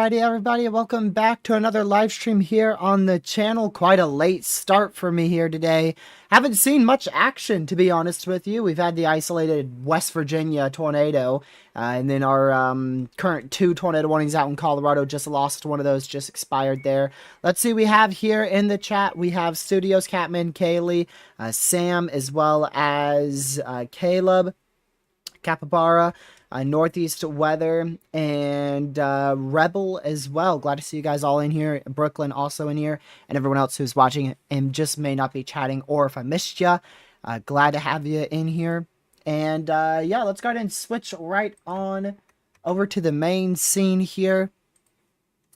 Alrighty, everybody, welcome back to another live stream here on the channel. Quite a late start for me here today. Haven't seen much action, to be honest with you. We've had the isolated West Virginia tornado, and then our current 2 tornado warnings out in Colorado. Just lost one of those, just expired there. Let's see, we have here in the chat, we have Studios, Catman, Kaylee, Sam, as well as Caleb, Capybara, Northeast Weather, and Rebel as well. Glad to see you guys all in here. Brooklyn also in here, and everyone else who's watching and just may not be chatting, or if I missed you, glad to have you in here. And yeah, let's go ahead and switch right on over to the main scene here.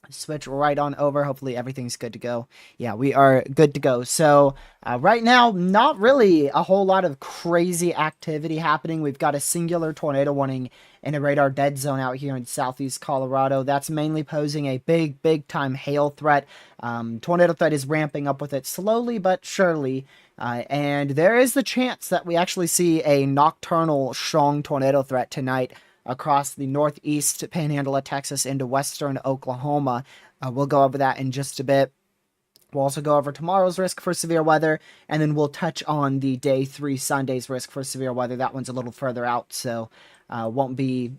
Switch right on over. Hopefully everything's good to go. Yeah, we are good to go. So right now, not really a whole lot of crazy activity happening. We've got a singular tornado warning in a radar dead zone out here in southeast Colorado. That's mainly posing a big time hail threat. Tornado threat is ramping up with it slowly but surely. And there is the chance that we actually see a nocturnal strong tornado threat tonight across the northeast panhandle of Texas into western Oklahoma. We'll go over that in just a bit. We'll also go over tomorrow's risk for severe weather, and then we'll touch on the day 3 Sunday's risk for severe weather. That one's a little further out, so won't be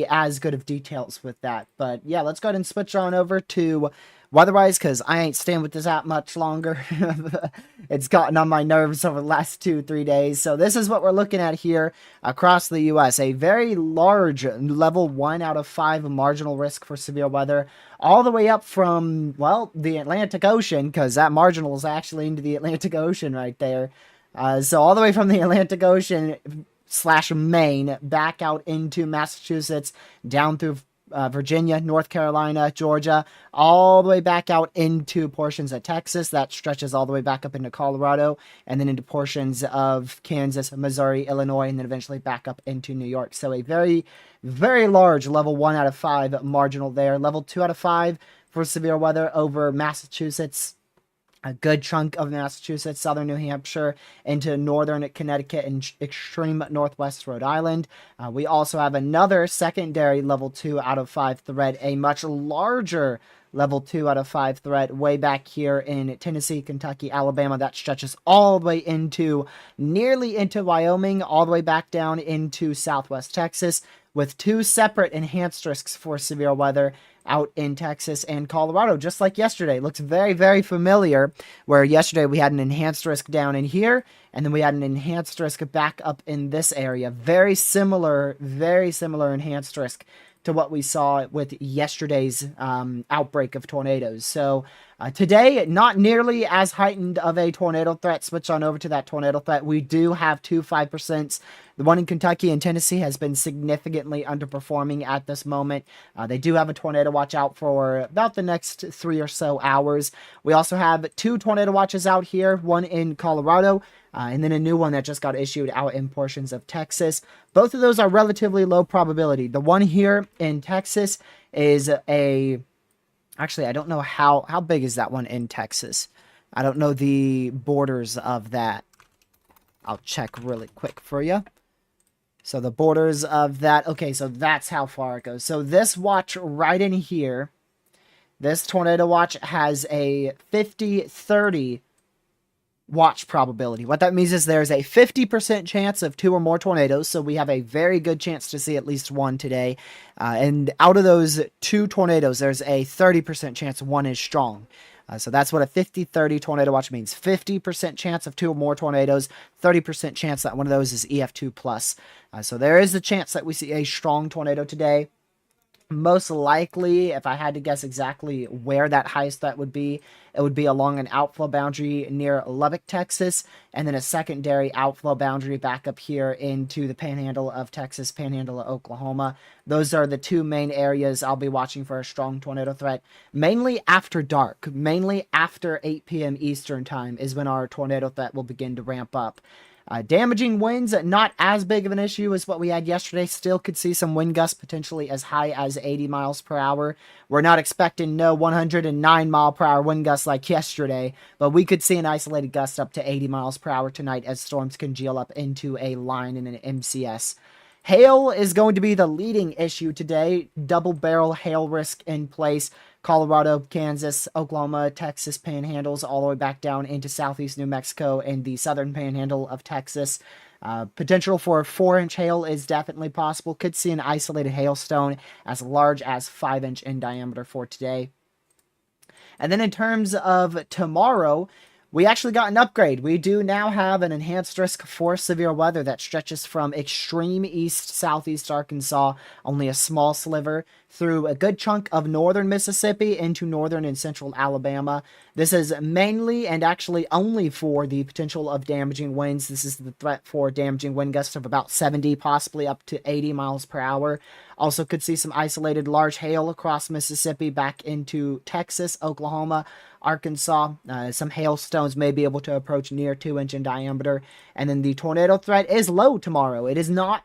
as good of details with that. But yeah, let's go ahead and switch on over to weather-wise, because I ain't staying with this app much longer. It's gotten on my nerves over the last 2-3 days. So this is what we're looking at here across the U.S. A very large level 1 out of 5 marginal risk for severe weather, all the way up from, well, the Atlantic Ocean, because that marginal is actually into the Atlantic Ocean right there. So all the way from the Atlantic Ocean / Maine back out into Massachusetts, down through Virginia, North Carolina, Georgia, all the way back out into portions of Texas. That stretches all the way back up into Colorado, and then into portions of Kansas, Missouri, Illinois, and then eventually back up into New York. So a very large level 1 out of 5 marginal there. Level 2 out of 5 for severe weather over Massachusetts, a good chunk of Massachusetts, southern New Hampshire, into northern Connecticut and extreme northwest Rhode Island. We also have another secondary level 2 out of 5 threat, a much larger level 2 out of 5 threat way back here in Tennessee, Kentucky, Alabama. That stretches all the way into, nearly into Wyoming, all the way back down into southwest Texas, with 2 separate enhanced risks for severe weather out in Texas and Colorado, just like yesterday. Looks very familiar, where yesterday we had an enhanced risk down in here, and then we had an enhanced risk back up in this area. Very similar enhanced risk to what we saw with yesterday's outbreak of tornadoes. So today, not nearly as heightened of a tornado threat. Switch on over to that tornado threat. We do have 2 5%. The one in Kentucky and Tennessee has been significantly underperforming at this moment. They do have a tornado watch out for about the next 3 or so hours. We also have 2 tornado watches out here, one in Colorado, and then a new one that just got issued out in portions of Texas. Both of those are relatively low probability. The one here in Texas is actually, I don't know how big is that one in Texas. I don't know the borders of that. I'll check really quick for you. So the borders of that, okay, so that's how far it goes. So this watch right in here, this tornado watch has a 50-30 watch probability. What that means is there's a 50% chance of 2 or more tornadoes, so we have a very good chance to see at least one today. And out of those 2 tornadoes, there's a 30% chance one is strong. So that's what a 50-30 tornado watch means. 50% chance of 2 or more tornadoes, 30% chance that one of those is EF2+. So there is a chance that we see a strong tornado today. Most likely, if I had to guess exactly where that highest threat would be, it would be along an outflow boundary near Lubbock, Texas, and then a secondary outflow boundary back up here into the panhandle of Texas, panhandle of Oklahoma. Those are the 2 main areas I'll be watching for a strong tornado threat. Mainly after dark, mainly after 8 p.m. Eastern time is when our tornado threat will begin to ramp up. Damaging winds, not as big of an issue as what we had yesterday. Still could see some wind gusts potentially as high as 80 miles per hour. We're not expecting no 109 mile per hour wind gusts like yesterday, but we could see an isolated gust up to 80 miles per hour tonight as storms congeal up into a line in an MCS. Hail is going to be the leading issue today. Double barrel hail risk in place. Colorado, Kansas, Oklahoma, Texas panhandles all the way back down into southeast New Mexico and the southern panhandle of Texas. Potential for a 4-inch hail is definitely possible. Could see an isolated hailstone as large as 5-inch in diameter for today. And then in terms of tomorrow, we actually got an upgrade. We do now have an enhanced risk for severe weather that stretches from extreme east southeast Arkansas, only a small sliver, through a good chunk of northern Mississippi into northern and central Alabama. This is mainly and actually only for the potential of damaging winds. This is the threat for damaging wind gusts of about 70, possibly up to 80 miles per hour. Also could see some isolated large hail across Mississippi back into Texas, Oklahoma, Arkansas. Some hailstones may be able to approach near 2-inch in diameter. And then the tornado threat is low tomorrow. It is not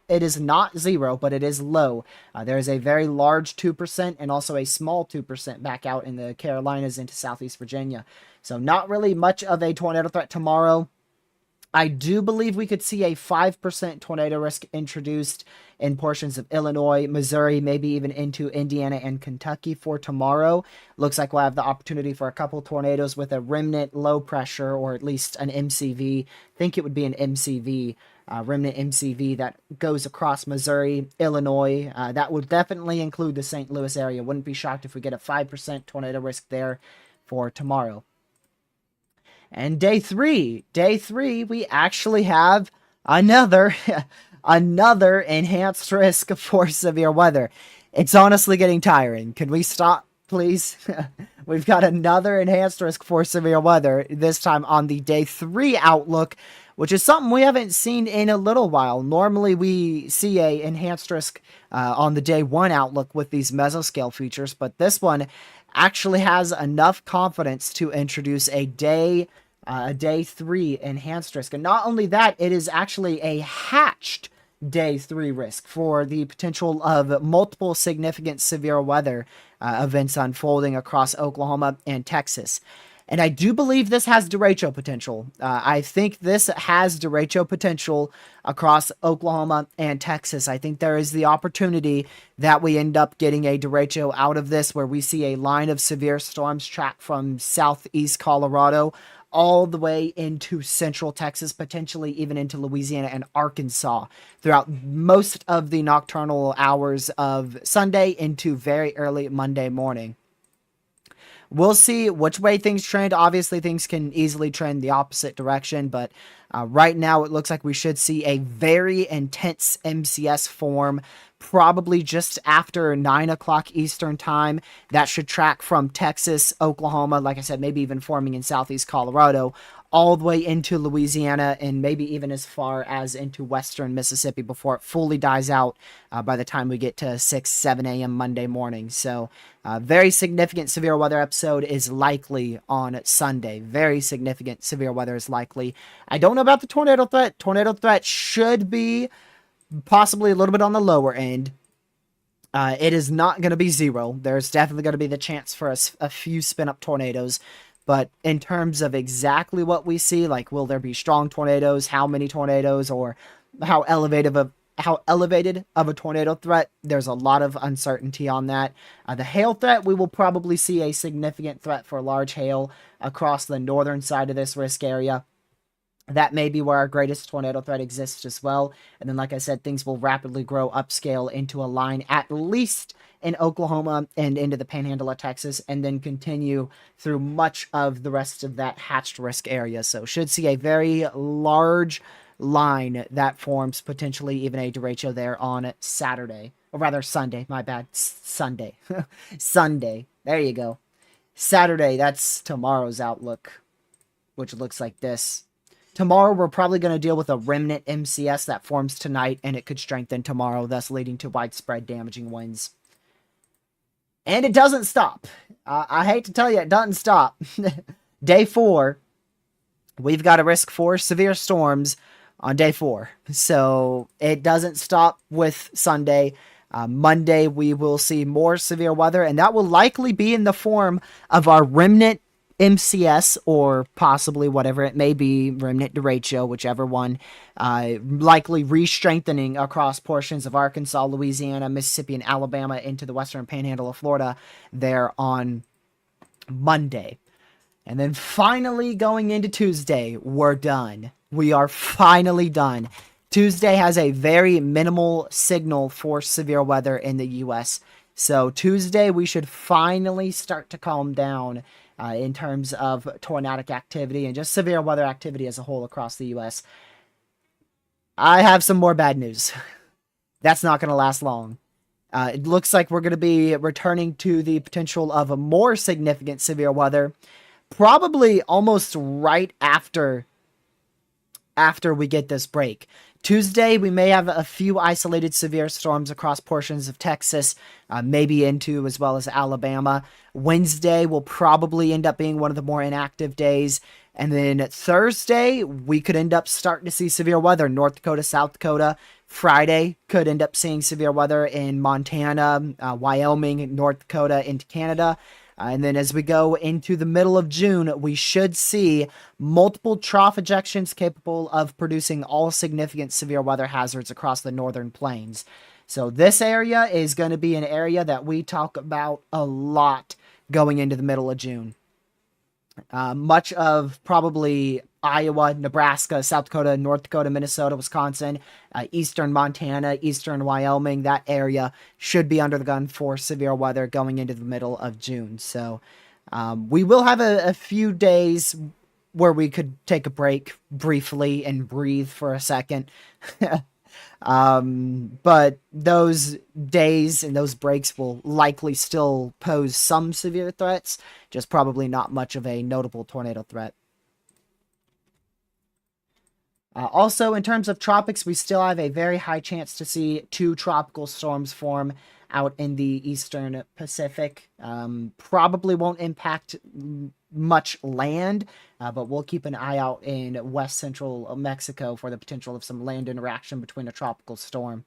zero, but it is low. There is a very large 2% and also a small 2% back out in the Carolinas into southeast Virginia. So not really much of a tornado threat tomorrow. I do believe we could see a 5% tornado risk introduced in portions of Illinois, Missouri, maybe even into Indiana and Kentucky for tomorrow. Looks like we'll have the opportunity for a couple tornadoes with a remnant low pressure, or at least an MCV. I think it would be an MCV, remnant MCV that goes across Missouri, Illinois. That would definitely include the St. Louis area. Wouldn't be shocked if we get a 5% tornado risk there for tomorrow. And day three, we actually have another enhanced risk for severe weather. It's honestly getting tiring. Can we stop, please? We've got another enhanced risk for severe weather, this time on the day 3 outlook, which is something we haven't seen in a little while. Normally we see a enhanced risk on the day 1 outlook with these mesoscale features, but this one actually has enough confidence to introduce a day 3 enhanced risk. And not only that, it is actually a hatched day 3 risk for the potential of multiple significant severe weather events unfolding across Oklahoma and Texas. And I do believe this has derecho potential. I think this has derecho potential across Oklahoma and Texas. I think there is the opportunity that we end up getting a derecho out of this, where we see a line of severe storms track from southeast Colorado all the way into central Texas, potentially even into Louisiana and Arkansas throughout most of the nocturnal hours of Sunday into very early Monday morning. We'll see which way things trend. Obviously, things can easily trend the opposite direction, but right now it looks like we should see a very intense MCS form probably just after 9 o'clock Eastern time. That should track from Texas, Oklahoma, like I said, maybe even forming in southeast Colorado, all the way into Louisiana and maybe even as far as into western Mississippi before it fully dies out by the time we get to 6, 7 a.m. Monday morning. So very significant severe weather episode is likely on Sunday. Very significant severe weather is likely. I don't know about the tornado threat. Tornado threat should be possibly a little bit on the lower end. It is not going to be zero. There's definitely going to be the chance for a few spin-up tornadoes. But in terms of exactly what we see, like will there be strong tornadoes, how many tornadoes, or how elevated of a tornado threat, there's a lot of uncertainty on that. The hail threat, we will probably see a significant threat for large hail across the northern side of this risk area. That may be where our greatest tornado threat exists as well. And then, like I said, things will rapidly grow upscale into a line at least in Oklahoma and into the panhandle of Texas, and then continue through much of the rest of that hatched risk area. So should see a very large line that forms potentially even a derecho there on Saturday. Or rather Sunday, my bad. Sunday. Sunday. There you go. Saturday, that's tomorrow's outlook, which looks like this. Tomorrow, we're probably going to deal with a remnant MCS that forms tonight, and it could strengthen tomorrow, thus leading to widespread damaging winds. And it doesn't stop. I hate to tell you, it doesn't stop. Day 4, we've got a risk for severe storms on day 4. So it doesn't stop with Sunday. Monday, we will see more severe weather, and that will likely be in the form of our remnant MCS or possibly whatever it may be, remnant derecho, whichever one, likely re-strengthening across portions of Arkansas, Louisiana, Mississippi, and Alabama into the western panhandle of Florida there on Monday. And then finally going into Tuesday, we're done. We are finally done. Tuesday has a very minimal signal for severe weather in the U.S. So Tuesday, we should finally start to calm down in terms of tornadic activity and just severe weather activity as a whole across the U.S. I have some more bad news. That's not going to last long. It looks like we're going to be returning to the potential of a more significant severe weather, probably almost right after we get this break. Tuesday, we may have a few isolated severe storms across portions of Texas, maybe into as well as Alabama. Wednesday will probably end up being one of the more inactive days. And then Thursday, we could end up starting to see severe weather. North Dakota, South Dakota. Friday could end up seeing severe weather in Montana, Wyoming, North Dakota, into Canada. And then as we go into the middle of June, we should see multiple trough ejections capable of producing all significant severe weather hazards across the northern plains. So this area is going to be an area that we talk about a lot going into the middle of June. Much of probably Iowa, Nebraska, South Dakota, North Dakota, Minnesota, Wisconsin, eastern Montana, eastern Wyoming, that area should be under the gun for severe weather going into the middle of June. So we will have a few days where we could take a break briefly and breathe for a second. But those days and those breaks will likely still pose some severe threats, just probably not much of a notable tornado threat. Also, in terms of tropics, we still have a very high chance to see 2 tropical storms form out in the eastern Pacific. Probably won't impact much land, but we'll keep an eye out in west central Mexico for the potential of some land interaction between a tropical storm.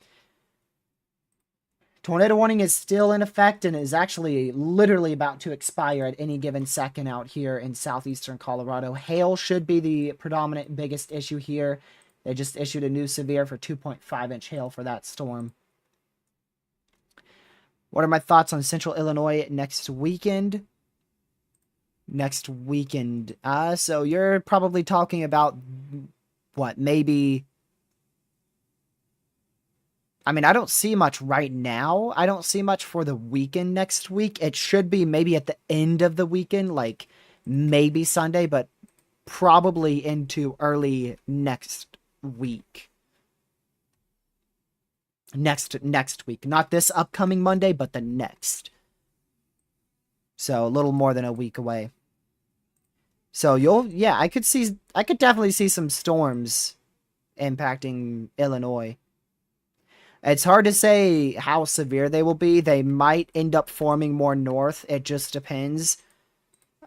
Tornado warning is still in effect and is actually literally about to expire at any given second out here in southeastern Colorado. Hail should be the predominant biggest issue here. They just issued a new severe for 2.5-inch hail for that storm. What are my thoughts on central Illinois next weekend? So you're probably talking about what, maybe... I mean, I don't see much right now. I don't see much for the weekend next week. It should be maybe at the end of the weekend, like maybe Sunday, but probably into early next week. Next week. Not this upcoming Monday, but the next. So a little more than a week away. So I could definitely see some storms impacting Illinois. It's hard to say how severe they will be. They might end up forming more north. It just depends.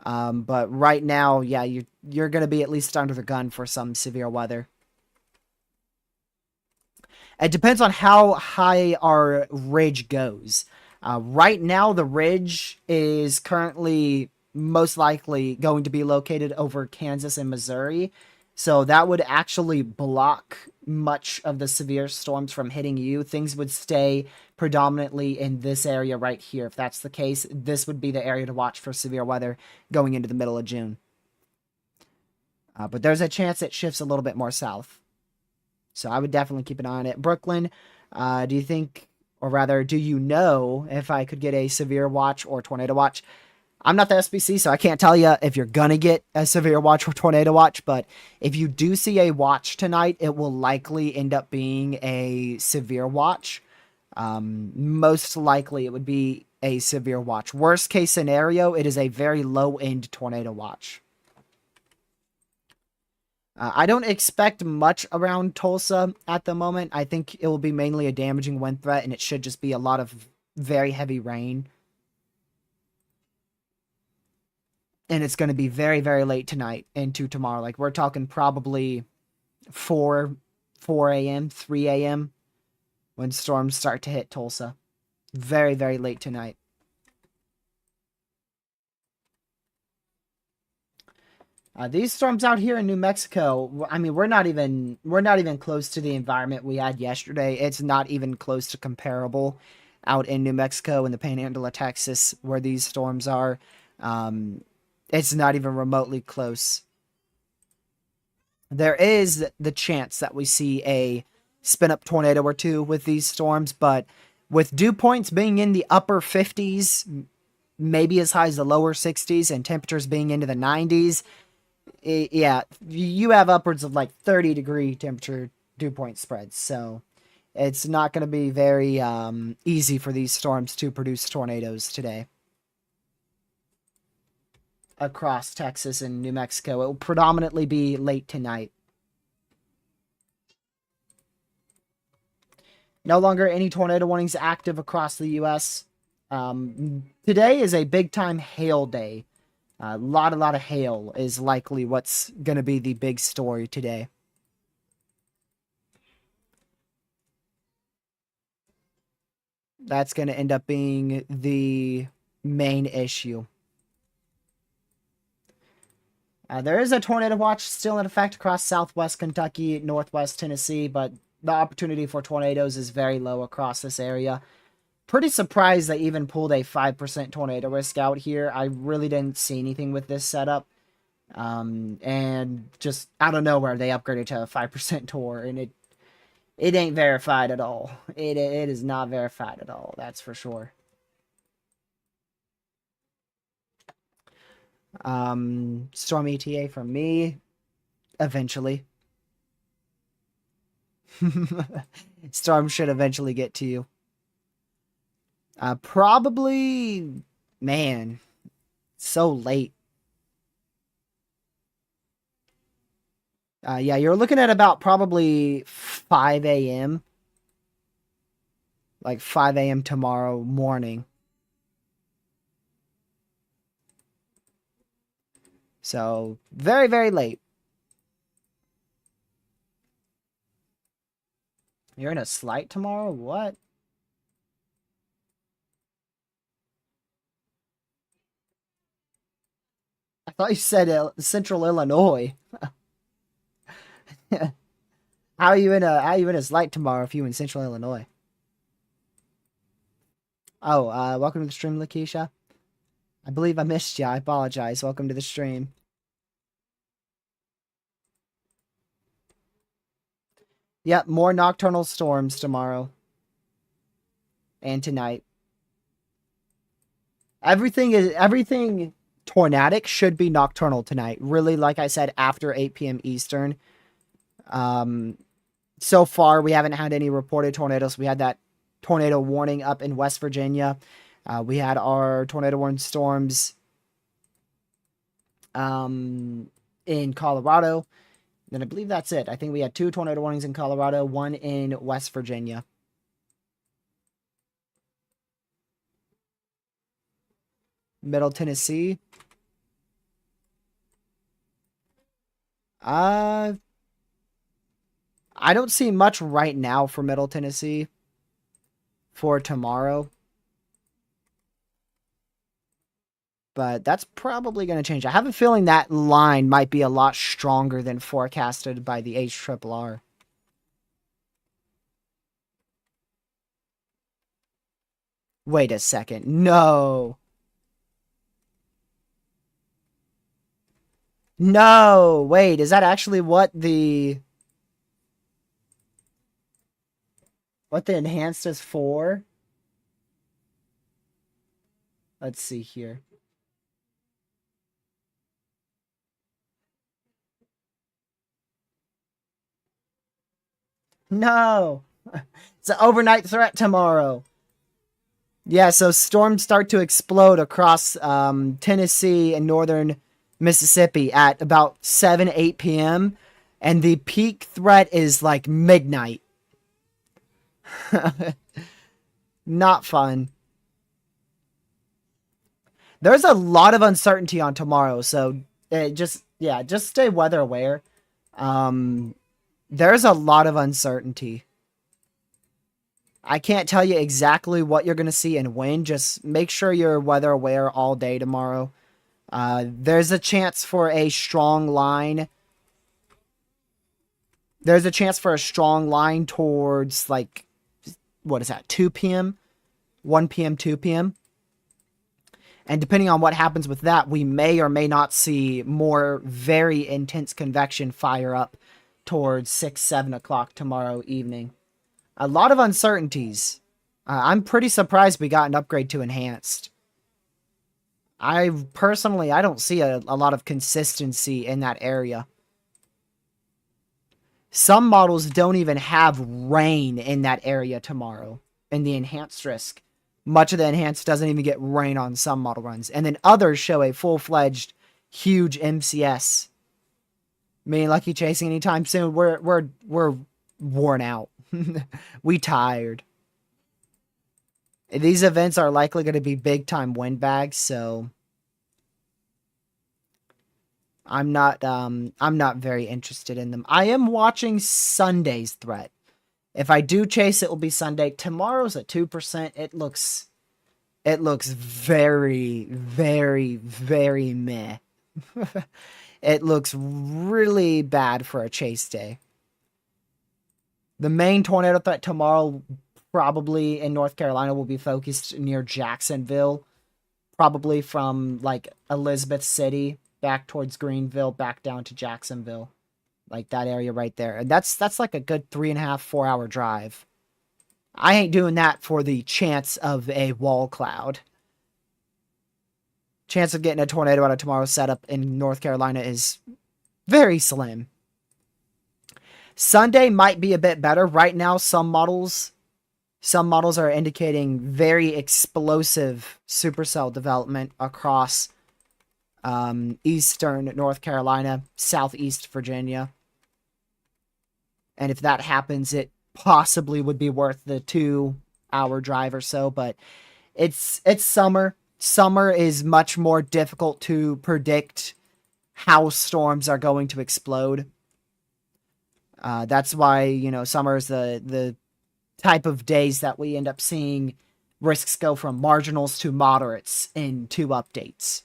But right now, yeah, you're going to be at least under the gun for some severe weather. It depends on how high our ridge goes. Right now, the ridge is currently most likely going to be located over Kansas and Missouri. So that would actually block much of the severe storms from hitting you. Things would stay predominantly in this area right here. If that's the case, this would be the area to watch for severe weather going into the middle of June. But there's a chance it shifts a little bit more south. So I would definitely keep an eye on it. Brooklyn, do you think, or rather, do you know if I could get a severe watch or tornado watch? I'm not the SBC, so I can't tell you if you're going to get a severe watch or tornado watch, but if you do see a watch tonight, it will likely end up being a severe watch. Most likely it would be a severe watch. Worst case scenario, it is a very low-end tornado watch. I don't expect much around Tulsa at the moment. I think it will be mainly a damaging wind threat, and it should just be a lot of very heavy rain. And it's going to be very, very late tonight into tomorrow. Like, we're talking probably 4 a.m., 3 a.m. when storms start to hit Tulsa. Very, very late tonight. These storms out here in New Mexico, I mean, we're not even close to the environment we had yesterday. It's not even close to comparable out in New Mexico and the Panhandle of Texas where these storms are. Um, it's not even remotely close. There is the chance that we see a spin up tornado or two with these storms, but with dew points being in the upper 50s, maybe as high as the lower 60s, and temperatures being into the 90s, yeah, you have upwards of like 30-degree temperature dew point spreads. So it's not going to be very easy for these storms to produce tornadoes today across Texas and New Mexico. It will predominantly be late tonight. No longer any tornado warnings active across the U.S. Today is a big time hail day. A lot of hail is likely what's going to be the big story today. That's going to end up being the main issue. There is a tornado watch still in effect across southwest Kentucky, northwest Tennessee, but the opportunity for tornadoes is very low across this area. Pretty surprised they even pulled a 5% tornado risk out here. I really didn't see anything with this setup. And just out of nowhere, they upgraded to a 5% tor, and it ain't verified at all. It is not verified at all, that's for sure. Storm ETA from me, eventually. Storm should eventually get to you. Probably, man, so late. Yeah, you're looking at about probably 5 a.m. Like 5 a.m. tomorrow morning. So, very, very late. You're in a slight tomorrow? What? I thought you said Central Illinois. How are you in a slight tomorrow if you in Central Illinois? Oh, welcome to the stream, Lakeisha. I believe I missed you. I apologize. Welcome to the stream. Yep, more nocturnal storms tomorrow. And tonight. Everything tornadic should be nocturnal tonight. Really, like I said, after 8 p.m. Eastern. So far, we haven't had any reported tornadoes. We had that tornado warning up in West Virginia. We had our tornado warning storms in Colorado. Then I believe that's it. I think we had 2 tornado warnings in Colorado, 1 in West Virginia. Middle Tennessee. I don't see much right now for Middle Tennessee for tomorrow. But that's probably going to change. I have a feeling that line might be a lot stronger than forecasted by the HRRR. Wait a second. No. No. Wait, is that actually what the enhanced is for? Let's see here. No. It's an overnight threat tomorrow. Yeah, so storms start to explode across Tennessee and northern Mississippi at about 7, 8 p.m. And the peak threat is like midnight. Not fun. There's a lot of uncertainty on tomorrow, so just stay weather aware. There's a lot of uncertainty. I can't tell you exactly what you're going to see and when. Just make sure you're weather aware all day tomorrow. There's a chance for a strong line. There's a chance for a strong line towards, like, what is that, 2 p.m., 1 p.m., 2 p.m. And depending on what happens with that, we may or may not see more very intense convection fire up towards 6, 7 o'clock tomorrow evening. A lot of uncertainties. I'm pretty surprised we got an upgrade to enhanced. I don't see a lot of consistency in that area. Some models don't even have rain in that area tomorrow in the enhanced risk. Much of the enhanced doesn't even get rain on some model runs. And then others show a full-fledged huge MCS. Meaning lucky chasing anytime soon. We're worn out. We tired. These events are likely going to be big time windbags, so I'm not very interested in them. I am watching Sunday's threat. If I do chase, it will be Sunday. Tomorrow's at 2%. It looks very, very, very meh. It looks really bad for a chase day. The main tornado threat tomorrow, probably in North Carolina, will be focused near Jacksonville. Probably from, like, Elizabeth City back towards Greenville, back down to Jacksonville. Like that area right there. And that's like a good 3.5, 4 hour drive. I ain't doing that for the chance of a wall cloud. Chance of getting a tornado out of tomorrow's setup in North Carolina is very slim. Sunday might be a bit better. Right now, some models are indicating very explosive supercell development across eastern North Carolina, southeast Virginia. And if that happens, it possibly would be worth the 2-hour drive or so. But it's summer. Summer is much more difficult to predict how storms are going to explode. That's why, summer is the type of days that we end up seeing risks go from marginals to moderates in 2 updates.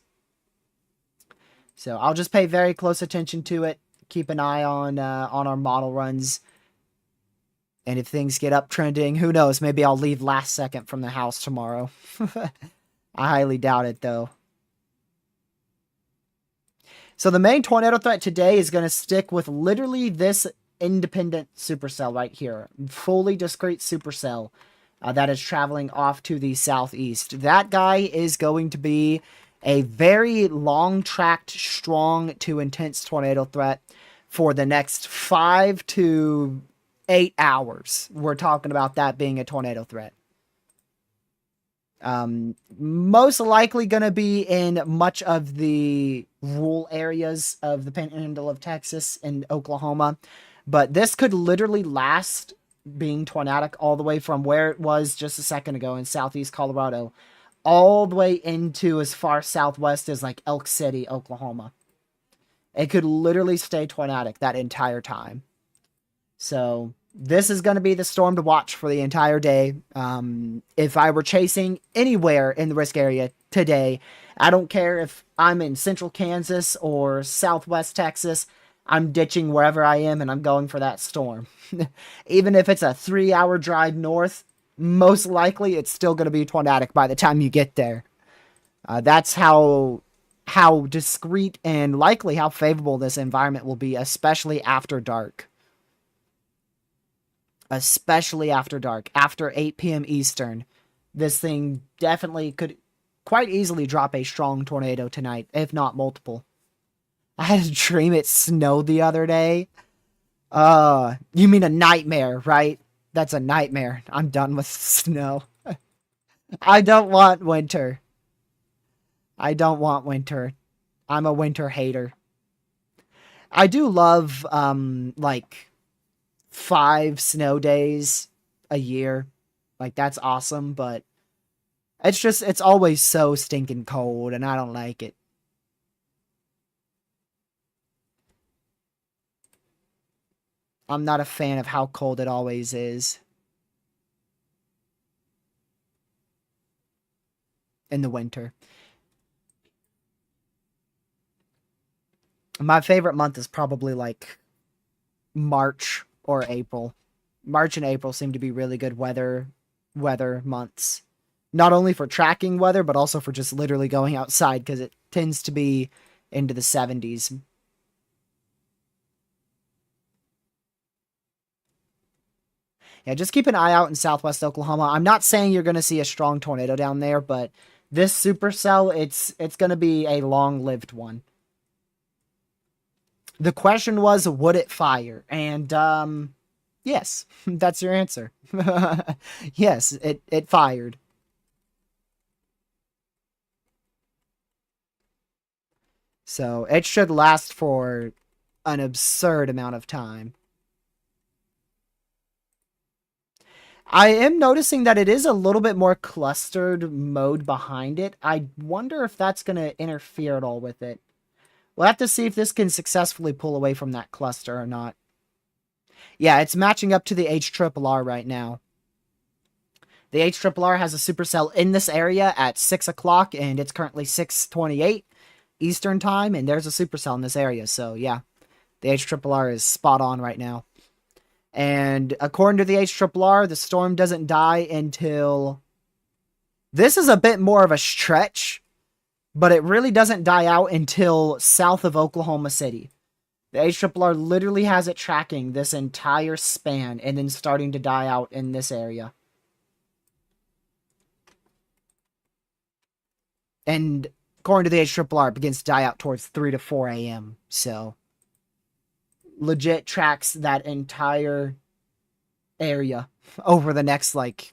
So I'll just pay very close attention to it. Keep an eye on our model runs. And if things get uptrending, who knows? Maybe I'll leave last second from the house tomorrow. I highly doubt it, though. So the main tornado threat today is going to stick with literally this independent supercell right here. Fully discrete supercell that is traveling off to the southeast. That guy is going to be a very long-tracked, strong to intense tornado threat for the next 5 to 8 hours. We're talking about that being a tornado threat. Most likely going to be in much of the rural areas of the Panhandle of Texas and Oklahoma. But this could literally last being tornadic all the way from where it was just a second ago in southeast Colorado all the way into as far southwest as like Elk City, Oklahoma. It could literally stay tornadic that entire time. So this is going to be the storm to watch for the entire day. If I were chasing anywhere in the risk area today, I don't care if I'm in central Kansas or southwest Texas, I'm ditching wherever I am and I'm going for that storm. Even if it's a 3-hour drive north, most likely it's still going to be tornadic by the time you get there. That's how discreet and likely how favorable this environment will be, especially after dark. Especially after dark. After 8 p.m. Eastern, this thing definitely could quite easily drop a strong tornado tonight, if not multiple. I had a dream it snowed the other day. You mean a nightmare, right? That's a nightmare. I'm done with snow. I don't want winter. I don't want winter. I'm a winter hater. I do love, like 5 snow days a year. Like, that's awesome, but it's always so stinking cold, and I don't like it. I'm not a fan of how cold it always is in the winter. My favorite month is probably like March or April. March and April seem to be really good weather months. Not only for tracking weather, but also for just literally going outside because it tends to be into the 70s. Yeah, just keep an eye out in southwest Oklahoma. I'm not saying you're going to see a strong tornado down there, but this supercell, it's going to be a long-lived one. The question was, would it fire? And yes, that's your answer. Yes, it fired. So it should last for an absurd amount of time. I am noticing that it is a little bit more clustered mode behind it. I wonder if that's going to interfere at all with it. We'll have to see if this can successfully pull away from that cluster or not. Yeah, it's matching up to the HRRR right now. The HRRR has a supercell in this area at 6 o'clock, and it's currently 6:28 Eastern Time, and there's a supercell in this area. So, yeah, the HRRR is spot on right now. And according to the HRRR, the storm doesn't die until... This is a bit more of a stretch, but it really doesn't die out until south of Oklahoma City. The HRRR literally has it tracking this entire span and then starting to die out in this area. And according to the HRRR, it begins to die out towards 3 to 4 a.m. So, legit tracks that entire area over the next, like,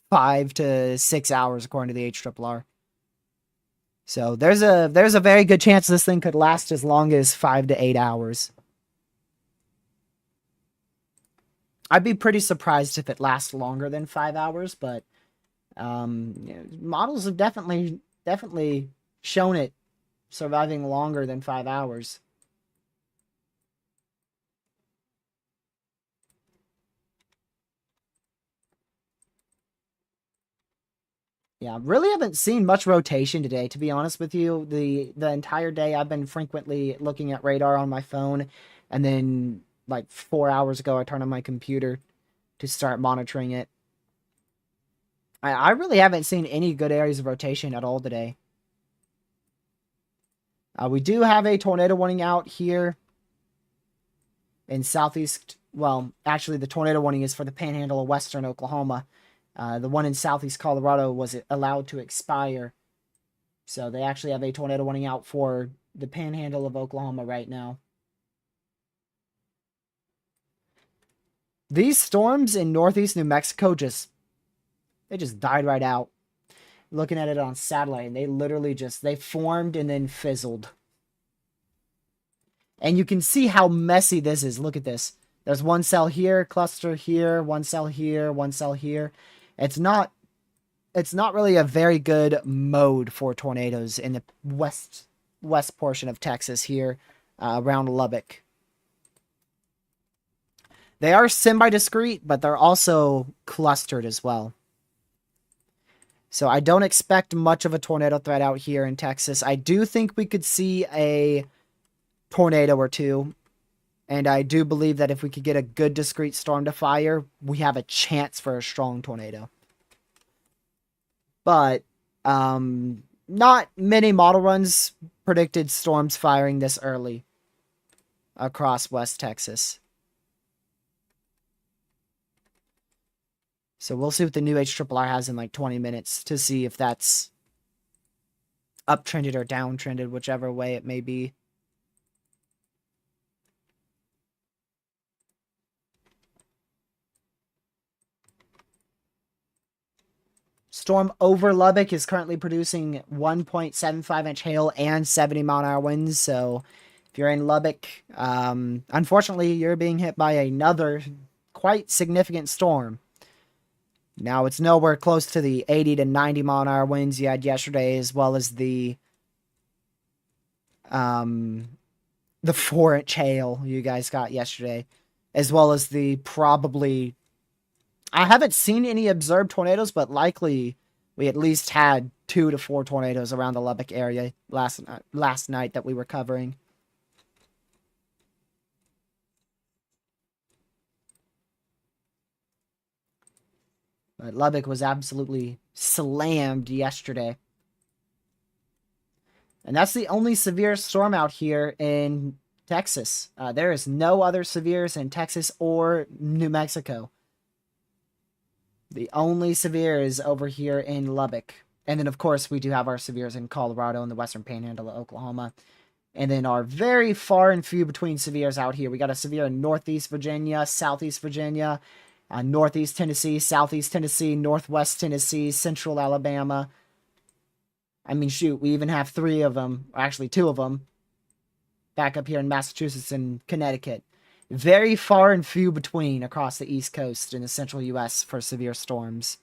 5 to 6 hours, according to the HRRR. So, there's a very good chance this thing could last as long as 5 to 8 hours. I'd be pretty surprised if it lasts longer than 5 hours, but models have definitely shown it surviving longer than 5 hours. Yeah, really haven't seen much rotation today, to be honest with you. The entire day I've been frequently looking at radar on my phone, and then like 4 hours ago I turned on my computer to start monitoring it. I really haven't seen any good areas of rotation at all today. We do have a tornado warning out here in southeast. Well, actually, the tornado warning is for the panhandle of western Oklahoma. The one in southeast Colorado was allowed to expire. So they actually have a tornado warning out for the panhandle of Oklahoma right now. These storms in northeast New Mexico they just died right out. Looking at it on satellite, and they literally they formed and then fizzled. And you can see how messy this is. Look at this. There's one cell here, cluster here, one cell here, one cell here. It's not really a very good mode for tornadoes in the west portion of Texas here, around Lubbock. They are semi-discrete, but they're also clustered as well. So I don't expect much of a tornado threat out here in Texas. I do think we could see a tornado or two. And I do believe that if we could get a good discrete storm to fire, we have a chance for a strong tornado. But not many model runs predicted storms firing this early across West Texas. So we'll see what the new HRRR has in like 20 minutes to see if that's uptrended or downtrended, whichever way it may be. Storm over Lubbock is currently producing 1.75-inch hail and 70-mile-an-hour winds. So if you're in Lubbock, unfortunately, you're being hit by another quite significant storm. Now, it's nowhere close to the 80 to 90-mile-an-hour winds you had yesterday, as well as the 4-inch hail you guys got yesterday, as well as the probably... I haven't seen any observed tornadoes, but likely we at least had 2 to 4 tornadoes around the Lubbock area last night that we were covering. But Lubbock was absolutely slammed yesterday. And that's the only severe storm out here in Texas. There is no other severes in Texas or New Mexico. The only severe is over here in Lubbock. And then, of course, we do have our severes in Colorado and the western panhandle of Oklahoma. And then our very far and few between severes out here. We got a severe in Northeast Virginia, Southeast Virginia, Northeast Tennessee, Southeast Tennessee, Northwest Tennessee, Central Alabama. I mean, shoot, we even have 3 of them, or actually 2 of them, back up here in Massachusetts and Connecticut. Very far and few between across the East Coast in the central U.S. for severe storms.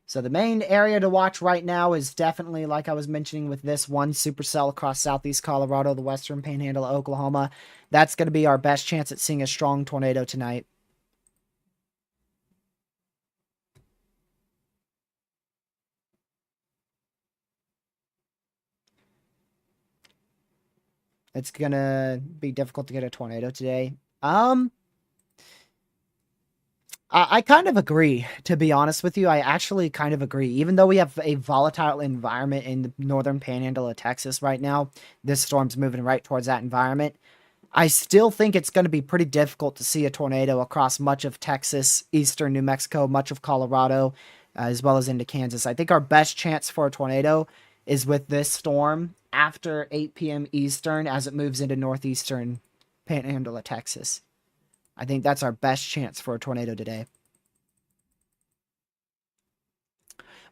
So the main area to watch right now is definitely, like I was mentioning, with this one supercell across southeast Colorado, the western panhandle of Oklahoma. That's going to be our best chance at seeing a strong tornado tonight. It's going to be difficult to get a tornado today. I kind of agree, to be honest with you. I actually kind of agree. Even though we have a volatile environment in the northern panhandle of Texas right now, this storm's moving right towards that environment. I still think it's going to be pretty difficult to see a tornado across much of Texas, eastern New Mexico, much of Colorado, as well as into Kansas. I think our best chance for a tornado is with this storm after 8 p.m. Eastern as it moves into northeastern panhandle of Texas. I think that's our best chance for a tornado today.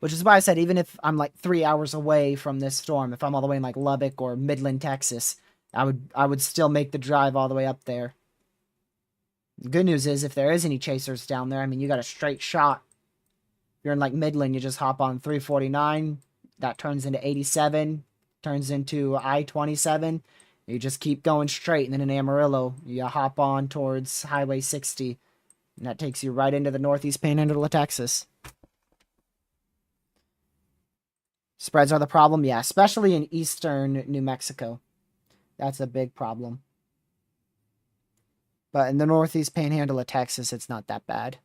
Which is why I said, even if I'm like 3 hours away from this storm, if I'm all the way in like Lubbock or Midland, Texas, I would still make the drive all the way up there. The good news is, if there is any chasers down there, I mean, you got a straight shot. If you're in like Midland, you just hop on 349. That turns into 87, turns into I-27. You just keep going straight, and then in Amarillo, you hop on towards Highway 60, and that takes you right into the northeast panhandle of Texas. Spreads are the problem? Yeah, especially in eastern New Mexico. That's a big problem. But in the northeast panhandle of Texas, it's not that bad.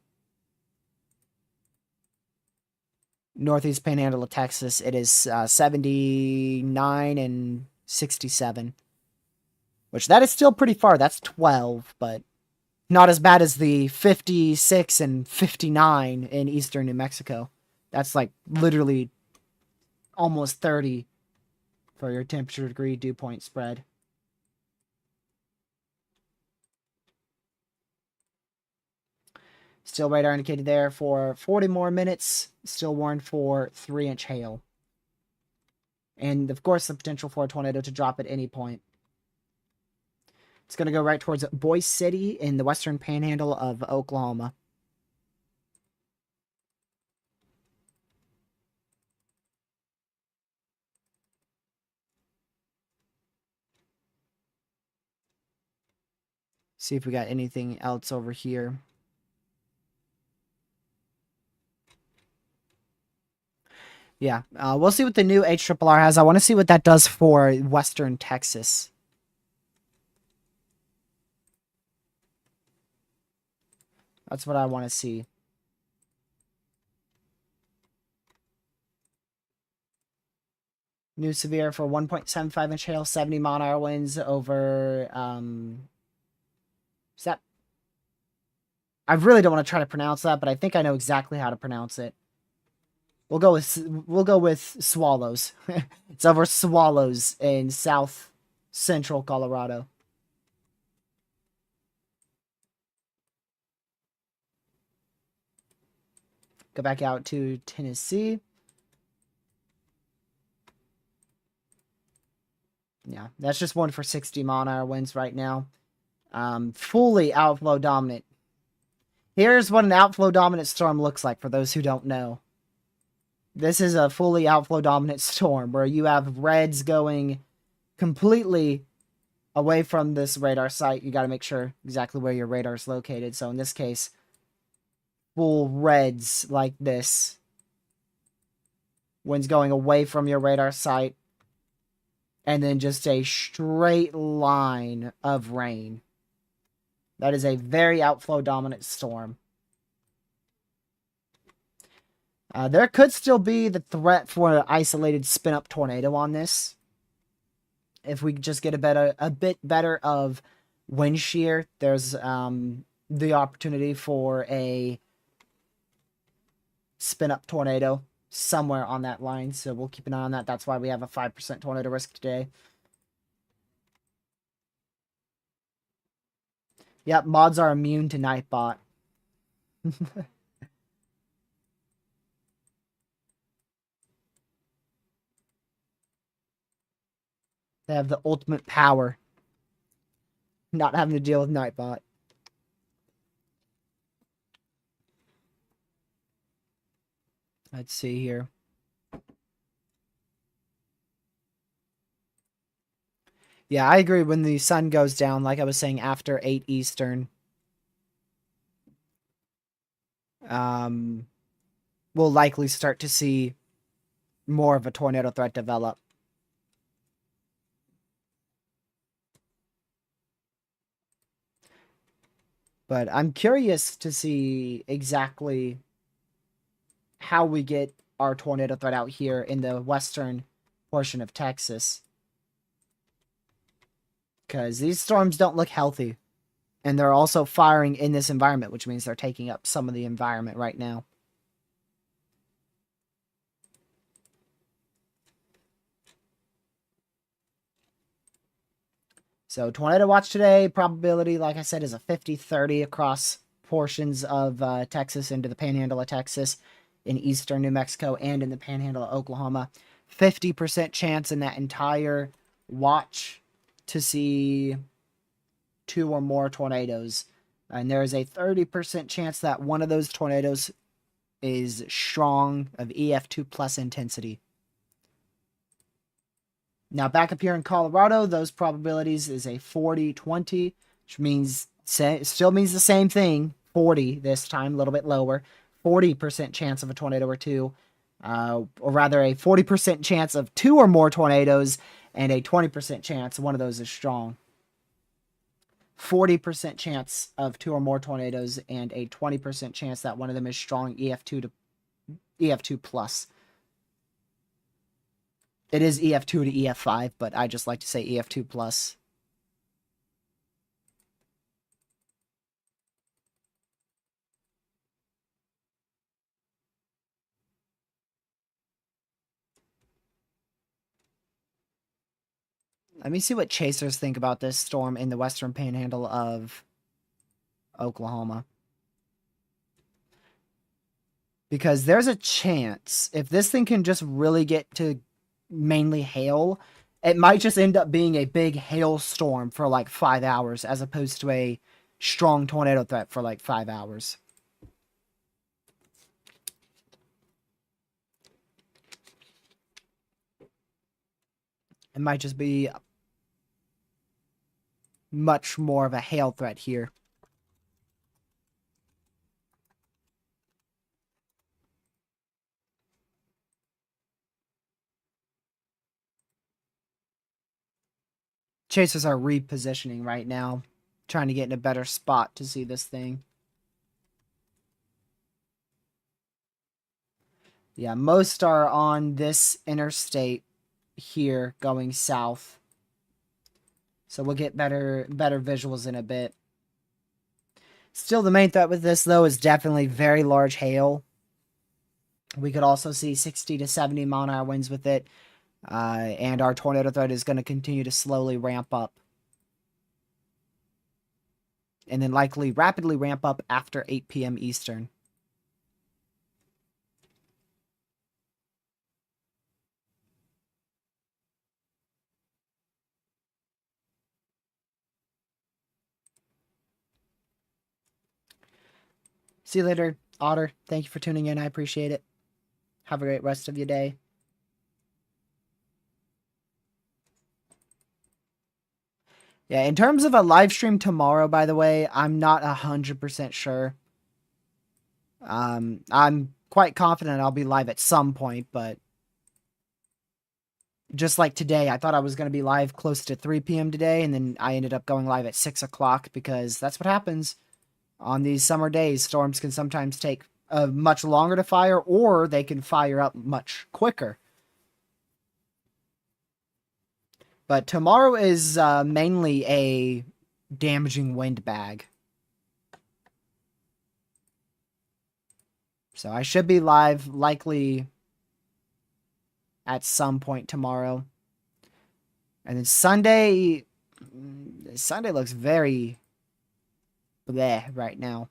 Northeast panhandle of Texas, it is 79 and 67. Which, that is still pretty far. That's 12, but not as bad as the 56 and 59 in eastern New Mexico. That's like literally almost 30 for your temperature degree dew point spread. Still radar indicated there for 40 more minutes. Still warned for 3-inch hail. And, of course, the potential for a tornado to drop at any point. It's going to go right towards Boise City in the western panhandle of Oklahoma. See if we got anything else over here. Yeah, we'll see what the new HRRR has. I want to see what that does for western Texas. That's what I want to see. New severe for 1.75-inch hail, 70 mile-an-hour winds over, is that... I really don't want to try to pronounce that, but I think I know exactly how to pronounce it. We'll go with Swallows. It's over Swallows in south central Colorado. Go back out to Tennessee. Yeah, that's just one for 60 mile-an-hour winds right now. Fully outflow dominant. Here's what an outflow dominant storm looks like for those who don't know. This is a fully outflow dominant storm where you have reds going completely away from this radar site. You got to make sure exactly where your radar is located. So in this case, full reds like this. Winds going away from your radar site. And then just a straight line of rain. That is a very outflow dominant storm. There could still be the threat for an isolated spin-up tornado on this. If we just get a bit better of wind shear, there's the opportunity for a spin-up tornado somewhere on that line. So we'll keep an eye on that. That's why we have a 5% tornado risk today. Yep, mods are immune to Nightbot. They have the ultimate power. Not having to deal with Nightbot. Let's see here. Yeah, I agree. When the sun goes down, like I was saying, after 8 Eastern, we'll likely start to see more of a tornado threat develop. But I'm curious to see exactly how we get our tornado threat out here in the western portion of Texas. Because these storms don't look healthy. And they're also firing in this environment, which means they're taking up some of the environment right now. So tornado watch today, probability, like I said, is a 50-30 across portions of Texas into the panhandle of Texas, in eastern New Mexico, and in the panhandle of Oklahoma. 50% chance in that entire watch to see 2 or more tornadoes. And there is a 30% chance that one of those tornadoes is strong of EF2 plus intensity. Now, back up here in Colorado, those probabilities is a 40-20, which means still means the same thing. 40 this time, a little bit lower. 40% chance of a tornado or two, or rather a 40% chance of 2 or more tornadoes, and a 20% chance one of those is strong. 40% chance of 2 or more tornadoes, and a 20% chance that one of them is strong EF2 plus. It is EF2 to EF5, but I just like to say EF2 plus. Let me see what chasers think about this storm in the western panhandle of Oklahoma. Because there's a chance, if this thing can just really get to mainly hail, it might just end up being a big hailstorm for like 5 hours as opposed to a strong tornado threat for like 5 hours. It might just be much more of a hail threat here. Chasers are repositioning right now, trying to get in a better spot to see this thing. Yeah, most are on this interstate here going south. So we'll get better visuals in a bit. Still, the main threat with this, though, is definitely very large hail. We could also see 60 to 70 mile an hour winds with it. And our tornado threat is going to continue to slowly ramp up. And then likely rapidly ramp up after 8 p.m. Eastern. See you later, Otter. Thank you for tuning in. I appreciate it. Have a great rest of your day. Yeah, in terms of a live stream tomorrow, by the way, I'm not 100% sure. I'm quite confident I'll be live at some point, but Just like today, I thought I was going to be live close to 3 p.m. today, and then I ended up going live at 6 o'clock because that's what happens on these summer days. Storms can sometimes take much longer to fire, or they can fire up much quicker. But tomorrow is mainly a damaging wind bag. So I should be live likely at some point tomorrow. And then Sunday looks very bleh right now.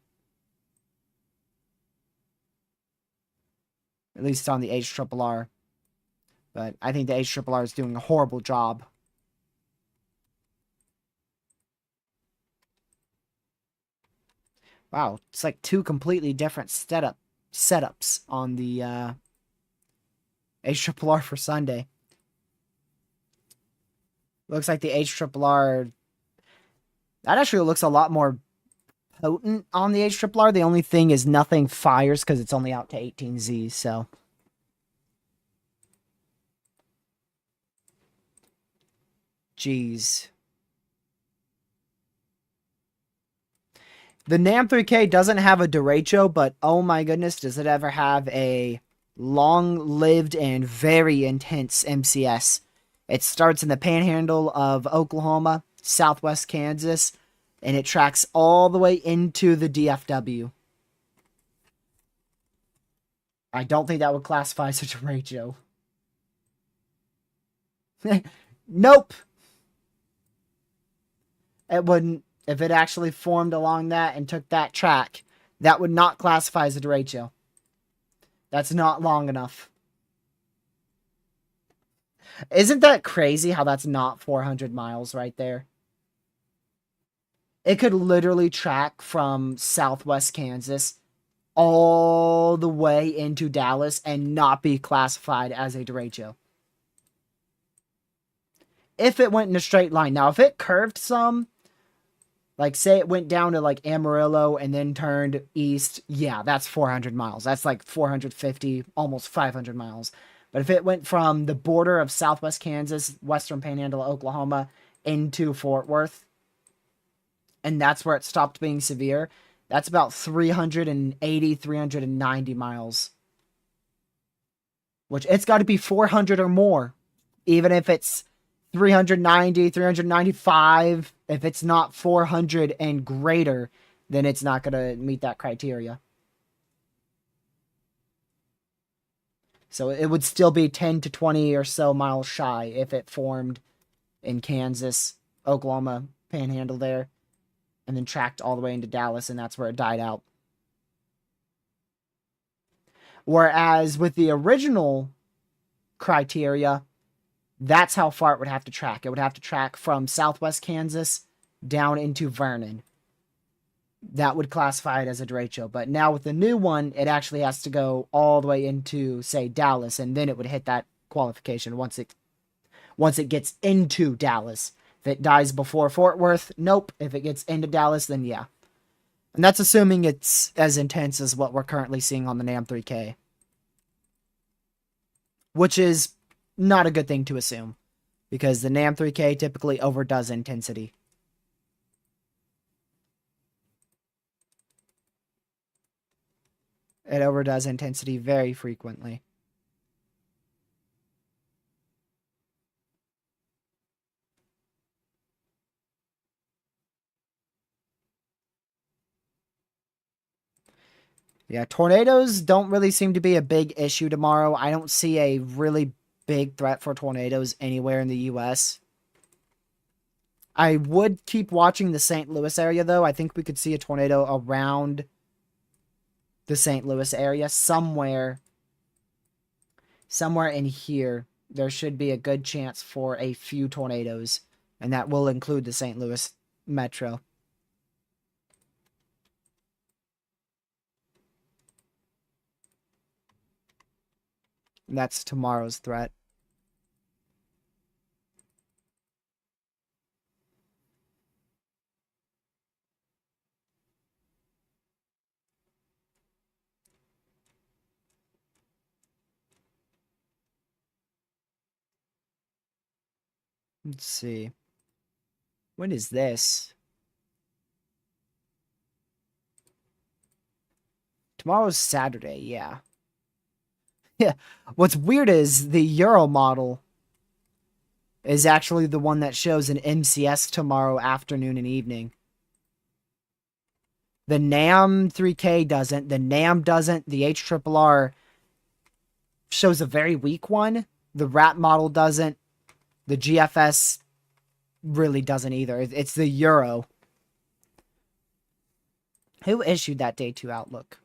At least on the HRRR. But I think the HRRR is doing a horrible job. Wow, it's like two completely different setups on the HRRR for Sunday. Looks like the HRRR... That actually looks a lot more potent on the HRRR. The only thing is nothing fires because it's only out to 18Z, so... Jeez. The NAM 3K doesn't have a derecho, but oh my goodness, does it ever have a long-lived and very intense MCS. It starts in the panhandle of Oklahoma, southwest Kansas, and it tracks all the way into the DFW. I don't think that would classify as a derecho. Nope. It wouldn't. If it actually formed along that and took that track, that would not classify as a derecho. That's not long enough. Isn't that crazy how that's not 400 miles right there? It could literally track from southwest Kansas all the way into Dallas and not be classified as a derecho. If it went in a straight line. Now, if it curved some, like say it went down to like Amarillo and then turned east, yeah, that's 400 miles. That's like 450, almost 500 miles. But if it went from the border of southwest Kansas, western panhandle of Oklahoma, into Fort Worth, and that's where it stopped being severe, that's about 380, 390 miles. Which it's got to be 400 or more. Even if it's 390, 395, if it's not 400 and greater, then it's not going to meet that criteria. So it would still be 10 to 20 or so miles shy if it formed in Kansas, Oklahoma, panhandle there, and then tracked all the way into Dallas, and that's where it died out. Whereas with the original criteria, that's how far it would have to track. It would have to track from southwest Kansas down into Vernon. That would classify it as a derecho. But now with the new one, it actually has to go all the way into, say, Dallas, and then it would hit that qualification once it gets into Dallas. If it dies before Fort Worth, nope. If it gets into Dallas, then yeah. And that's assuming it's as intense as what we're currently seeing on the NAM 3K. Which is not a good thing to assume, because the NAM 3K typically overdoes intensity. It overdoes intensity very frequently. Yeah, tornadoes don't really seem to be a big issue tomorrow. I don't see a really big threat for tornadoes anywhere in the U.S. I would keep watching the St. Louis area, though. I think we could see a tornado around the St. Louis area somewhere in here. There should be a good chance for a few tornadoes, and that will include the St. Louis metro. And that's tomorrow's threat. Let's see. When is this? Tomorrow's Saturday, yeah. Yeah. What's weird is the Euro model is actually the one that shows an MCS tomorrow afternoon and evening. The NAM 3K doesn't. The NAM doesn't. The HRRR shows a very weak one. The RAT model doesn't. The GFS really doesn't either. It's the Euro. Who issued that Day 2 Outlook?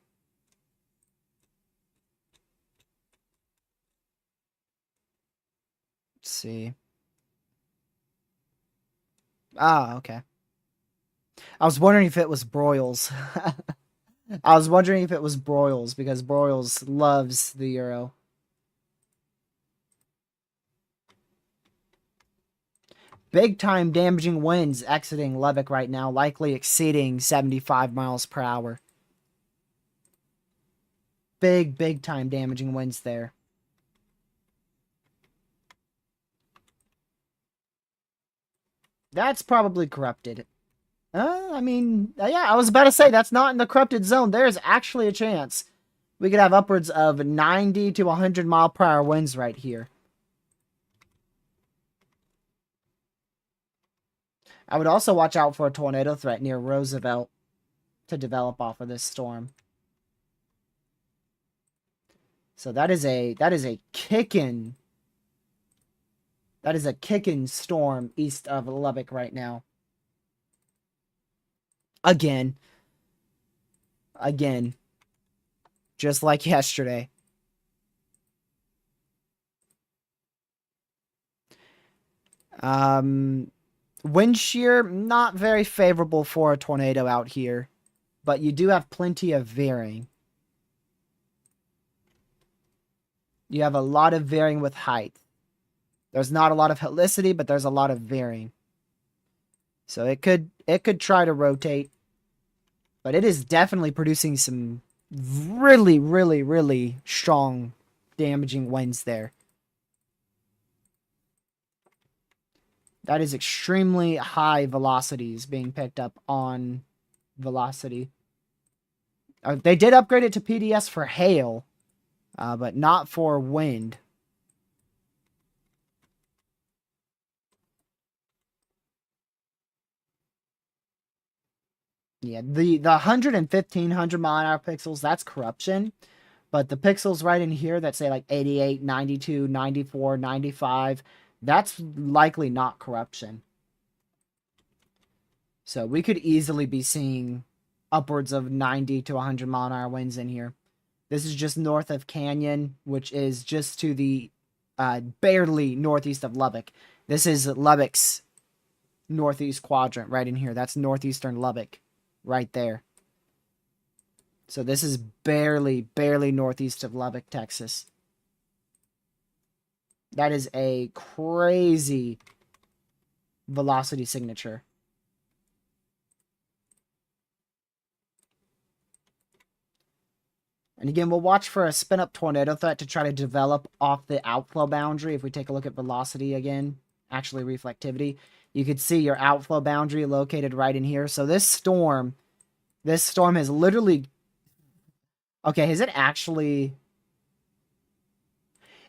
Let's see. Ah, okay. I was wondering if it was Broyles. I was wondering if it was Broyles, because Broyles loves the Euro. Big time damaging winds exiting Lubbock right now, likely exceeding 75 miles per hour. Big time damaging winds there. That's probably corrupted. I mean, yeah, I was about to say that's not in the corrupted zone. There's actually a chance we could have upwards of 90 to 100 mile per hour winds right here. I would also watch out for a tornado threat near Roosevelt to develop off of this storm. So that is a kicking storm east of Lubbock right now. Again. Just like yesterday. Wind shear, not very favorable for a tornado out here. But you do have plenty of veering. You have a lot of veering with height. There's not a lot of helicity, but there's a lot of veering. So it could try to rotate. But it is definitely producing some really strong damaging winds there. That is extremely high velocities being picked up on velocity. They did upgrade it to PDS for hail, but not for wind. Yeah, the 115, 100 mile an hour pixels, that's corruption. But the pixels right in here that say like 88, 92, 94, 95, that's likely not corruption. So we could easily be seeing upwards of 90 to 100 mile an hour winds in here. This is just north of Canyon, which is just to the barely northeast of Lubbock. This is Lubbock's northeast quadrant right in here. That's northeastern Lubbock right there. So this is barely northeast of Lubbock, Texas. That is a crazy velocity signature. And again, we'll watch for a spin-up tornado threat to try to develop off the outflow boundary. If we take a look at velocity again, actually reflectivity, you could see your outflow boundary located right in here. So this storm has literally... Okay, is it actually...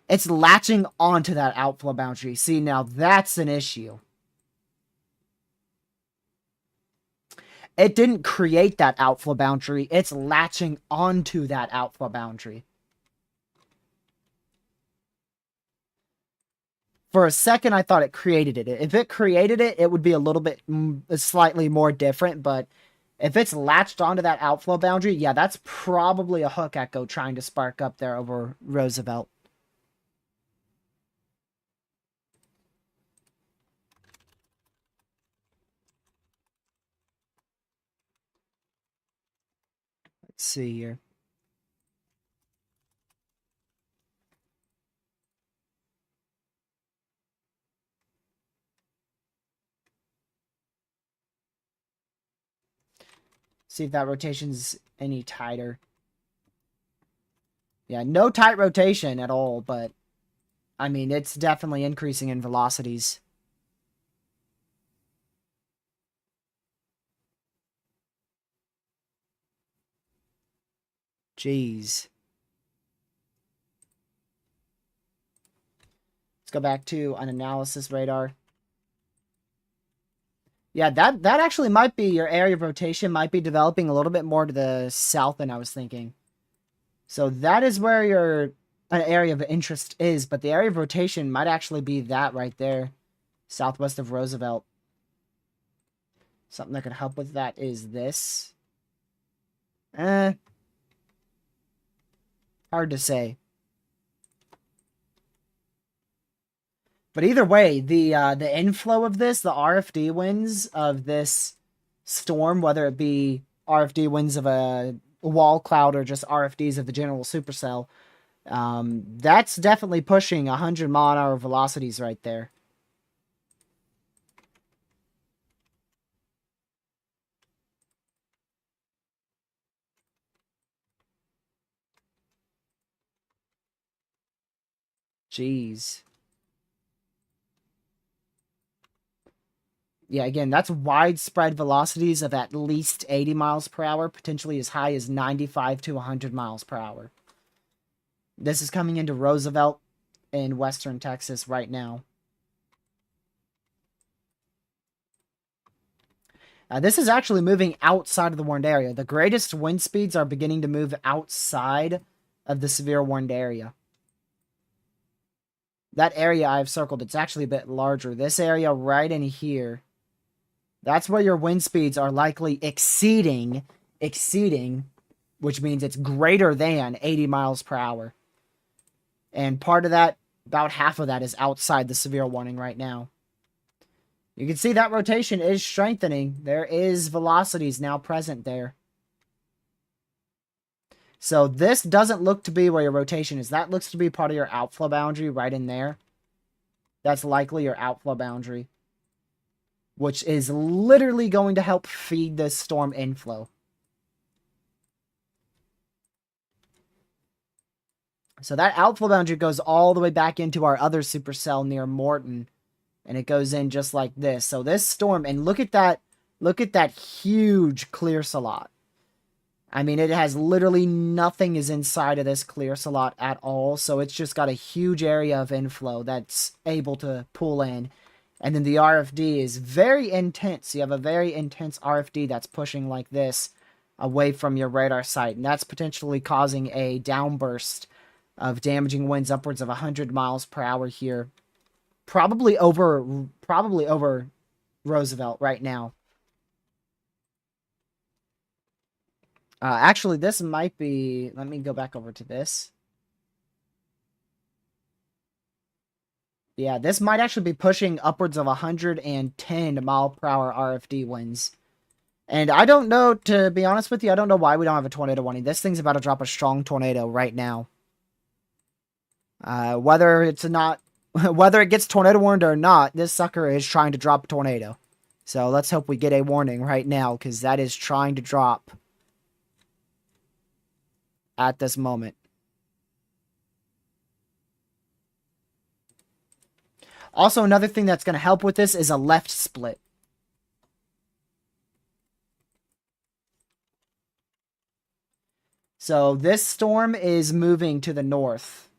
It's latching onto that outflow boundary. See, now that's an issue. It didn't create that outflow boundary. It's latching onto that outflow boundary. For a second, I thought it created it. If it created it, it would be a little bit slightly more different. But if it's latched onto that outflow boundary, yeah, that's probably a hook echo trying to spark up there over Roosevelt. Let's see here. See if that rotation's any tighter. Yeah, no tight rotation at all, but I mean, it's definitely increasing in velocities. Jeez. Let's go back to an analysis radar. Yeah, that actually might be your area of rotation, might be developing a little bit more to the south than I was thinking. So that is where your area of interest is, but the area of rotation might actually be that right there, southwest of Roosevelt. Something that could help with that is this. Hard to say. But either way, the inflow of this, the RFD winds of this storm, whether it be RFD winds of a wall cloud or just RFDs of the general supercell, that's definitely pushing 100-mile-an-hour velocities right there. Jeez. Yeah, again, that's widespread velocities of at least 80 miles per hour, potentially as high as 95 to 100 miles per hour. This is coming into Roosevelt in western Texas right now. This is actually moving outside of the warned area. The greatest wind speeds are beginning to move outside of the severe warned area. That area I've circled, it's actually a bit larger. This area right in here, that's where your wind speeds are likely exceeding, which means it's greater than 80 miles per hour. And part of that, about half of that, is outside the severe warning right now. You can see that rotation is strengthening. There is velocities now present there. So this doesn't look to be where your rotation is. That looks to be part of your outflow boundary right in there. That's likely your outflow boundary, which is literally going to help feed this storm inflow. So that outflow boundary goes all the way back into our other supercell near Morton. And it goes in just like this. So this storm, and look at that huge clear slot. I mean, it has literally nothing is inside of this clear slot at all. So it's just got a huge area of inflow that's able to pull in. And then the RFD is very intense. You have a very intense RFD that's pushing like this away from your radar site. And that's potentially causing a downburst of damaging winds upwards of 100 miles per hour here. Probably over Roosevelt right now. Actually, this might be... Let me go back over to this. Yeah, this might actually be pushing upwards of 110 mile per hour RFD winds. And I don't know, to be honest with you, I don't know why we don't have a tornado warning. This thing's about to drop a strong tornado right now. Whether it gets tornado warned or not, this sucker is trying to drop a tornado. So let's hope we get a warning right now, because that is trying to drop at this moment. Also, another thing that's going to help with this is a left split. So this storm is moving to the north.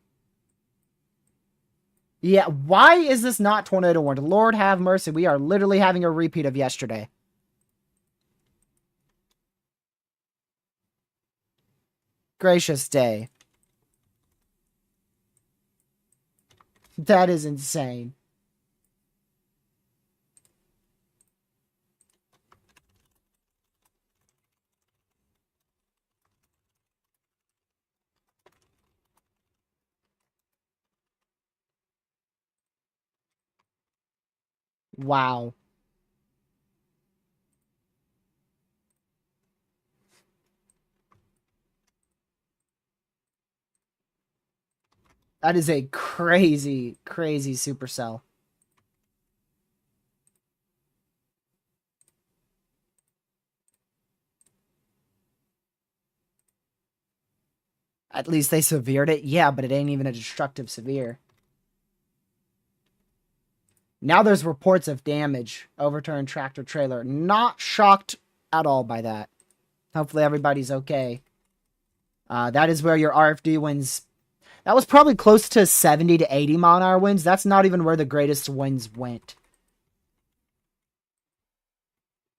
Yeah, why is this not tornado warned? Lord have mercy. We are literally having a repeat of yesterday. Gracious day. That is insane. Wow. That is a crazy, crazy supercell. At least they severed it. Yeah, but it ain't even a destructive severe. Now there's reports of damage. Overturned tractor trailer. Not shocked at all by that. Hopefully everybody's okay. That is where your RFD winds. That was probably close to 70 to 80 mile an hour winds. That's not even where the greatest winds went.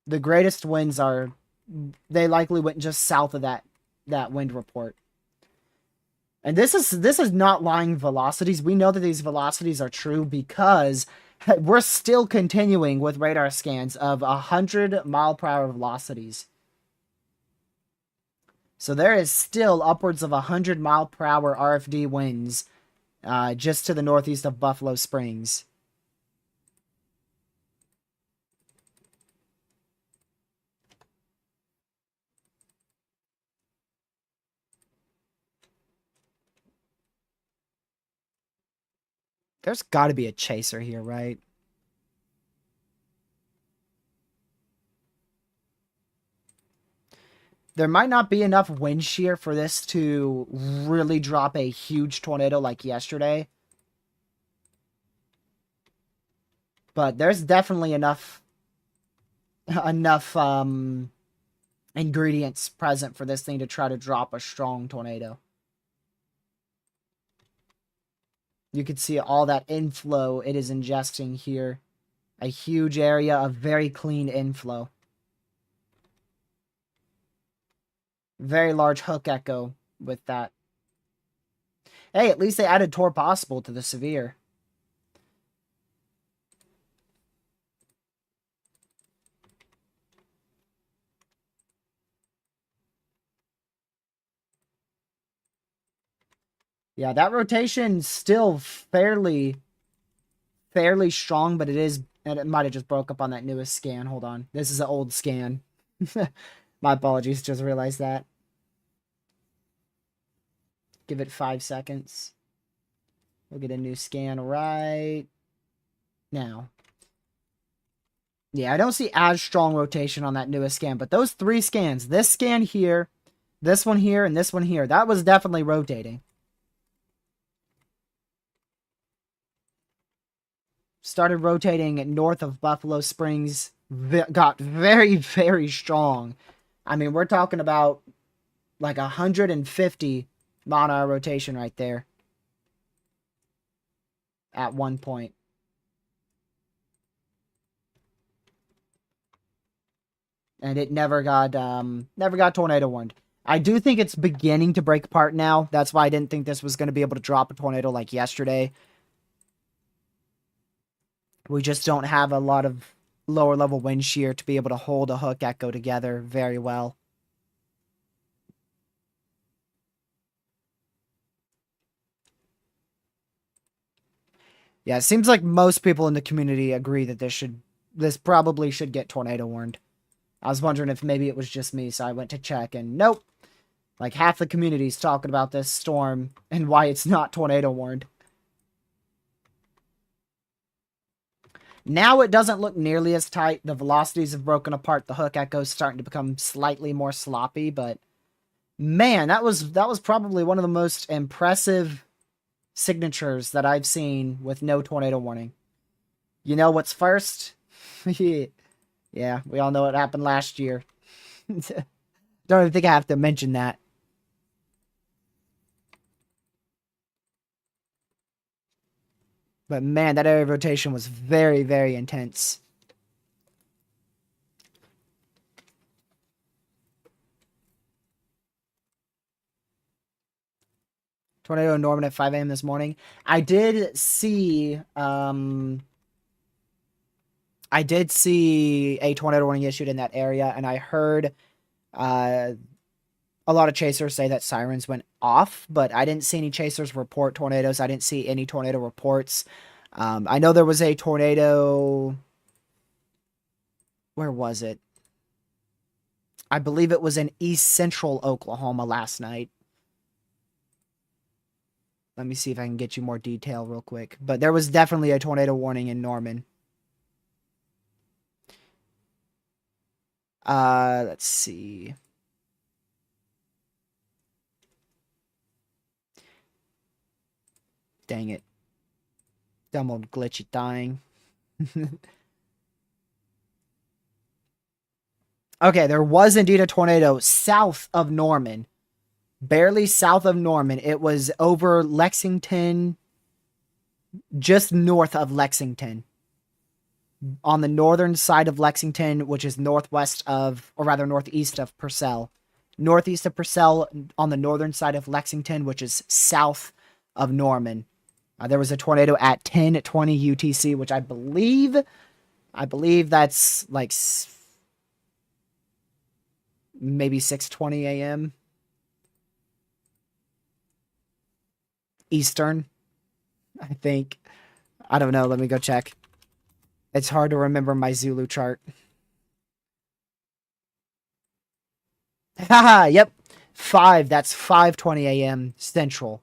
The greatest winds are, they likely went just south of that wind report. And this is not lying velocities. We know that these velocities are true because we're still continuing with radar scans of 100 mile per hour velocities. So there is still upwards of 100 mile per hour RFD winds just to the northeast of Buffalo Springs. There's got to be a chaser here, right? There might not be enough wind shear for this to really drop a huge tornado like yesterday. But there's definitely enough ingredients present for this thing to try to drop a strong tornado. You can see all that inflow it is ingesting here. A huge area of very clean inflow. Very large hook echo with that. Hey, at least they added Tor Possible to the severe. Yeah, that rotation's still fairly strong, but it might have just broke up on that newest scan. Hold on. This is an old scan. My apologies, just realized that. Give it 5 seconds. We'll get a new scan right now. Yeah, I don't see as strong rotation on that newest scan, but those 3 scans, this scan here, this one here, and this one here, that was definitely rotating. Started rotating north of Buffalo Springs, got very, very strong. I mean, we're talking about like 150 mile an hour rotation right there at one point. And it never got tornado warned. I do think it's beginning to break apart now. That's why I didn't think this was going to be able to drop a tornado like yesterday. We just don't have a lot of lower level wind shear to be able to hold a hook echo together very well. Yeah, it seems like most people in the community agree that this probably should get tornado warned. I was wondering if maybe it was just me, so I went to check, and nope. Like, half the community's talking about this storm and why it's not tornado warned. Now it doesn't look nearly as tight. The velocities have broken apart. The hook echo's starting to become slightly more sloppy, but man, that was probably one of the most impressive signatures that I've seen with no tornado warning. You know what's first? Yeah, we all know what happened last year. Don't even think I have to mention that. But man, that area of rotation was very, very intense. Tornado in Norman at 5 a.m. this morning. I did see a tornado warning issued in that area, and I heard a lot of chasers say that sirens went off, but I didn't see any chasers report tornadoes. I didn't see any tornado reports. I know there was a tornado. Where was it? I believe it was in East Central Oklahoma last night. Let me see if I can get you more detail real quick. But there was definitely a tornado warning in Norman. Let's see. Dang it. Dumb old glitchy thing. Okay, there was indeed a tornado south of Norman. barely south of Norman. It was over Lexington, just north of Lexington. On the northern side of Lexington, which is northwest of, or rather northeast of Purcell. Northeast of Purcell on the northern side of Lexington, which is south of Norman. There was a tornado at 10:20 UTC, which I believe that's like maybe 6:20 a.m. Eastern, I think. I don't know. Let me go check. It's hard to remember my Zulu chart. Haha, yep. 5, that's 5:20 a.m. Central.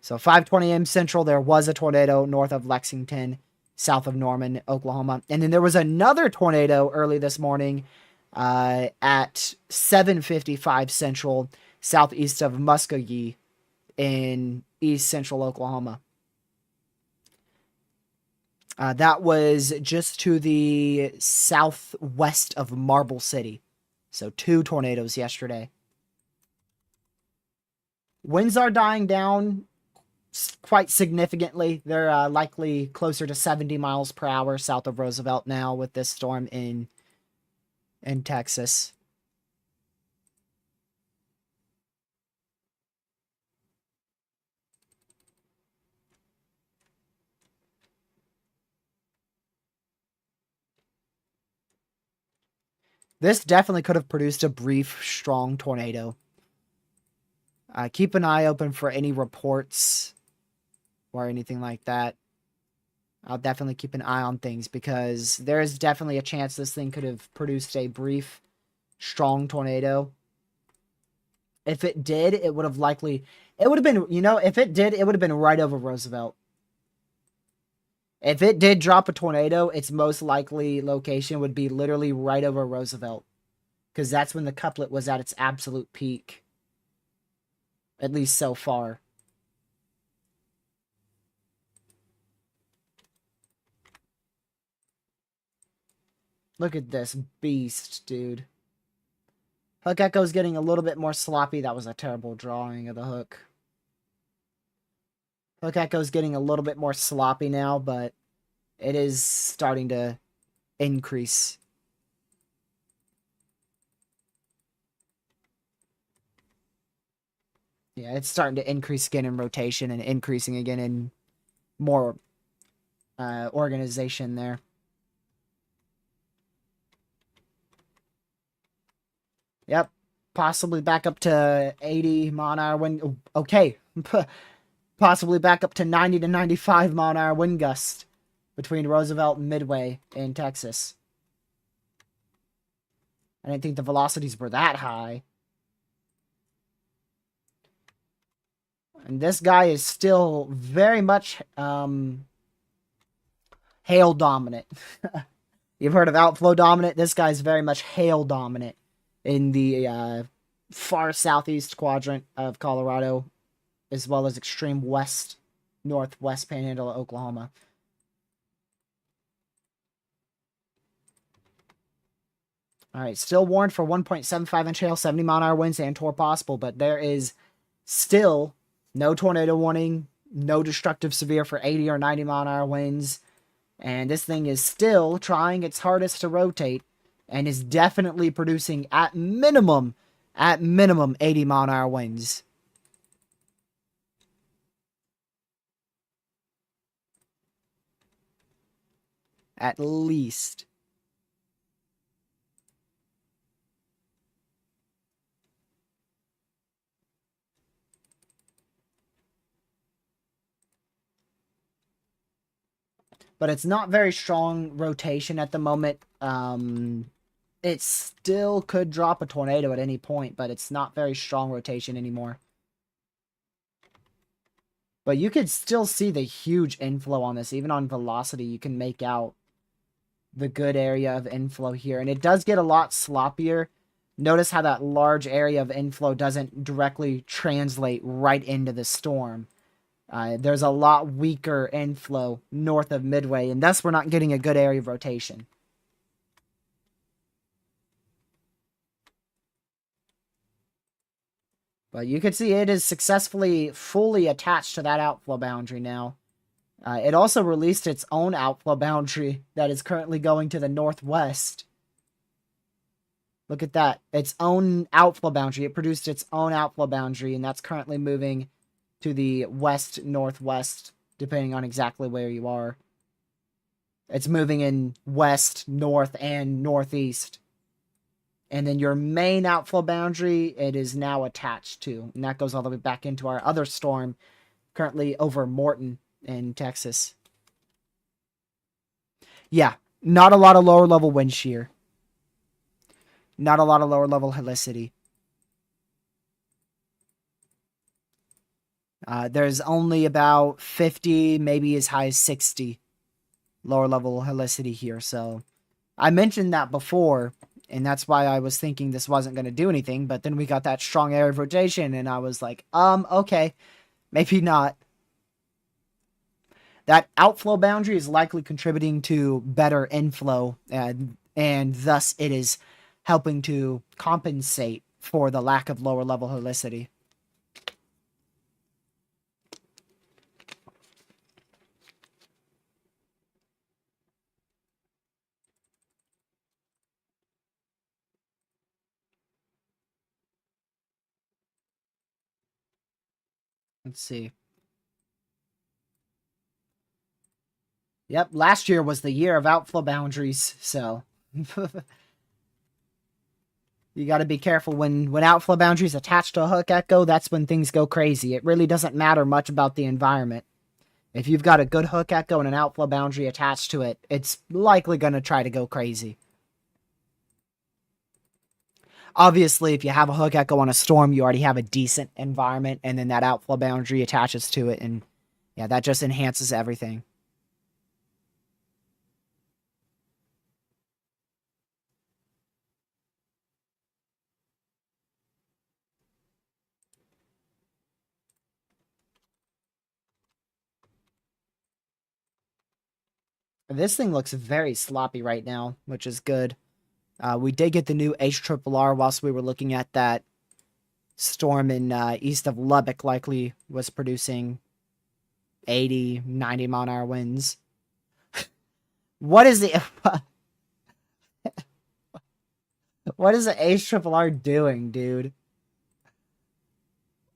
So 5:20 a.m. Central, there was a tornado north of Lexington, south of Norman, Oklahoma. And then there was another tornado early this morning at 7:55 Central, southeast of Muskogee in east central Oklahoma. That was just to the southwest of Marble City. So 2 tornadoes yesterday. Winds are dying down quite significantly. They're likely closer to 70 miles per hour south of Roosevelt now with this storm in Texas. This definitely could have produced a brief, strong tornado. Keep an eye open for any reports or anything like that. I'll definitely keep an eye on things because there is definitely a chance this thing could have produced a brief, strong tornado. If it did, it would have likely... It would have been, if it did, it would have been right over Roosevelt. If it did drop a tornado, its most likely location would be literally right over Roosevelt. Because that's when the couplet was at its absolute peak. At least so far. Look at this beast, dude. Hook Echo's getting a little bit more sloppy. That was a terrible drawing of the hook. Hook Echo's getting a little bit more sloppy now, but it is starting to increase. Yeah, it's starting to increase again in rotation and increasing again in more organization there. Yep. Possibly back up to 80 mile an hour wind. Okay. Possibly back up to 90 to 95 mile an hour wind gust between Roosevelt and Midway in Texas. I didn't think the velocities were that high. And this guy is still very much hail dominant. You've heard of outflow dominant? This guy's very much hail dominant in the far southeast quadrant of Colorado, as well as extreme west, northwest panhandle of Oklahoma. All right, still warned for 1.75 inch hail, 70 mile an hour winds, and torr possible, but there is still no tornado warning, no destructive severe for 80 or 90 mile an hour winds, and this thing is still trying its hardest to rotate and is definitely producing at minimum 80 mile an hour winds. At least. But it's not very strong rotation at the moment. It still could drop a tornado at any point, but it's not very strong rotation anymore. But you could still see the huge inflow on this. Even on velocity, you can make out the good area of inflow here. And it does get a lot sloppier. Notice how that large area of inflow doesn't directly translate right into the storm. There's a lot weaker inflow north of Midway, and thus we're not getting a good area of rotation. But you can see it is successfully fully attached to that outflow boundary now. It also released its own outflow boundary that is currently going to the northwest. Look at that. Its own outflow boundary. It produced its own outflow boundary, and that's currently moving to the west-northwest, depending on exactly where you are. It's moving in west, north, and northeast. And then your main outflow boundary, it is now attached to. And that goes all the way back into our other storm, currently over Morton in Texas. Yeah, not a lot of lower level wind shear. Not a lot of lower level helicity. There's only about 50, maybe as high as 60 lower level helicity here. So I mentioned that before, and that's why I was thinking this wasn't going to do anything. But then we got that strong area of rotation, and I was like, okay, maybe not. That outflow boundary is likely contributing to better inflow, and thus it is helping to compensate for the lack of lower level helicity. Let's see. Yep, last year was the year of outflow boundaries, so you got to be careful when outflow boundaries attached to a hook echo. That's when things go crazy. It really doesn't matter much about the environment. If you've got a good hook echo and an outflow boundary attached to it, it's likely going to try to go crazy. Obviously, if you have a hook echo on a storm, you already have a decent environment, and then that outflow boundary attaches to it, and yeah, that just enhances everything. This thing looks very sloppy right now, which is good. We did get the new HRRR whilst we were looking at that storm in east of Lubbock, likely was producing 80, 90 mile an hour winds. What is the what is the HRRR doing, dude?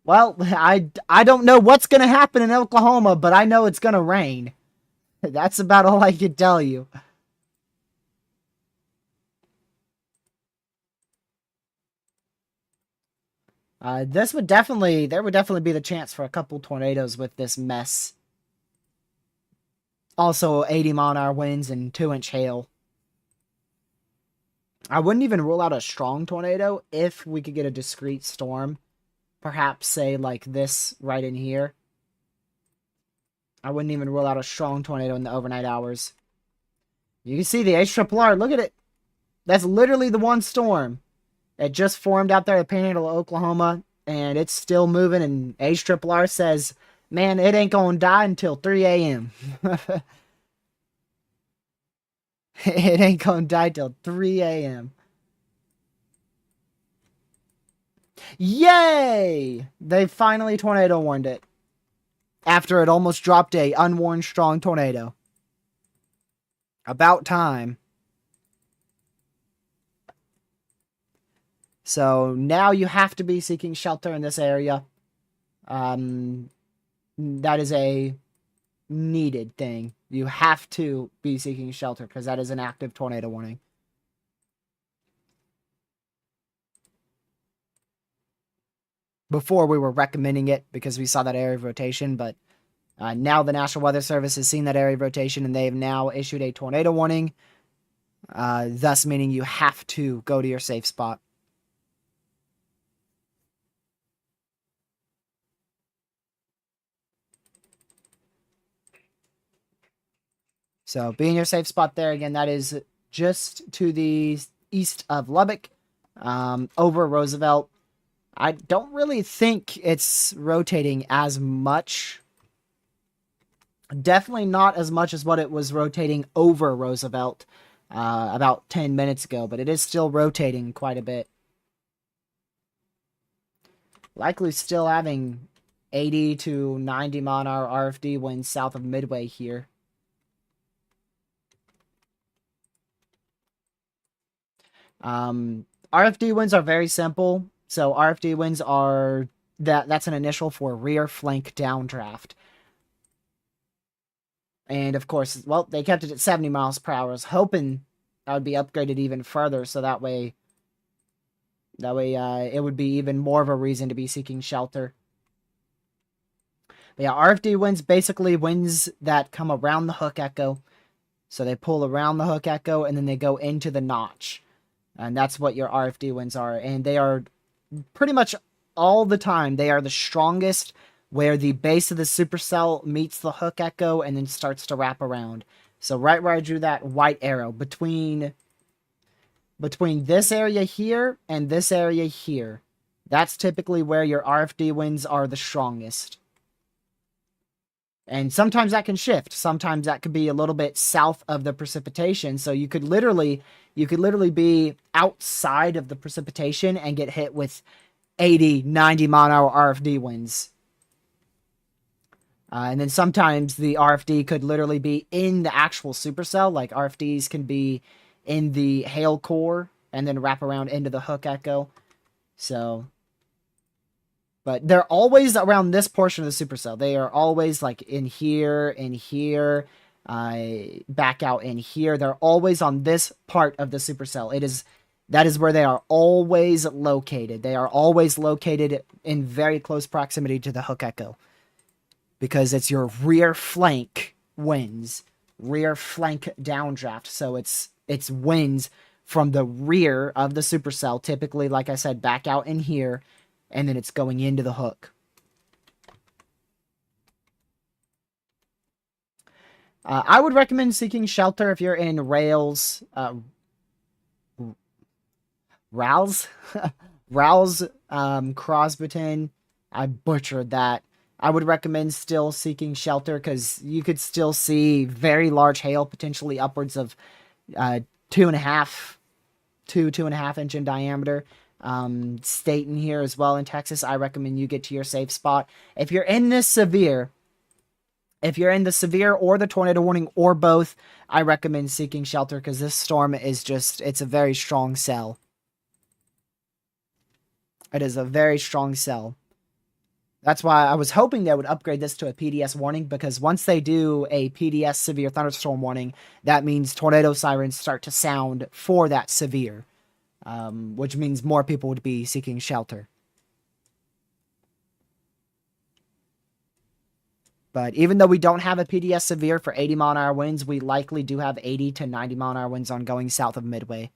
Well, I don't know what's gonna happen in Oklahoma, but I know it's gonna rain. That's about all I can tell you. There would definitely be the chance for a couple tornadoes with this mess. Also, 80 mile an hour winds and 2-inch hail. I wouldn't even rule out a strong tornado if we could get a discrete storm. Perhaps, say, like this right in here. I wouldn't even rule out a strong tornado in the overnight hours. You can see the HRRR. Look at it. That's literally the one storm. It just formed out there at Panhandle, Oklahoma, and it's still moving, and HRRR says, man, it ain't gonna die until 3 a.m. It ain't gonna die till 3 a.m. Yay! They finally tornado warned it. After it almost dropped a unwarned strong tornado. About time. So now you have to be seeking shelter in this area. That is a needed thing. You have to be seeking shelter because that is an active tornado warning. Before we were recommending it because we saw that area of rotation, but now the National Weather Service has seen that area of rotation and they have now issued a tornado warning, thus meaning you have to go to your safe spot. So be in your safe spot there. Again, that is just to the east of Lubbock, over Roosevelt. I don't really think it's rotating as much. Definitely not as much as what it was rotating over Roosevelt about 10 minutes ago, but it is still rotating quite a bit. Likely still having 80 to 90 mile an hour RFD winds south of Midway here. RFD winds are very simple. So RFD winds are that's an initial for rear flank downdraft. And of course, well, they kept it at 70 miles per hour. I was hoping that would be upgraded even further, so that way it would be even more of a reason to be seeking shelter. But yeah, RFD winds basically winds that come around the hook echo. So they pull around the hook echo and then they go into the notch. And that's what your RFD winds are. And they are pretty much all the time, they are the strongest where the base of the supercell meets the hook echo and then starts to wrap around. So right where I drew that white arrow, between this area here and this area here, that's typically where your RFD winds are the strongest. And sometimes that can shift. Sometimes that could be a little bit south of the precipitation. So you could literally be outside of the precipitation and get hit with 80, 90 mile an hour RFD winds. And then sometimes the RFD could literally be in the actual supercell. Like RFDs can be in the hail core and then wrap around into the hook echo. So, but they're always around this portion of the supercell. They are always like in here, back out in here. They're always on this part of the supercell. That is where they are always located. They are always located in very close proximity to the hook echo. Because it's your rear flank winds, rear flank downdraft. So it's winds from the rear of the supercell, typically, like I said, back out in here, and then it's going into the hook. I would recommend seeking shelter if you're in Rails, Rouse, Crosbyton. I butchered that. I would recommend still seeking shelter because you could still see very large hail, potentially upwards of 2.5 inch in diameter. Staten here as well in Texas, I recommend you get to your safe spot. If you're in the severe or the tornado warning or both, I recommend seeking shelter because this storm is it's a very strong cell. It is a very strong cell. That's why I was hoping they would upgrade this to a PDS warning, because once they do a PDS severe thunderstorm warning, that means tornado sirens start to sound for that severe, which means more people would be seeking shelter. But even though we don't have a PDS severe for 80 mile an hour winds, we likely do have 80 to 90 mile an hour winds ongoing south of Midway,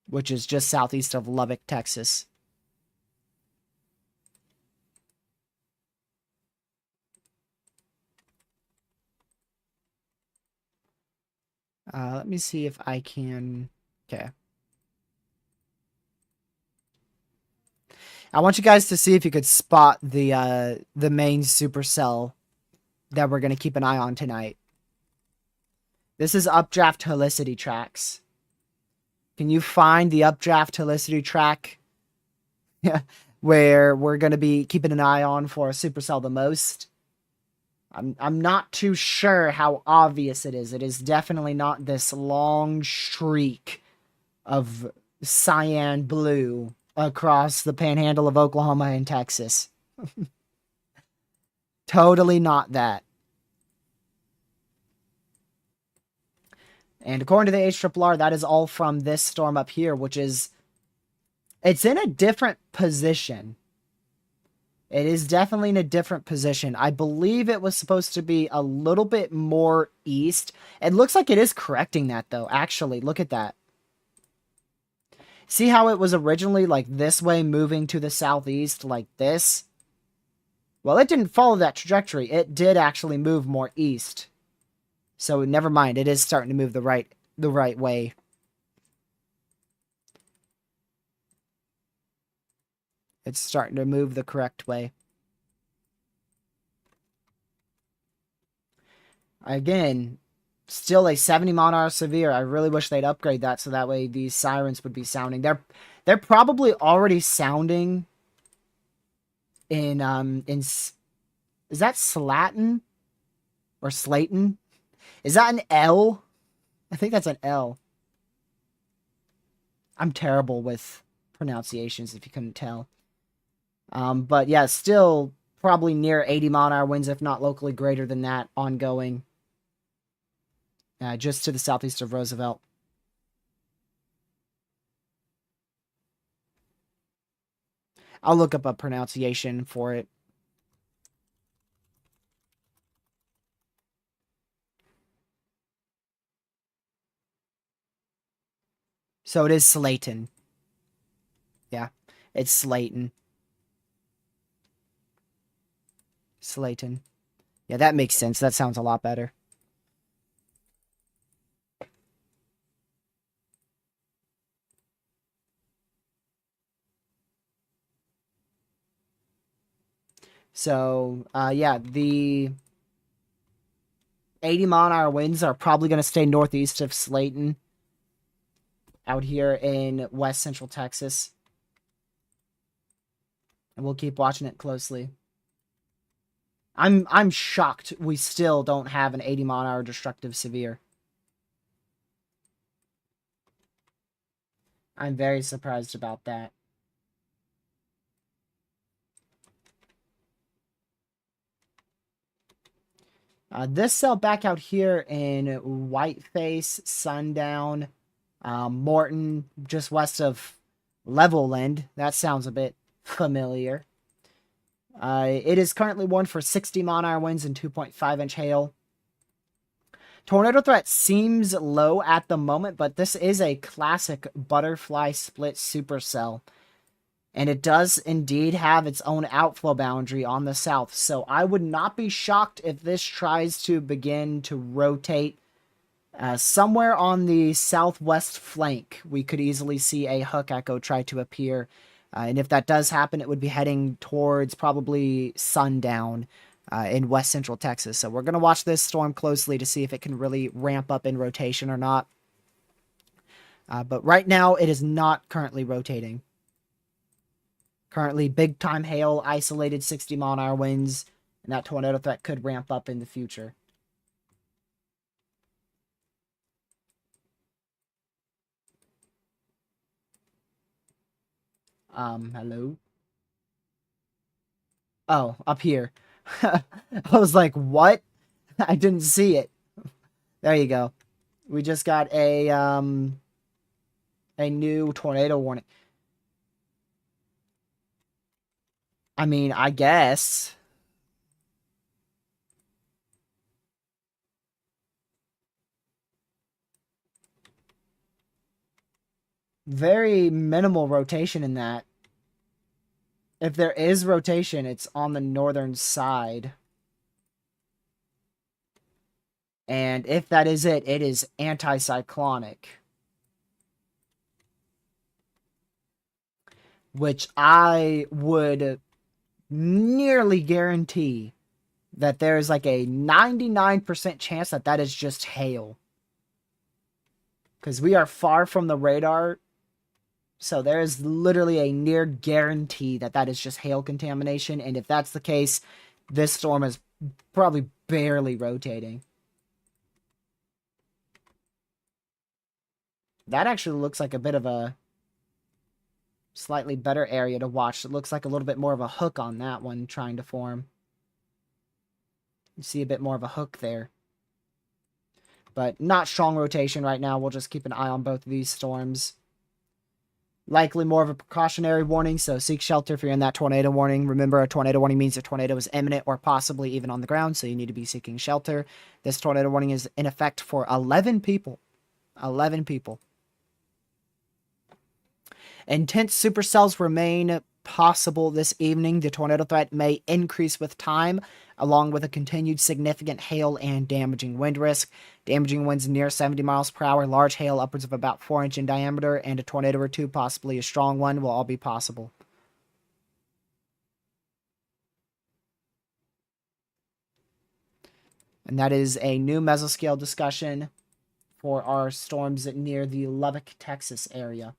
which is just southeast of Lubbock, Texas. Let me see if I can... Okay. I want you guys to see if you could spot the main supercell that we're going to keep an eye on tonight. This is updraft helicity tracks. Can you find the updraft helicity track where we're going to be keeping an eye on for a supercell the most? I'm not too sure how obvious it is. It is definitely not this long streak of cyan blue across the panhandle of Oklahoma and Texas. Totally not that. And according to the HRRR, that is all from this storm up here, which is... It's in a different position. It is definitely in a different position. I believe it was supposed to be a little bit more east. It looks like it is correcting that, though. Actually, look at that. See how it was originally like this way, moving to the southeast like this? Well, it didn't follow that trajectory. It did actually move more east. So never mind. It is starting to move the right way. It's starting to move the correct way. Again, still a 70 mile an hour severe. I really wish they'd upgrade that so that way these sirens would be sounding. They're probably already sounding is that Slatin or Slayton? Is that an L? I think that's an L. I'm terrible with pronunciations if you couldn't tell. But yeah, still probably near 80 mile an hour winds, if not locally greater than that, ongoing. Just to the southeast of Roosevelt. I'll look up a pronunciation for it. So it is Slayton. Yeah, it's Slayton. Slayton. Yeah, that makes sense. That sounds a lot better. So, yeah, the 80 mile an hour winds are probably going to stay northeast of Slayton out here in west central Texas. And we'll keep watching it closely. I'm shocked we still don't have an 80 mile an hour destructive severe. I'm very surprised about that. This cell back out here in Whiteface, Sundown, Morton, just west of Levelland. That sounds a bit familiar. It is currently warned for 60 mile an hour winds and 2.5-inch hail. Tornado threat seems low at the moment, but this is a classic butterfly split supercell. And it does indeed have its own outflow boundary on the south. So I would not be shocked if this tries to begin to rotate somewhere on the southwest flank. We could easily see a hook echo try to appear. And if that does happen, it would be heading towards probably sundown in west central Texas. So we're going to watch this storm closely to see if it can really ramp up in rotation or not. But right now, it is not currently rotating. Currently, big time hail, isolated 60 mile an hour winds, and that tornado threat could ramp up in the future. Hello? Oh, up here. I was like, what? I didn't see it. There you go. We just got a new tornado warning. I mean, I guess. Very minimal rotation in that. If there is rotation, it's on the northern side. And if that is it, it is anticyclonic. Which I would nearly guarantee that there's like a 99% chance that that is just hail. Because we are far from the radar. So there is literally a near guarantee that that is just hail contamination. And if that's the case, this storm is probably barely rotating. That actually looks like a bit of a slightly better area to watch. It looks like a little bit more of a hook on that one trying to form. You see a bit more of a hook there. But not strong rotation right now. We'll just keep an eye on both of these storms. Likely more of a precautionary warning, so seek shelter if you're in that tornado warning. Remember, a tornado warning means a tornado is imminent or possibly even on the ground, so you need to be seeking shelter. This tornado warning is in effect for 11 people. 11 people. Intense supercells remain possible this evening. The tornado threat may increase with time, along with a continued significant hail and damaging wind risk. Damaging winds near 70 miles per hour, large hail upwards of about 4-inch in diameter, and a tornado or two, possibly a strong one, will all be possible. And that is a new mesoscale discussion for our storms near the Lubbock, Texas area.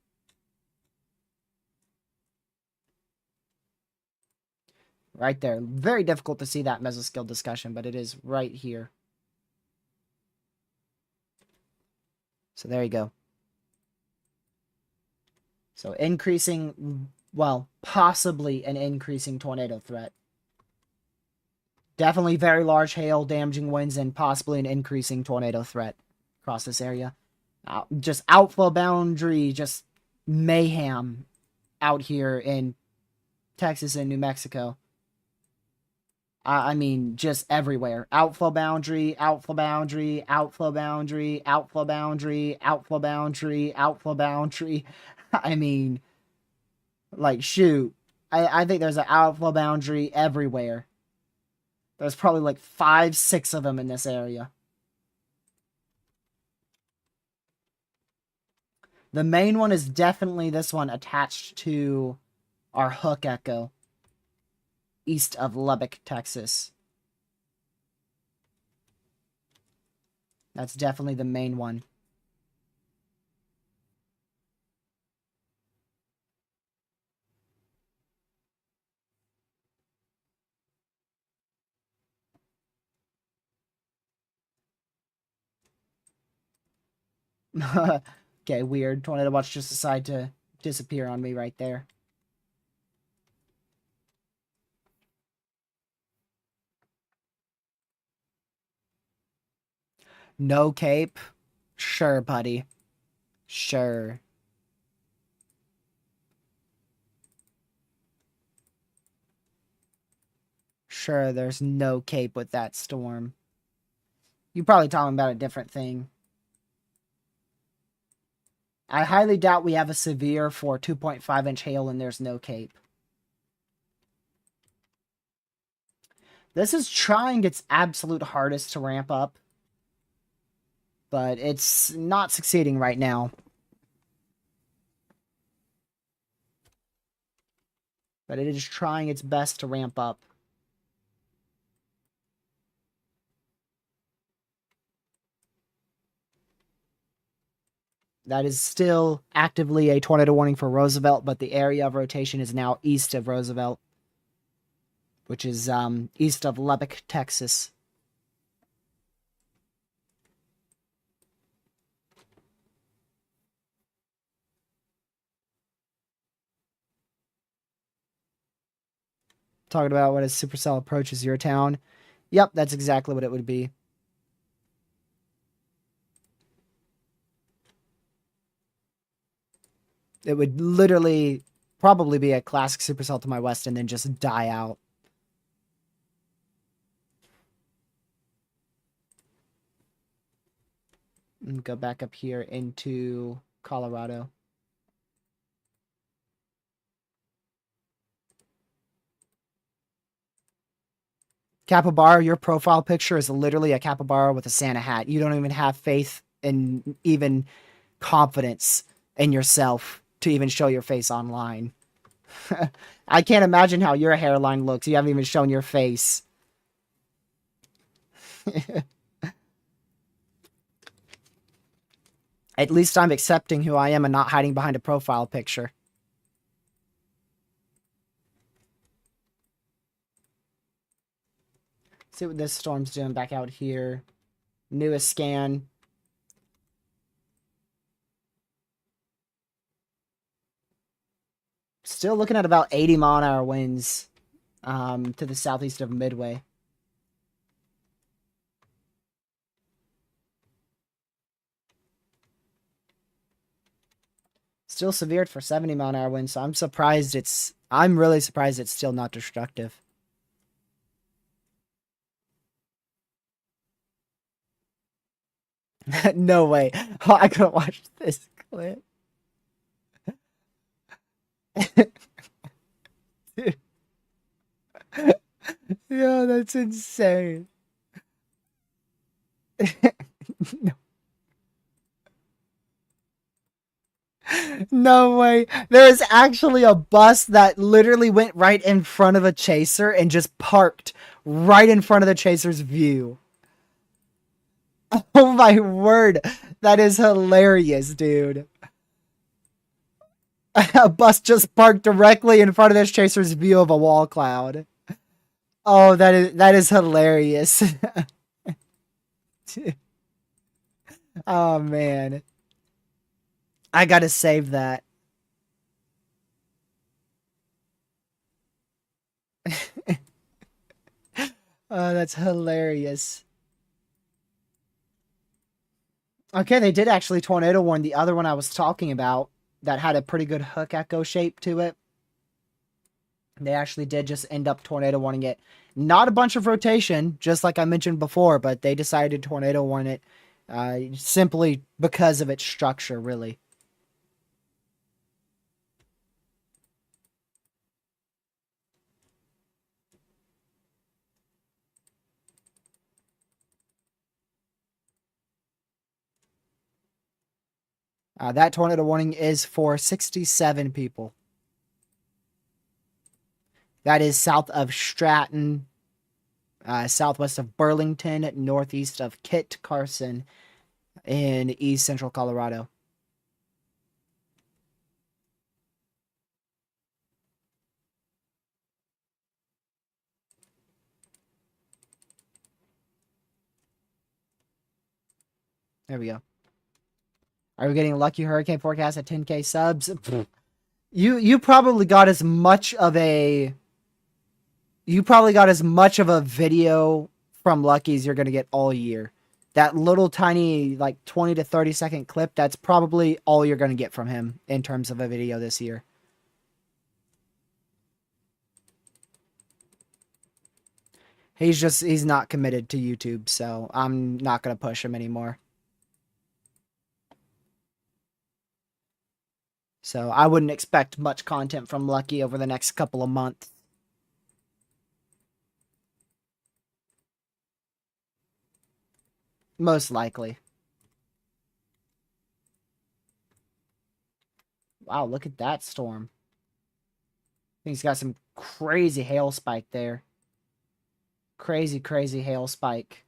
Right there. Very difficult to see that mesoscale discussion, but it is right here. So there you go. So increasing, well, possibly an increasing tornado threat. Definitely very large hail, damaging winds, and possibly an increasing tornado threat across this area. Just outflow boundary, just mayhem out here in Texas and New Mexico. I mean, just everywhere. Outflow boundary, outflow boundary, outflow boundary, outflow boundary, outflow boundary, outflow boundary. I mean, like, shoot. I think there's an outflow boundary everywhere. There's probably like 5, 6 of them in this area. The main one is definitely this one attached to our hook echo east of Lubbock, Texas. That's definitely the main one. Okay, weird. Tornado Watch just decided to disappear on me right there. No cape? Sure, buddy. Sure. Sure, there's no cape with that storm. You're probably talking about a different thing. I highly doubt we have a severe for 2.5-inch hail and there's no cape. This is trying its absolute hardest to ramp up, but it's not succeeding right now. But it is trying its best to ramp up. That is still actively a tornado warning for Roosevelt, but the area of rotation is now east of Roosevelt, which is east of Lubbock, Texas. Talking about what a supercell approaches your town. Yep, that's exactly what it would be. It would literally probably be a classic supercell to my west and then just die out. And go back up here into Colorado. Capybara, your profile picture is literally a capybara with a Santa hat. You don't even have faith and even confidence in yourself to even show your face online. I can't imagine how your hairline looks. You haven't even shown your face. At least I'm accepting who I am and not hiding behind a profile picture. See what this storm's doing back out here. Newest scan. Still looking at about 80 mile an hour winds to the southeast of Midway. Still severe for 70 mile an hour winds, so I'm really surprised it's still not destructive. No way. Oh, I couldn't watch this clip. Dude. Yeah, that's insane. No. No way. There is actually a bus that literally went right in front of a chaser and just parked right in front of the chaser's view. Oh my word. That is hilarious, dude. A bus just parked directly in front of this chaser's view of a wall cloud. Oh, that is hilarious. Oh man. I gotta save that. Oh, that's hilarious. Okay, they did actually tornado warn the other one I was talking about that had a pretty good hook echo shape to it. They actually did just end up tornado warning it. Not a bunch of rotation, just like I mentioned before, but they decided to tornado warn it simply because of its structure, really. That tornado warning is for 67 people. That is south of Stratton, southwest of Burlington, northeast of Kit Carson, in east central Colorado. There we go. Are we getting a lucky hurricane forecast at 10K subs? You probably got as much of a video from Lucky as you're gonna get all year. That little tiny like 20 to 30-second clip, that's probably all you're gonna get from him in terms of a video this year. He's not committed to YouTube, so I'm not gonna push him anymore. So I wouldn't expect much content from Lucky over the next couple of months. Most likely. Wow, look at that storm. I think he's got some crazy hail spike there. Crazy, crazy hail spike.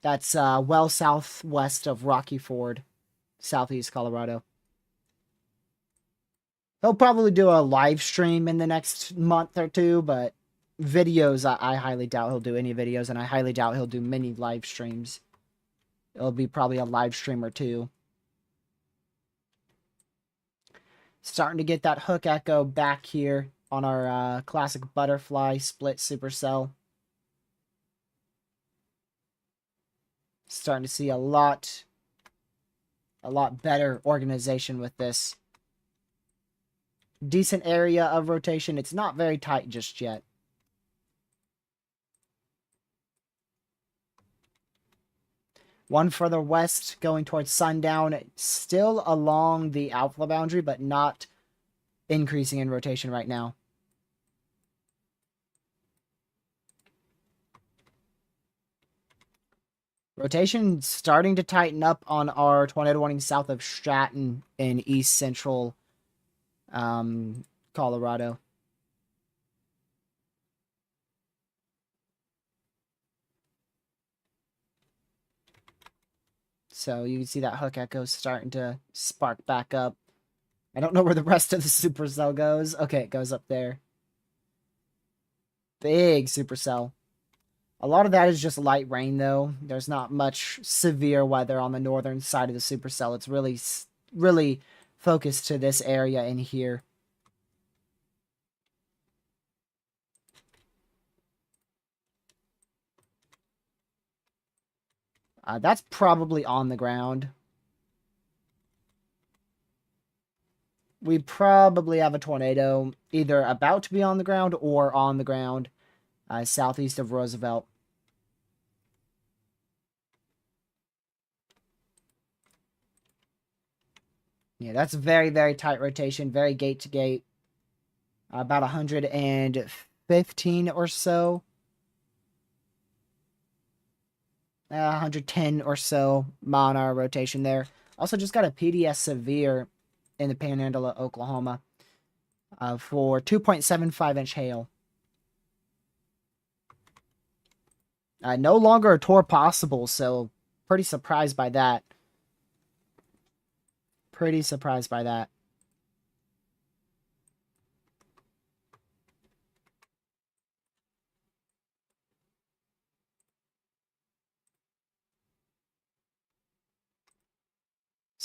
That's well southwest of Rocky Ford, southeast Colorado. He'll probably do a live stream in the next month or two, but videos, I highly doubt he'll do any videos, and I highly doubt he'll do many live streams. It'll be probably a live stream or two. Starting to get that hook echo back here on our classic butterfly split supercell. Starting to see a lot better organization with this. Decent area of rotation. It's not very tight just yet. One further west going towards sundown, still along the outflow boundary, but not increasing in rotation right now. Rotation starting to tighten up on our tornado warning south of Stratton in east central Colorado. So you can see that hook echo starting to spark back up. I don't know where the rest of the supercell goes. Okay, it goes up there. Big supercell. A lot of that is just light rain, though. There's not much severe weather on the northern side of the supercell. It's really focused to this area in here. That's probably on the ground. We probably have a tornado either about to be on the ground or on the ground southeast of Roosevelt. Yeah, that's very, very tight rotation, very gate to gate. About 115 or so. 110 or so mile an hour rotation there. Also just got a PDS severe in the Panhandle of Oklahoma for 2.75-inch hail. No longer a tour possible, so pretty surprised by that. Pretty surprised by that.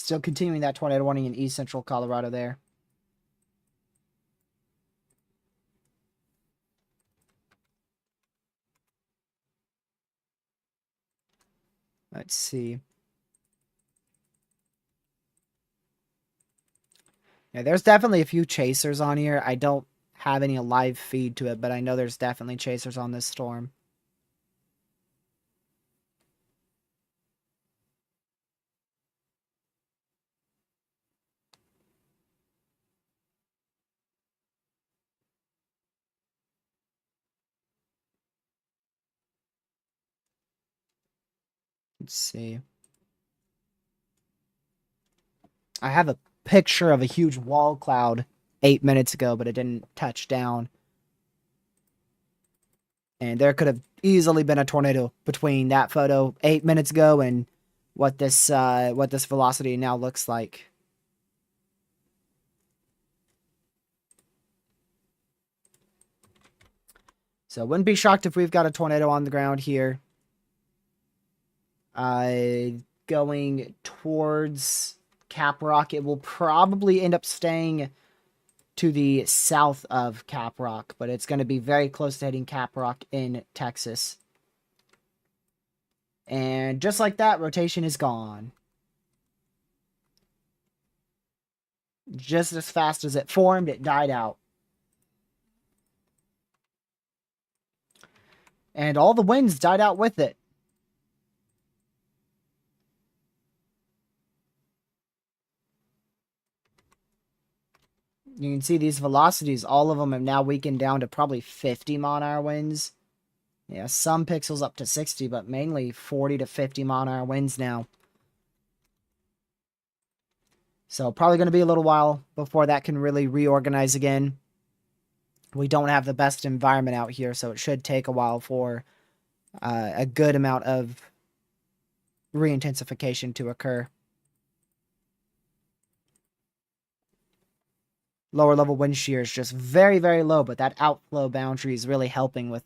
Still continuing that tornado warning in east central Colorado there. Let's see. Yeah, there's definitely a few chasers on here. I don't have any live feed to it, but I know there's definitely chasers on this storm. Let's see. I have a picture of a huge wall cloud 8 minutes ago, but it didn't touch down. And there could have easily been a tornado between that photo 8 minutes ago and what this velocity now looks like. So wouldn't be shocked if we've got a tornado on the ground here. Going towards Caprock. It will probably end up staying to the south of Caprock, but it's going to be very close to hitting Caprock in Texas. And just like that, rotation is gone. Just as fast as it formed, it died out. And all the winds died out with it. You can see these velocities, all of them have now weakened down to probably 50 mile-an-hour winds. Yeah, some pixels up to 60, but mainly 40 to 50 mile-an-hour winds now. So probably going to be a little while before that can really reorganize again. We don't have the best environment out here, so it should take a while for a good amount of re-intensification to occur. Lower level wind shear is just very, very low, but that outflow boundary is really helping with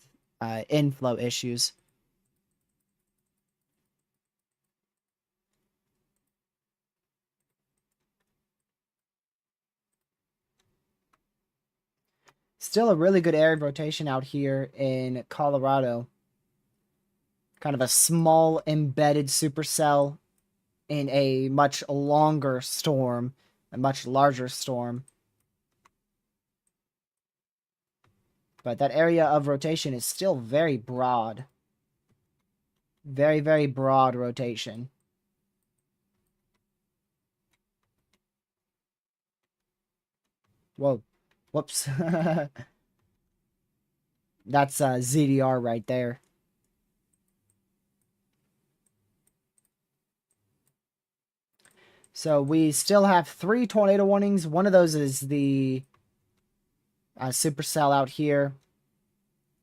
inflow issues. Still a really good area of rotation out here in Colorado. Kind of a small embedded supercell in a much longer storm, a much larger storm. But that area of rotation is still very broad. Very, very broad rotation. Whoa. Whoops. That's ZDR right there. So we still have 3 tornado warnings. One of those is the supercell out here.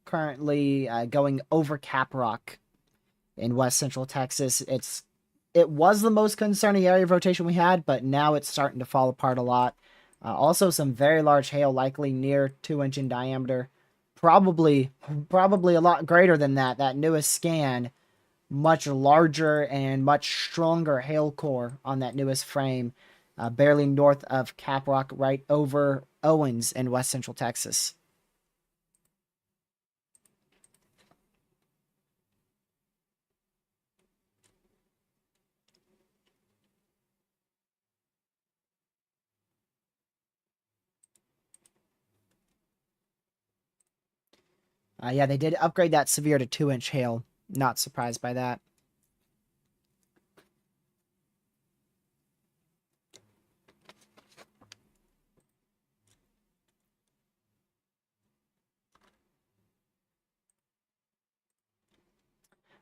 Currently going over Caprock in west central Texas. It was the most concerning area of rotation we had, but now it's starting to fall apart a lot. Also, some very large hail, likely near 2-inch in diameter. Probably a lot greater than that. That newest scan, much larger and much stronger hail core on that newest frame, barely north of Caprock, right over Owens in west central Texas. Yeah, they did upgrade that severe to 2-inch hail. Not surprised by that.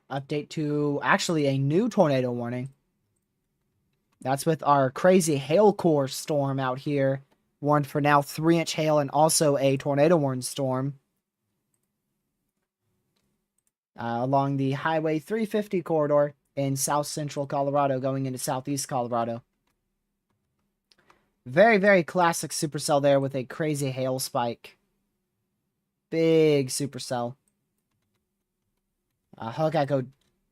Update to actually a new tornado warning. That's with our crazy hail core storm out here. Warned for now 3-inch hail and also a tornado warning storm. Along the Highway 350 corridor in south central Colorado going into southeast Colorado. Very, very classic supercell there with a crazy hail spike. Big supercell. Hug Echo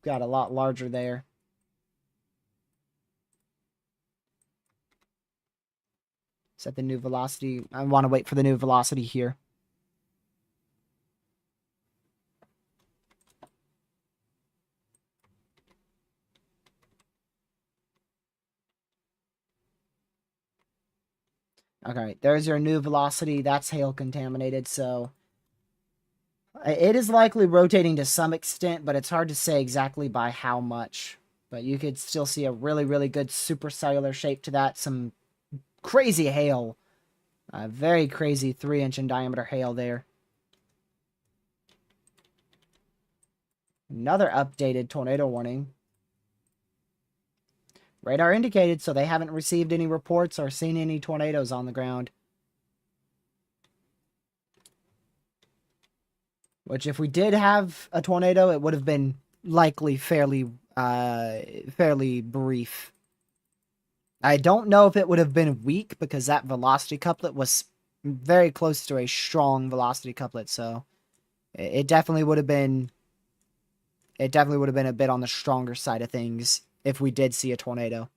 got a lot larger there. Set the new velocity. I want to wait for the new velocity here. Okay, there's your new velocity. That's hail contaminated, so it is likely rotating to some extent, but it's hard to say exactly by how much. But you could still see a really, really good supercellular shape to that. Some crazy hail. Very crazy 3-inch in diameter hail there. Another updated tornado warning. Radar indicated, so they haven't received any reports or seen any tornadoes on the ground. Which, if we did have a tornado, it would have been likely fairly brief. I don't know if it would have been weak because that velocity couplet was very close to a strong velocity couplet, so it definitely would have been a bit on the stronger side of things if we did see a tornado.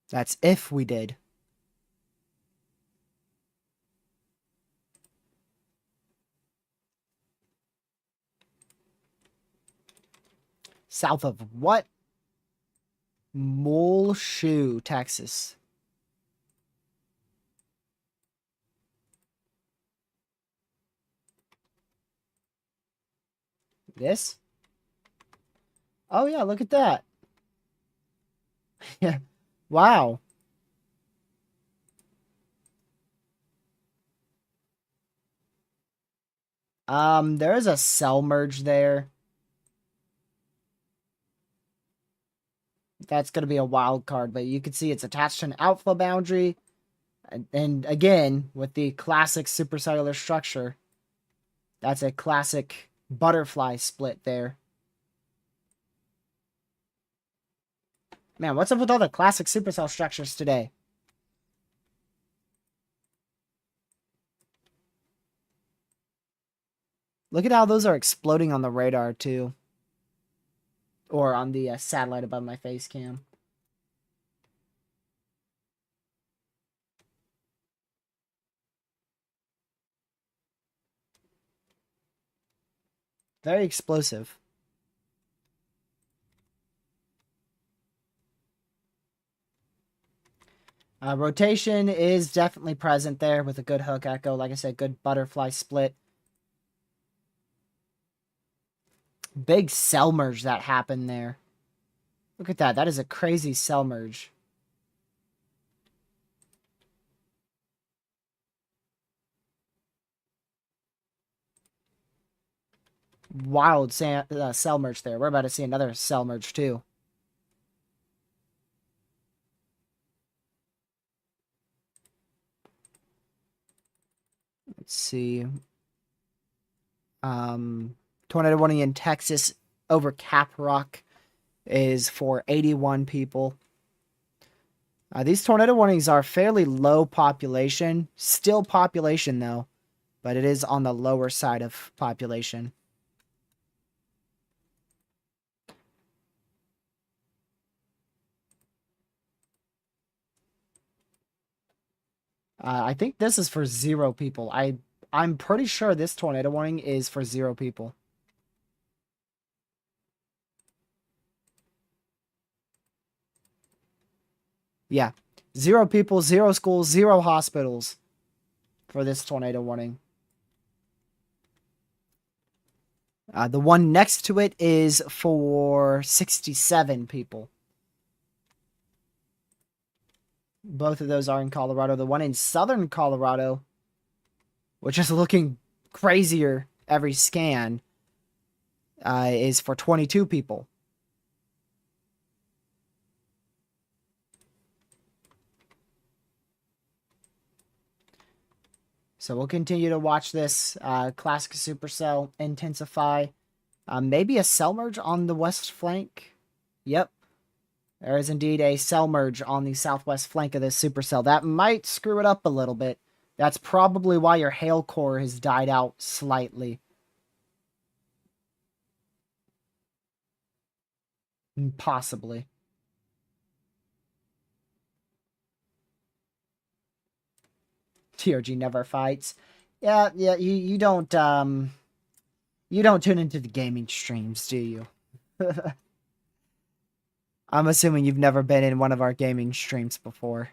That's if we did. South of what? Muleshoe, Texas. This? Oh yeah, look at that. Yeah. Wow. There is a cell merge there. That's going to be a wild card, but you can see it's attached to an outflow boundary. And again, with the classic supercellular structure, that's a classic butterfly split there. Man, what's up with all the classic supercell structures today? Look at how those are exploding on the radar, too. Or on the satellite above my face cam. Very explosive. Rotation is definitely present there with a good hook echo. Like I said, good butterfly split. Big cell merge that happened there. Look at that. That is a crazy cell merge. Wild cell merge there. We're about to see another cell merge too. Let's see. Tornado warning in Texas over Caprock is for 81 people. These tornado warnings are fairly low population. Still population, though. But it is on the lower side of population. I think this is for 0 people. I'm pretty sure this tornado warning is for 0 people. Yeah. 0 people, 0 schools, 0 hospitals for this tornado warning. The one next to it is for 67 people. Both of those are in Colorado. The one in southern Colorado, which is looking crazier every scan, is for 22 people. So we'll continue to watch this classic supercell intensify. Maybe a cell merge on the west flank. Yep. There is indeed a cell merge on the southwest flank of this supercell. That might screw it up a little bit. That's probably why your hail core has died out slightly. Possibly. TRG never fights. Yeah, you don't tune into the gaming streams, do you? I'm assuming you've never been in one of our gaming streams before.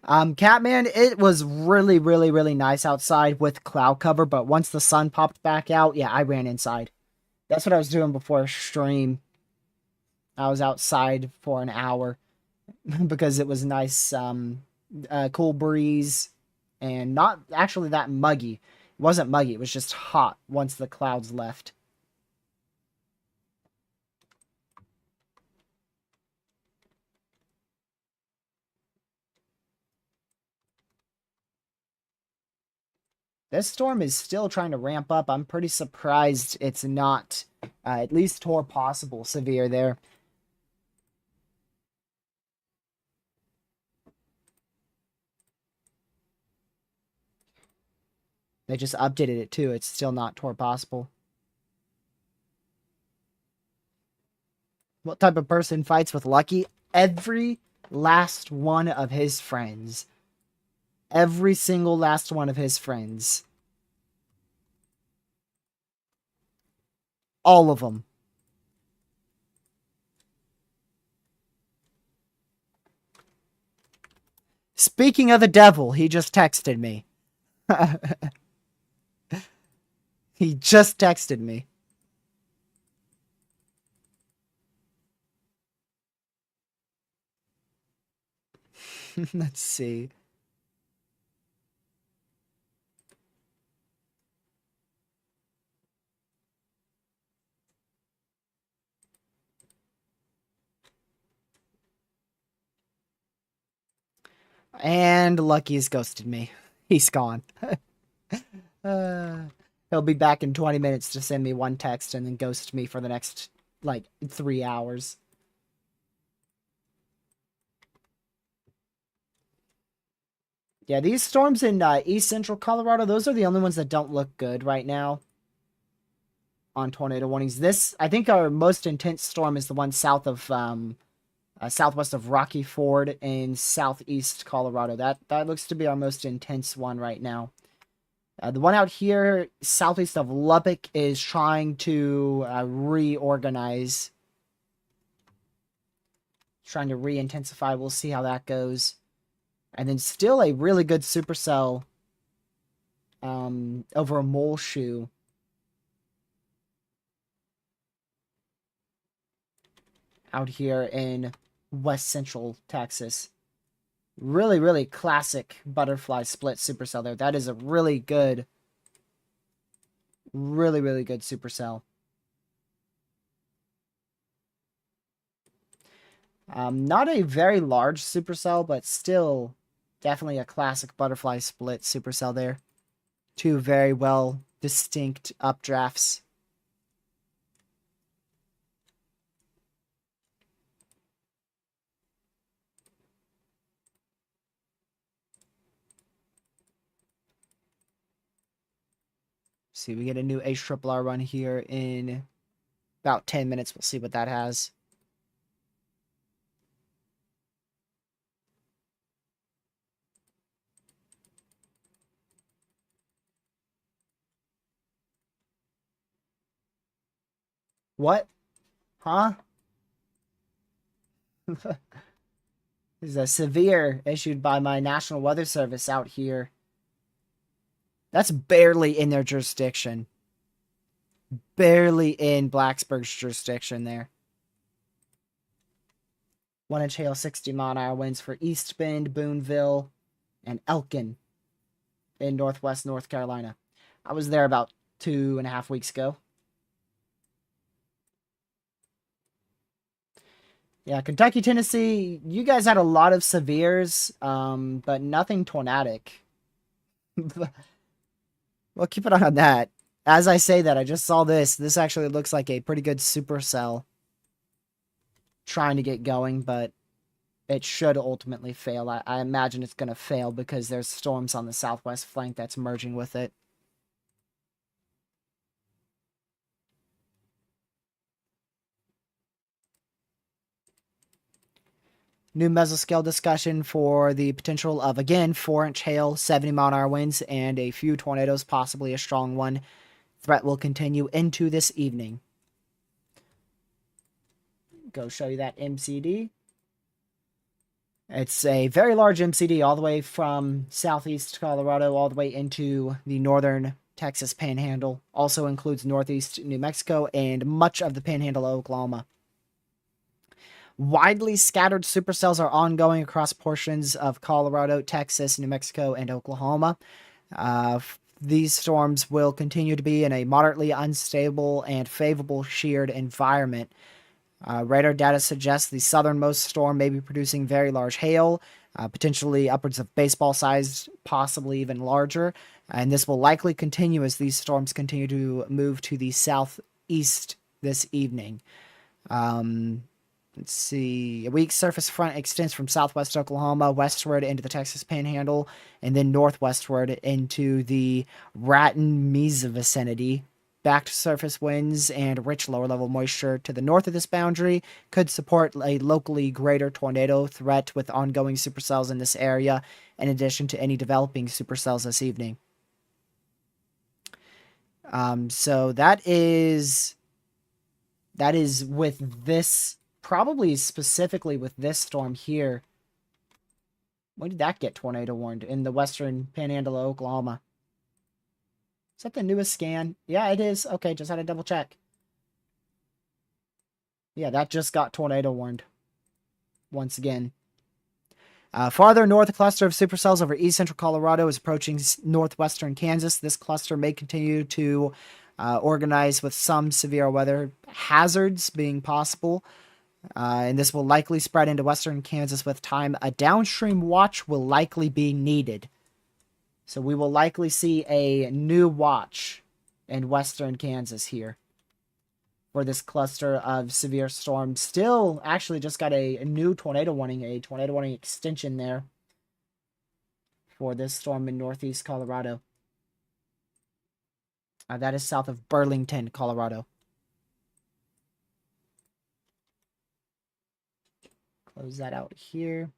Catman, it was really, really, really nice outside with cloud cover, but once the sun popped back out, yeah, I ran inside. That's what I was doing before stream. I was outside for an hour because it was nice, cool breeze and not actually that muggy. It wasn't muggy, it was just hot once the clouds left. This storm is still trying to ramp up. I'm pretty surprised it's not at least tore possible severe there. They just updated it too. It's still not tore possible. What type of person fights with Lucky? Every last one of his friends. Every single last one of his friends. All of them. Speaking of the devil, he just texted me. He just texted me. Let's see. And Lucky's ghosted me. He's gone. He'll be back in 20 minutes to send me one text and then ghost me for the next, like, 3 hours. Yeah, these storms in east central Colorado, those are the only ones that don't look good right now on tornado warnings. This, I think our most intense storm is the one south of, southwest of Rocky Ford in southeast Colorado. That looks to be our most intense one right now. The one out here southeast of Lubbock is trying to reorganize. Trying to re-intensify. We'll see how that goes. And then still a really good supercell over a mole shoe. Out here in west central Texas. Really, really classic butterfly split supercell there. That is a really good, really, really good supercell. Not a very large supercell, but still definitely a classic butterfly split supercell there. Two very well distinct updrafts. See, we get a new HRRR run here in about 10 minutes. We'll see what that has. What? Huh? This is a severe issued by my National Weather Service out here. That's barely in their jurisdiction. Barely in Blacksburg's jurisdiction there. 1-inch hail, 60-mile-an-hour winds for East Bend, Boonville, and Elkin in northwest North Carolina. I was there about 2.5 weeks ago. Yeah, Kentucky, Tennessee, you guys had a lot of severes, but nothing tornadic. Well, keep an eye on that. As I say that, I just saw this. This actually looks like a pretty good supercell trying to get going, but it should ultimately fail. I imagine it's going to fail because there's storms on the southwest flank that's merging with it. New mesoscale discussion for the potential of, again, 4-inch hail, 70-mile-an-hour winds, and a few tornadoes, possibly a strong one. Threat will continue into this evening. Go show you that MCD. It's a very large MCD, all the way from southeast Colorado all the way into the northern Texas Panhandle. Also includes northeast New Mexico and much of the Panhandle of Oklahoma. Widely scattered supercells are ongoing across portions of Colorado, Texas, New Mexico, and Oklahoma. These storms will continue to be in a moderately unstable and favorable sheared environment. Radar data suggests the southernmost storm may be producing very large hail, potentially upwards of baseball-sized, possibly even larger, and this will likely continue as these storms continue to move to the southeast this evening. Let's see. A weak surface front extends from southwest Oklahoma westward into the Texas Panhandle, and then northwestward into the Raton-Mesa vicinity. Backed surface winds and rich lower-level moisture to the north of this boundary could support a locally greater tornado threat with ongoing supercells in this area, in addition to any developing supercells this evening. So that is with this, probably specifically with this storm here. When did that get tornado warned? In the western Panhandle of Oklahoma. Is that the newest scan? Yeah, it is. Okay, just had to double check. Yeah, that just got tornado warned. Once again. Farther north, a cluster of supercells over east central Colorado is approaching northwestern Kansas. This cluster may continue to organize with some severe weather hazards being possible. And this will likely spread into western Kansas with time. A downstream watch will likely be needed. So we will likely see a new watch in western Kansas here for this cluster of severe storms. Still, actually just got a new tornado warning extension there for this storm in northeast Colorado. That is south of Burlington, Colorado. Close that out here.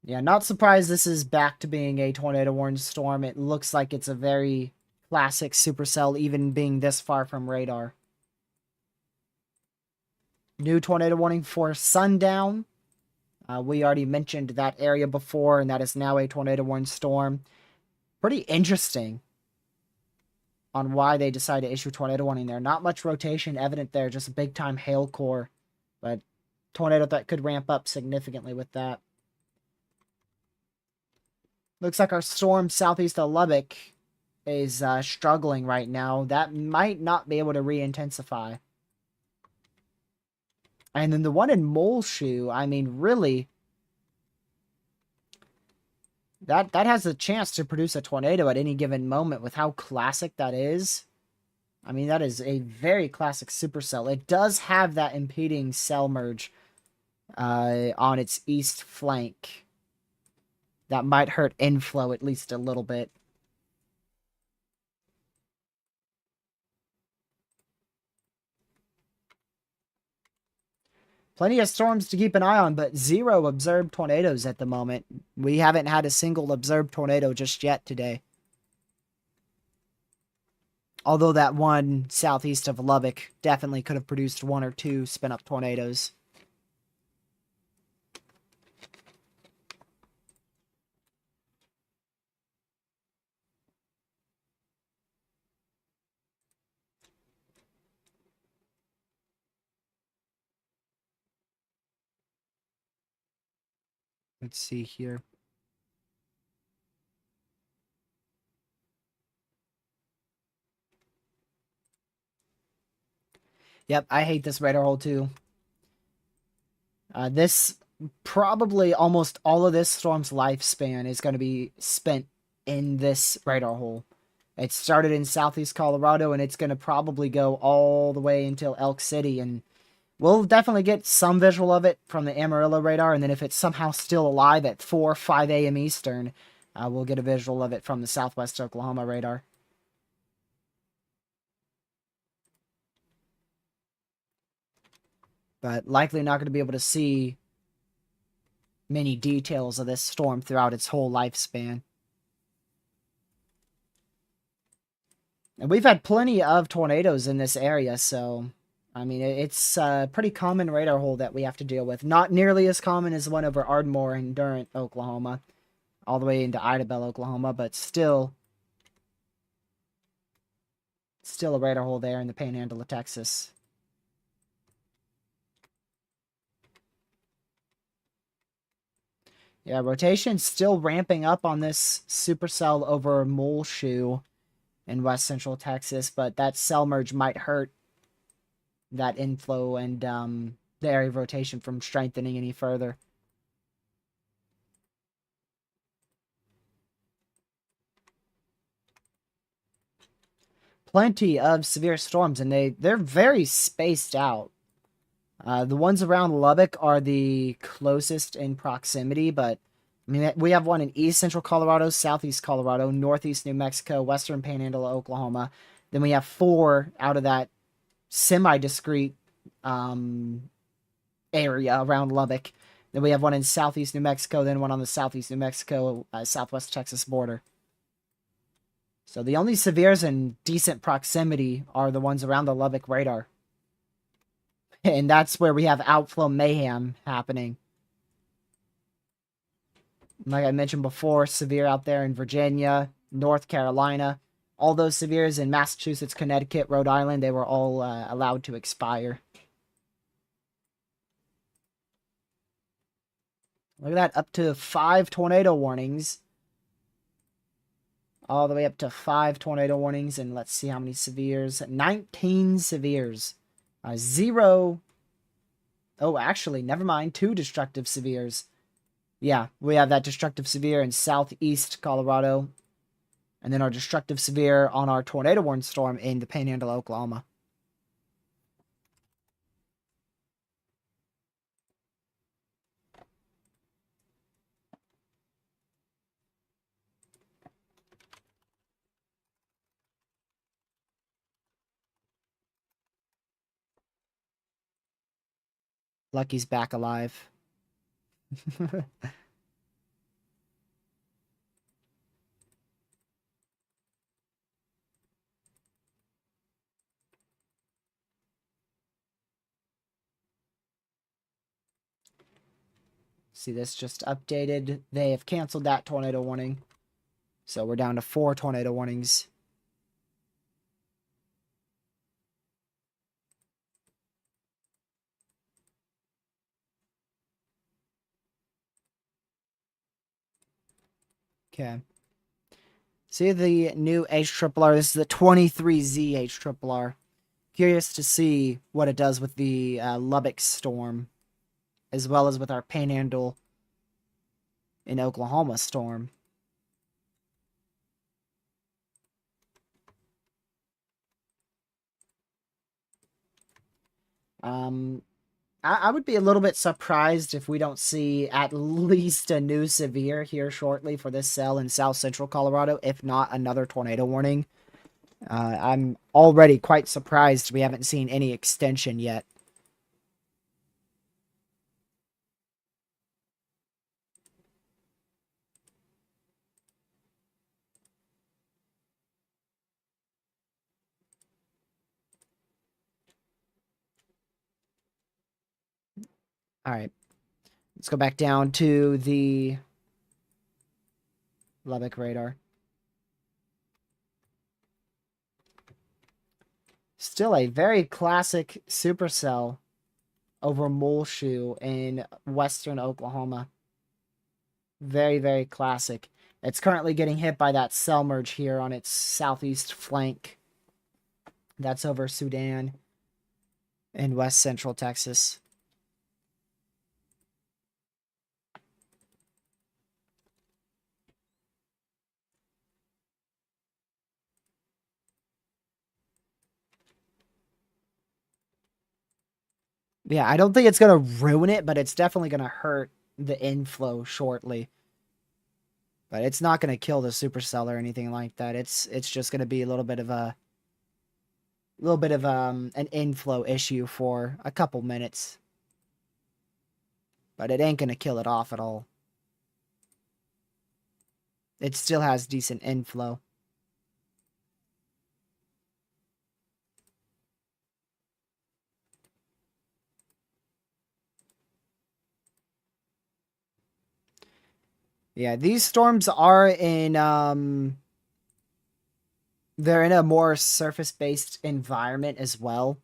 Yeah, not surprised this is back to being a tornado warned storm. It looks like it's a very classic supercell, even being this far from radar. New tornado warning for sundown. We already mentioned that area before, and that is now a tornado warned storm. Pretty interesting on why they decided to issue tornado warning there. Not much rotation evident there, just a big time hail core. But tornado that could ramp up significantly with that. Looks like our storm southeast of Lubbock is struggling right now. That might not be able to re-intensify. And then the one in Muleshoe, I mean, really, that has a chance to produce a tornado at any given moment with how classic that is. I mean, that is a very classic supercell. It does have that impeding cell merge on its east flank. That might hurt inflow at least a little bit. Plenty of storms to keep an eye on, but 0 observed tornadoes at the moment. We haven't had a single observed tornado just yet today. Although that one southeast of Lubbock definitely could have produced 1 or 2 spin-up tornadoes. Let's see here. Yep, I hate this radar hole too. This, probably almost all of this storm's lifespan is going to be spent in this radar hole. It started in southeast Colorado, and it's going to probably go all the way until Elk City, and we'll definitely get some visual of it from the Amarillo radar, and then if it's somehow still alive at 4 or 5 a.m. Eastern, we'll get a visual of it from the southwest Oklahoma radar. But likely not going to be able to see many details of this storm throughout its whole lifespan. And we've had plenty of tornadoes in this area, so I mean, it's a pretty common radar hole that we have to deal with. Not nearly as common as the one over Ardmore and Durant, Oklahoma, all the way into Idabel, Oklahoma, but still a radar hole there in the Panhandle of Texas. Yeah, rotation's still ramping up on this supercell over Muleshoe in west central Texas, but that cell merge might hurt that inflow and the area of rotation from strengthening any further. Plenty of severe storms, and they're very spaced out. The ones around Lubbock are the closest in proximity, but I mean, we have one in east central Colorado, southeast Colorado, northeast New Mexico, western Panhandle of Oklahoma. Then we have 4 out of that semi-discrete area around Lubbock. Then we have one in southeast New Mexico, then one on the southeast New Mexico, southwest Texas border. So the only severes in decent proximity are the ones around the Lubbock radar. And that's where we have outflow mayhem happening. Like I mentioned before, severe out there in Virginia, North Carolina. All those severes in Massachusetts, Connecticut, Rhode Island, they were all allowed to expire. Look at that, up to 5 tornado warnings. All the way up to 5 tornado warnings, and let's see how many severes. 19 severes. 0... Oh, actually, never mind. 2 destructive severes. Yeah, we have that destructive severe in southeast Colorado. And then our destructive severe on our tornado warning storm in the Panhandle, Oklahoma. Lucky's back alive. See, this just updated. They have canceled that tornado warning. So we're down to 4 tornado warnings. Okay. See the new HRRR. This is the 23Z HRRR. Curious to see what it does with the Lubbock storm, as well as with our Panhandle in Oklahoma storm. I would be a little bit surprised if we don't see at least a new severe here shortly for this cell in south central Colorado, if not another tornado warning. I'm already quite surprised we haven't seen any extension yet. All right. Let's go back down to the Lubbock radar. Still a very classic supercell over Muleshoe in western Oklahoma. Very, very classic. It's currently getting hit by that cell merge here on its southeast flank. That's over Sudan in west central Texas. Yeah, I don't think it's going to ruin it, but it's definitely going to hurt the inflow shortly. But it's not going to kill the supercell or anything like that. It's just going to be a little bit of an inflow issue for a couple minutes. but it ain't gonna kill it off at all. It still has decent inflow. Yeah, these storms are in they're in a more surface-based environment as well.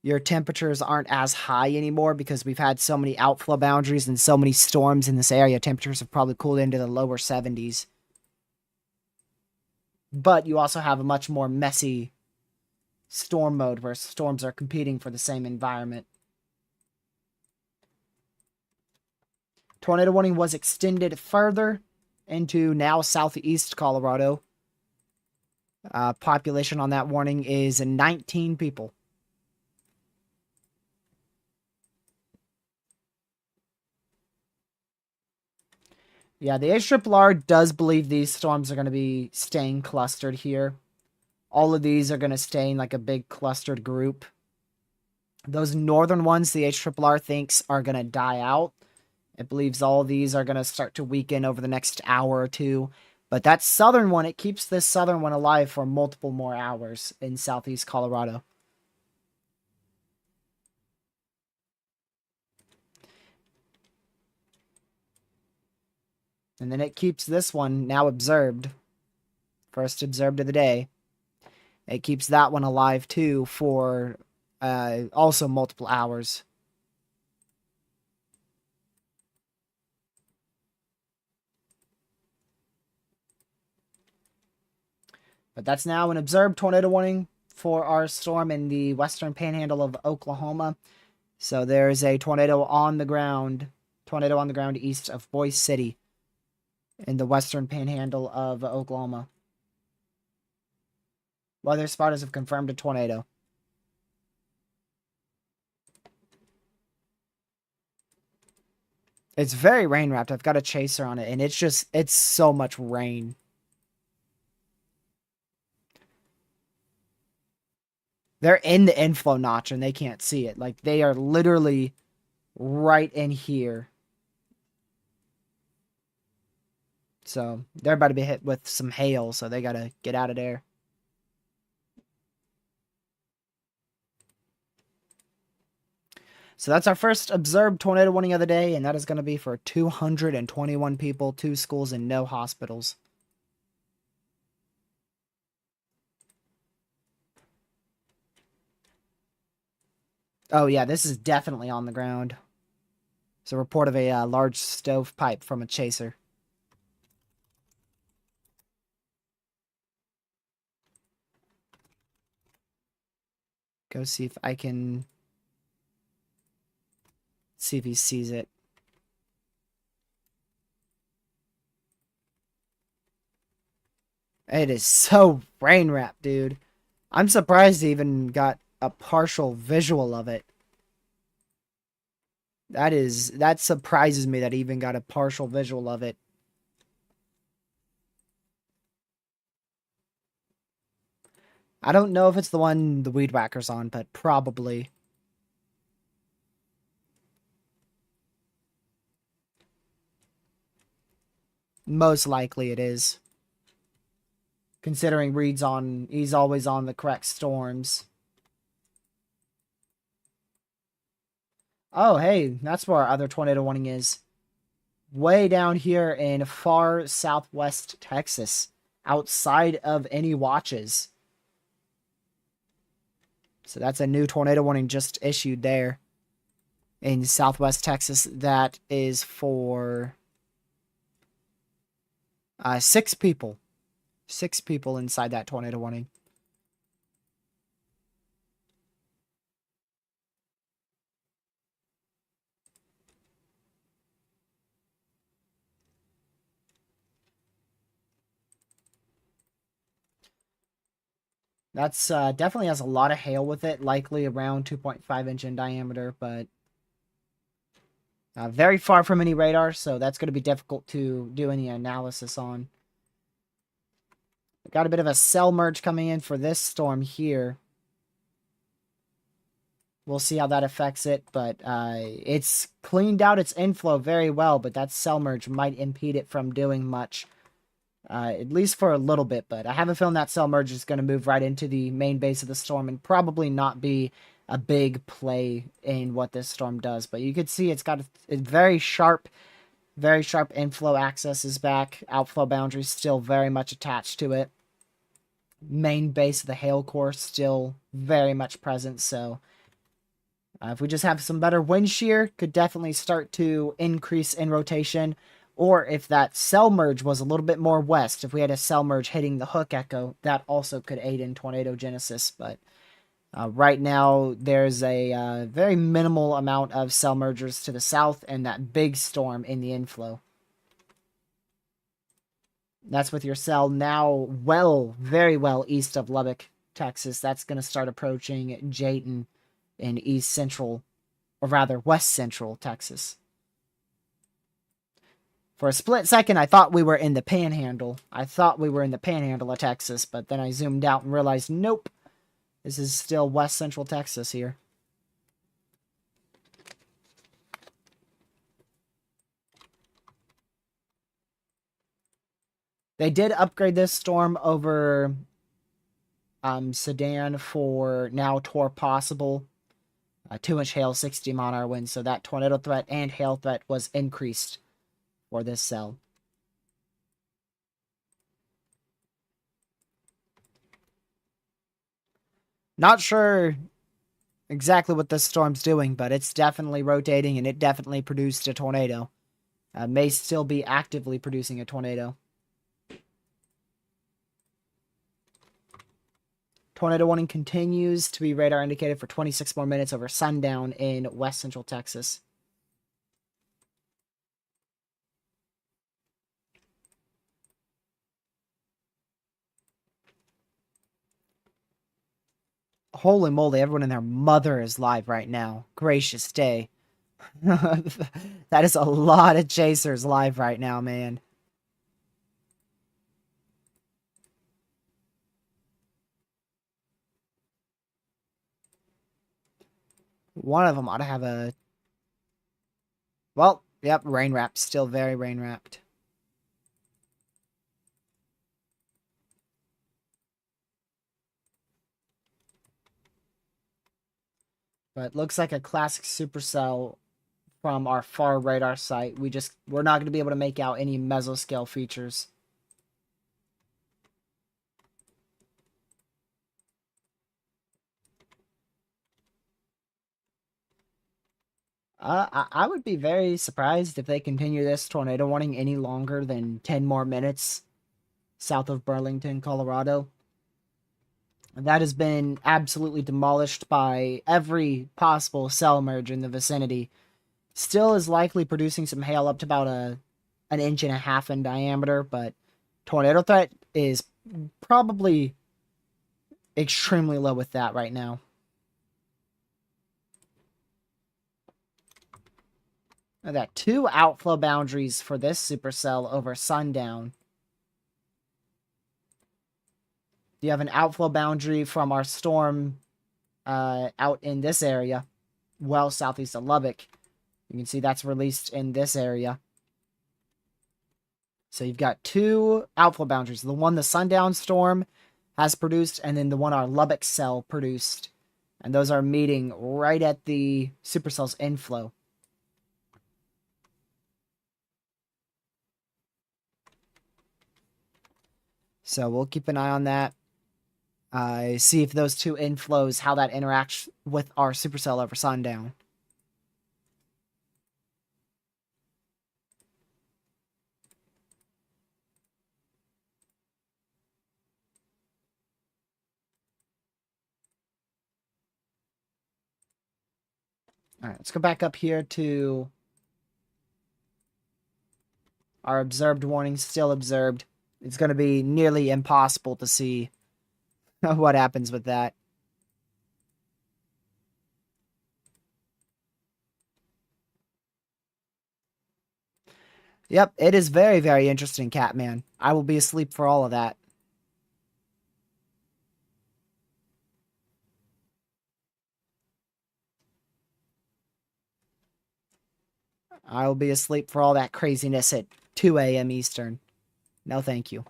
Your temperatures aren't as high anymore because we've had so many outflow boundaries and so many storms in this area. Temperatures have probably cooled into the lower 70s. But you also have a much more messy storm mode where storms are competing for the same environment. Tornado warning was extended further into now southeast Colorado. Population on that warning is 19 people. Yeah, the HRRR does believe these storms are going to be staying clustered here. All of these are going to stay in like a big clustered group. Those northern ones, the HRRR thinks are going to die out. It believes all these are going to start to weaken over the next hour or two. But that southern one, it keeps this southern one alive for multiple more hours in southeast Colorado. And then it keeps this one now observed. First observed of the day. It keeps that one alive too for also multiple hours. But that's now an observed tornado warning for our storm in the western panhandle of Oklahoma. So there's a tornado on the ground east of Boise City in the western panhandle of Oklahoma. Weather spotters have confirmed a tornado. It's very rain wrapped. I've got a chaser on it, and it's so much rain. They're in the inflow notch and they can't see it. Like, they are literally right in here. So, they're about to be hit with some hail, so they gotta get out of there. So that's our first observed tornado warning of the day, and that is going to be for 221 people, 2 schools, and no hospitals. Oh yeah, this is definitely on the ground. It's a report of a large stovepipe from a chaser. Go see if I can see if he sees it. It is so rain wrapped, dude. I'm surprised he even got a partial visual of it. That surprises me that he even got a partial visual of it. I don't know if it's the one the weed whacker's on, but probably. Most likely it is. Considering he's always on the correct storms. Oh, hey, that's where our other tornado warning is. Way down here in far southwest Texas, outside of any watches. So that's a new tornado warning just issued there in southwest Texas. That is for 6 people. 6 people inside that tornado warning. That's definitely has a lot of hail with it, likely around 2.5 inch in diameter, but very far from any radar, so that's going to be difficult to do any analysis on. Got a bit of a cell merge coming in for this storm here. We'll see how that affects it, but it's cleaned out its inflow very well, but that cell merge might impede it from doing much, at least for a little bit. But I have a feeling that cell merge is going to move right into the main base of the storm and probably not be a big play in what this storm does. But you could see it's got a very sharp inflow access is back. Outflow boundary still very much attached to it. Main base of the hail core still very much present, so if we just have some better wind shear, could definitely start to increase in rotation. Or if that cell merge was a little bit more west, if we had a cell merge hitting the hook echo, that also could aid in tornado genesis. But right now, there's a very minimal amount of cell mergers to the south and that big storm in the inflow. That's with your cell now very well east of Lubbock, Texas. That's going to start approaching Jayton in east central, or rather west central Texas. For a split second, I thought we were in the panhandle. Of Texas, but then I zoomed out and realized, nope, this is still west central Texas here. They did upgrade this storm over Sedan for now Tor possible. 2-inch hail, 60 mile-an-hour wind, so that tornado threat and hail threat was increased for this cell. Not sure exactly what this storm's doing, but it's definitely rotating and it definitely produced a tornado. May still be actively producing a tornado. Tornado warning continues to be radar indicated for 26 more minutes over sundown in west central Texas. Holy moly, everyone and their mother is live right now. Gracious day. That is a lot of chasers live right now, man. One of them ought to have a... Well, yep, rain wrapped. Still very rain wrapped. But looks like a classic supercell from our far radar site. We're not going to be able to make out any mesoscale features. I would be very surprised if they continue this tornado warning any longer than 10 more minutes south of Burlington, Colorado. That has been absolutely demolished by every possible cell merge in the vicinity. Still is likely producing some hail up to about an 1.5 inches in diameter, but tornado threat is probably extremely low with that right now. I got 2 outflow boundaries for this supercell over sundown. You have an outflow boundary from our storm out in this area, well southeast of Lubbock. You can see that's released in this area. So you've got 2 outflow boundaries. The one the sundown storm has produced, and then the one our Lubbock cell produced. And those are meeting right at the supercell's inflow. So we'll keep an eye on that. See if those 2 inflows, how that interacts with our supercell over sundown. Alright, let's go back up here to our observed warning, still observed. It's going to be nearly impossible to see what happens with that. Yep, it is very, very interesting, Catman. I will be asleep for all of that. I'll be asleep for all that craziness at 2 a.m. Eastern. No, thank you.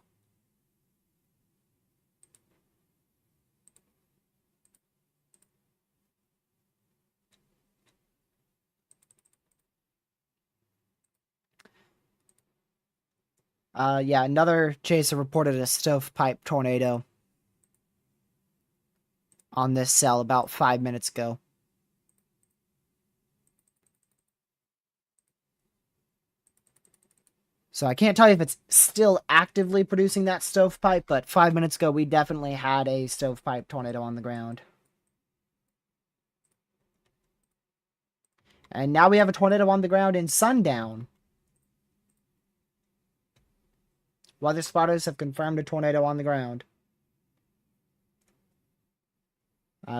Yeah, another chaser reported a stovepipe tornado on this cell about 5 minutes ago. So I can't tell you if it's still actively producing that stovepipe, but 5 minutes ago we definitely had a stovepipe tornado on the ground. And now we have a tornado on the ground in sundown. Weather spotters have confirmed a tornado on the ground.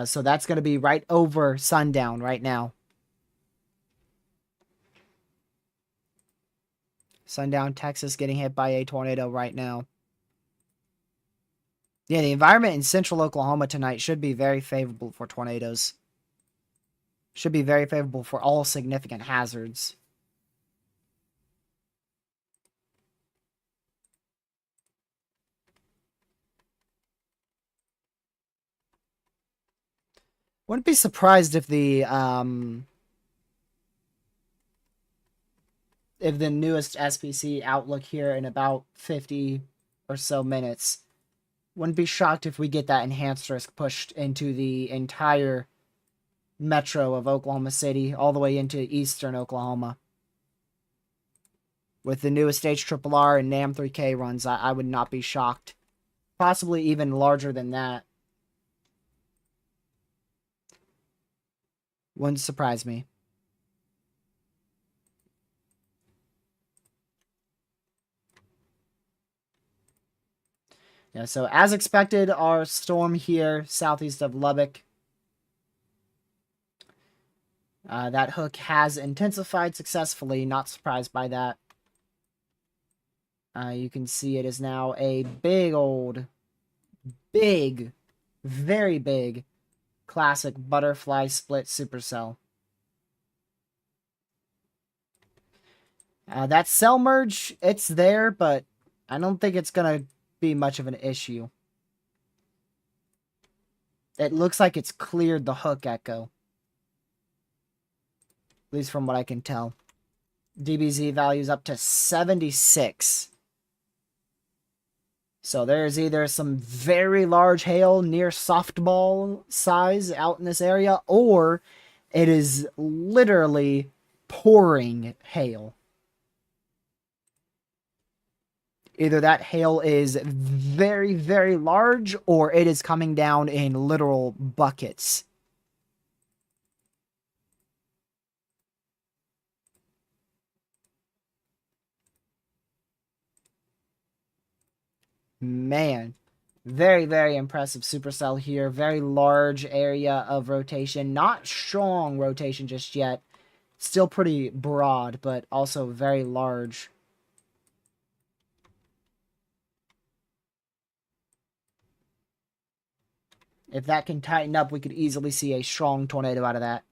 So that's going to be right over sundown right now. Sundown, Texas getting hit by a tornado right now. Yeah, the environment in central Oklahoma tonight should be very favorable for tornadoes. Should be very favorable for all significant hazards. Wouldn't be surprised if the newest SPC outlook here in about 50 or so minutes. Wouldn't be shocked if we get that enhanced risk pushed into the entire metro of Oklahoma City, all the way into eastern Oklahoma. With the newest HRRR and NAM3K runs, I would not be shocked. Possibly even larger than that. Wouldn't surprise me. Yeah, so as expected, our storm here southeast of Lubbock. That hook has intensified successfully, not surprised by that. You can see it is now a big old, very big, classic butterfly split supercell. That cell merge, it's there, but I don't think it's going to be much of an issue. It looks like it's cleared the hook echo. At least from what I can tell. DBZ values up to 76. So there's either some very large hail near softball size out in this area, or it is literally pouring hail. Either that hail is very, very large, or it is coming down in literal buckets. Man, very, very impressive supercell here. Very large area of rotation. Not strong rotation just yet. Still pretty broad, but also very large. If that can tighten up, we could easily see a strong tornado out of that.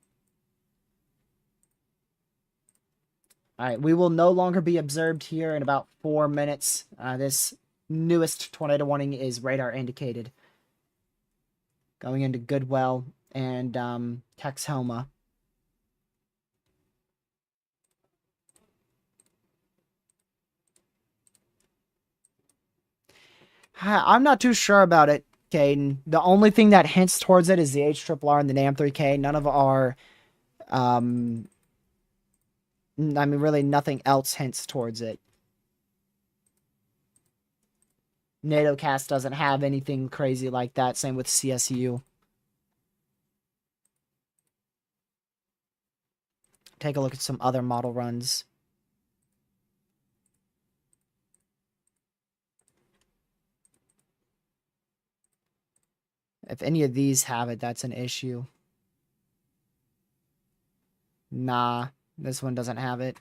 Alright, we will no longer be observed here in about 4 minutes. This newest tornado warning is radar indicated. Going into Goodwell and Texhoma. I'm not too sure about it, Caden. The only thing that hints towards it is the HRRR and the NAM3K. None of our, I mean, really nothing else hints towards it. NATOcast doesn't have anything crazy like that. Same with CSU. Take a look at some other model runs. If any of these have it, that's an issue. Nah, this one doesn't have it.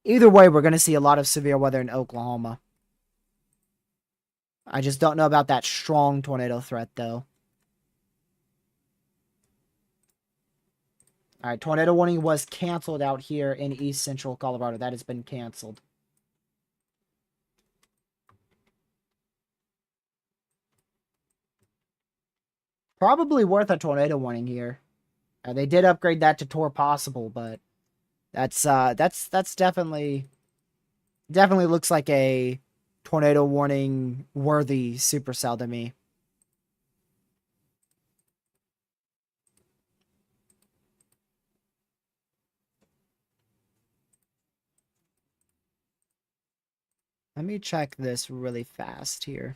Either way, we're going to see a lot of severe weather in Oklahoma. I just don't know about that strong tornado threat, though. All right, tornado warning was canceled out here in east central Colorado. That has been canceled. Probably worth a tornado warning here. They did upgrade that to Tor Possible, but that's definitely looks like a tornado warning worthy supercell to me. Let me check this really fast here.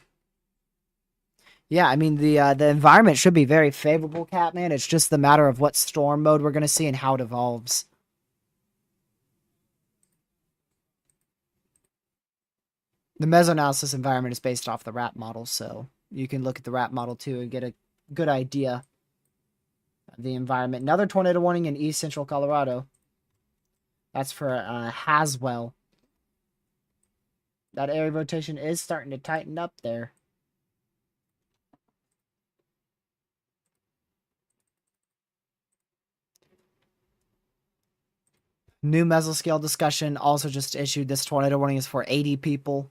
Yeah, I mean the environment should be very favorable, Catman. It's just the matter of what storm mode we're gonna see and how it evolves. The mesoanalysis environment is based off the RAP model, so you can look at the RAP model too and get a good idea of the environment. Another tornado warning in east central Colorado. That's for Haswell. That area rotation is starting to tighten up there. New mesoscale discussion also just issued. This tornado warning is for 80 people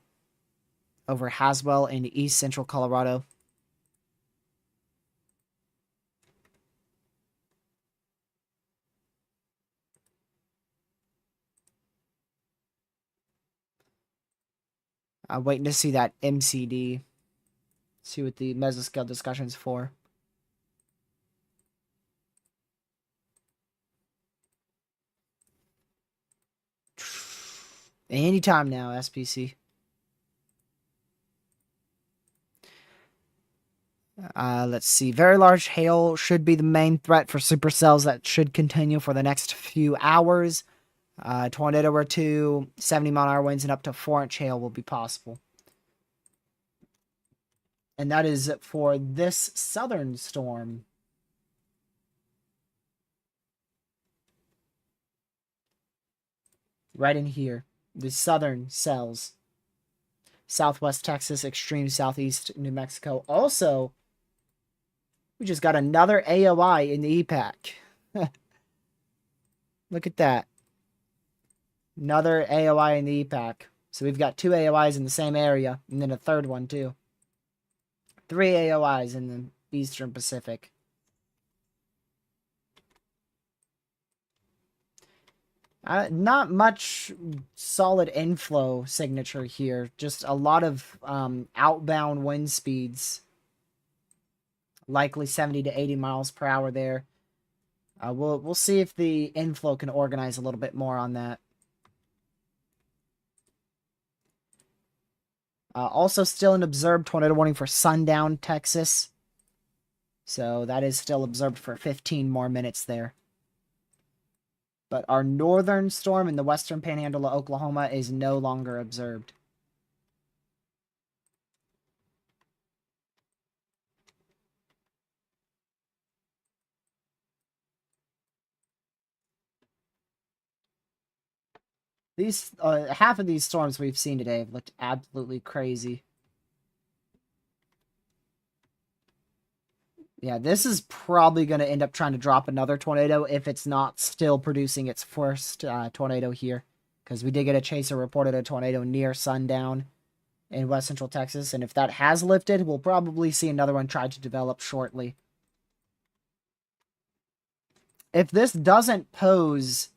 over Haswell in east central Colorado. I'm waiting to see that MCD. See what the mesoscale discussion is for. Anytime now, SPC. Let's see. Very large hail should be the main threat for supercells that should continue for the next few hours. Tornado or two, 70-mile-an-hour winds, and up to 4-inch hail will be possible. And that is for this southern storm. Right in here. The southern cells. Southwest Texas, extreme southeast New Mexico. Also, we just got another AOI in the EPAC. Look at that. Another AOI in the EPAC. So we've got 2 AOIs in the same area, and then a third one too. 3 AOIs in the Eastern Pacific. Not much solid inflow signature here. Just a lot of outbound wind speeds. Likely 70 to 80 miles per hour there. We'll see if the inflow can organize a little bit more on that. Also still an observed tornado warning for Sundown, Texas. So that is still observed for 15 more minutes there. But our northern storm in the western panhandle of Oklahoma is no longer observed. These half of these storms we've seen today have looked absolutely crazy. Yeah, this is probably going to end up trying to drop another tornado if it's not still producing its first tornado here. Because we did get a chaser reported a tornado near sundown in west central Texas. And if that has lifted, we'll probably see another one try to develop shortly. If this doesn't pose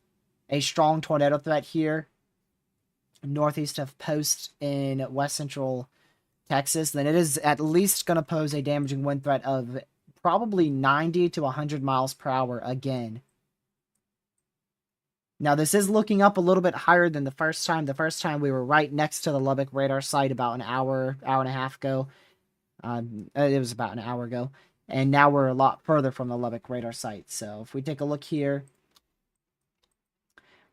a strong tornado threat here, northeast of Post in west central Texas, then it is at least going to pose a damaging wind threat of probably 90 to 100 miles per hour again. Now, this is looking up a little bit higher than the first time. The first time we were right next to the Lubbock radar site about an hour and a half ago. It was about an hour ago. And now we're a lot further from the Lubbock radar site. So if we take a look here,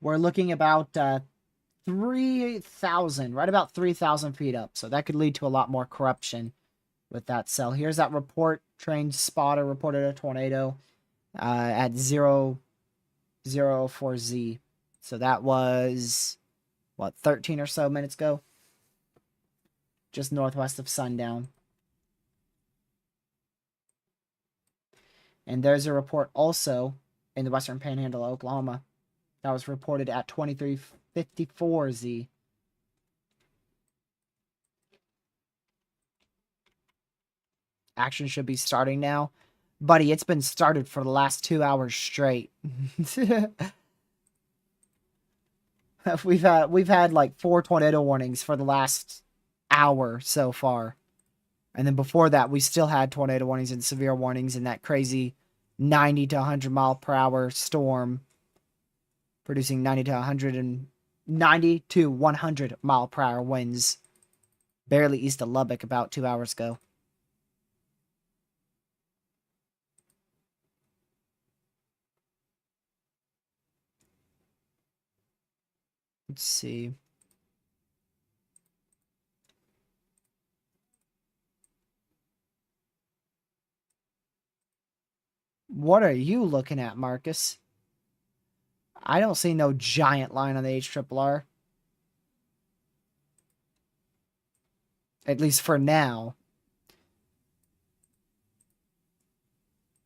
we're looking about 3,000, right about 3,000 feet up. So that could lead to a lot more corruption with that cell. Here's that report. Trained spotter reported a tornado at 004Z. So that was, what, 13 or so minutes ago? Just northwest of sundown. And there's a report also in the western panhandle of Oklahoma. That was reported at 23:54 Z. Action should be starting now. Buddy, it's been started for the last 2 hours straight. we've had like 4 tornado warnings for the last hour so far. And then before that, we still had tornado warnings and severe warnings in that crazy 90 to 100 mile per hour storm, producing 90 to 100 mile per hour winds, barely east of Lubbock about 2 hours ago. Let's see. What are you looking at, Marcus? I don't see no giant line on the HRRR. At least for now.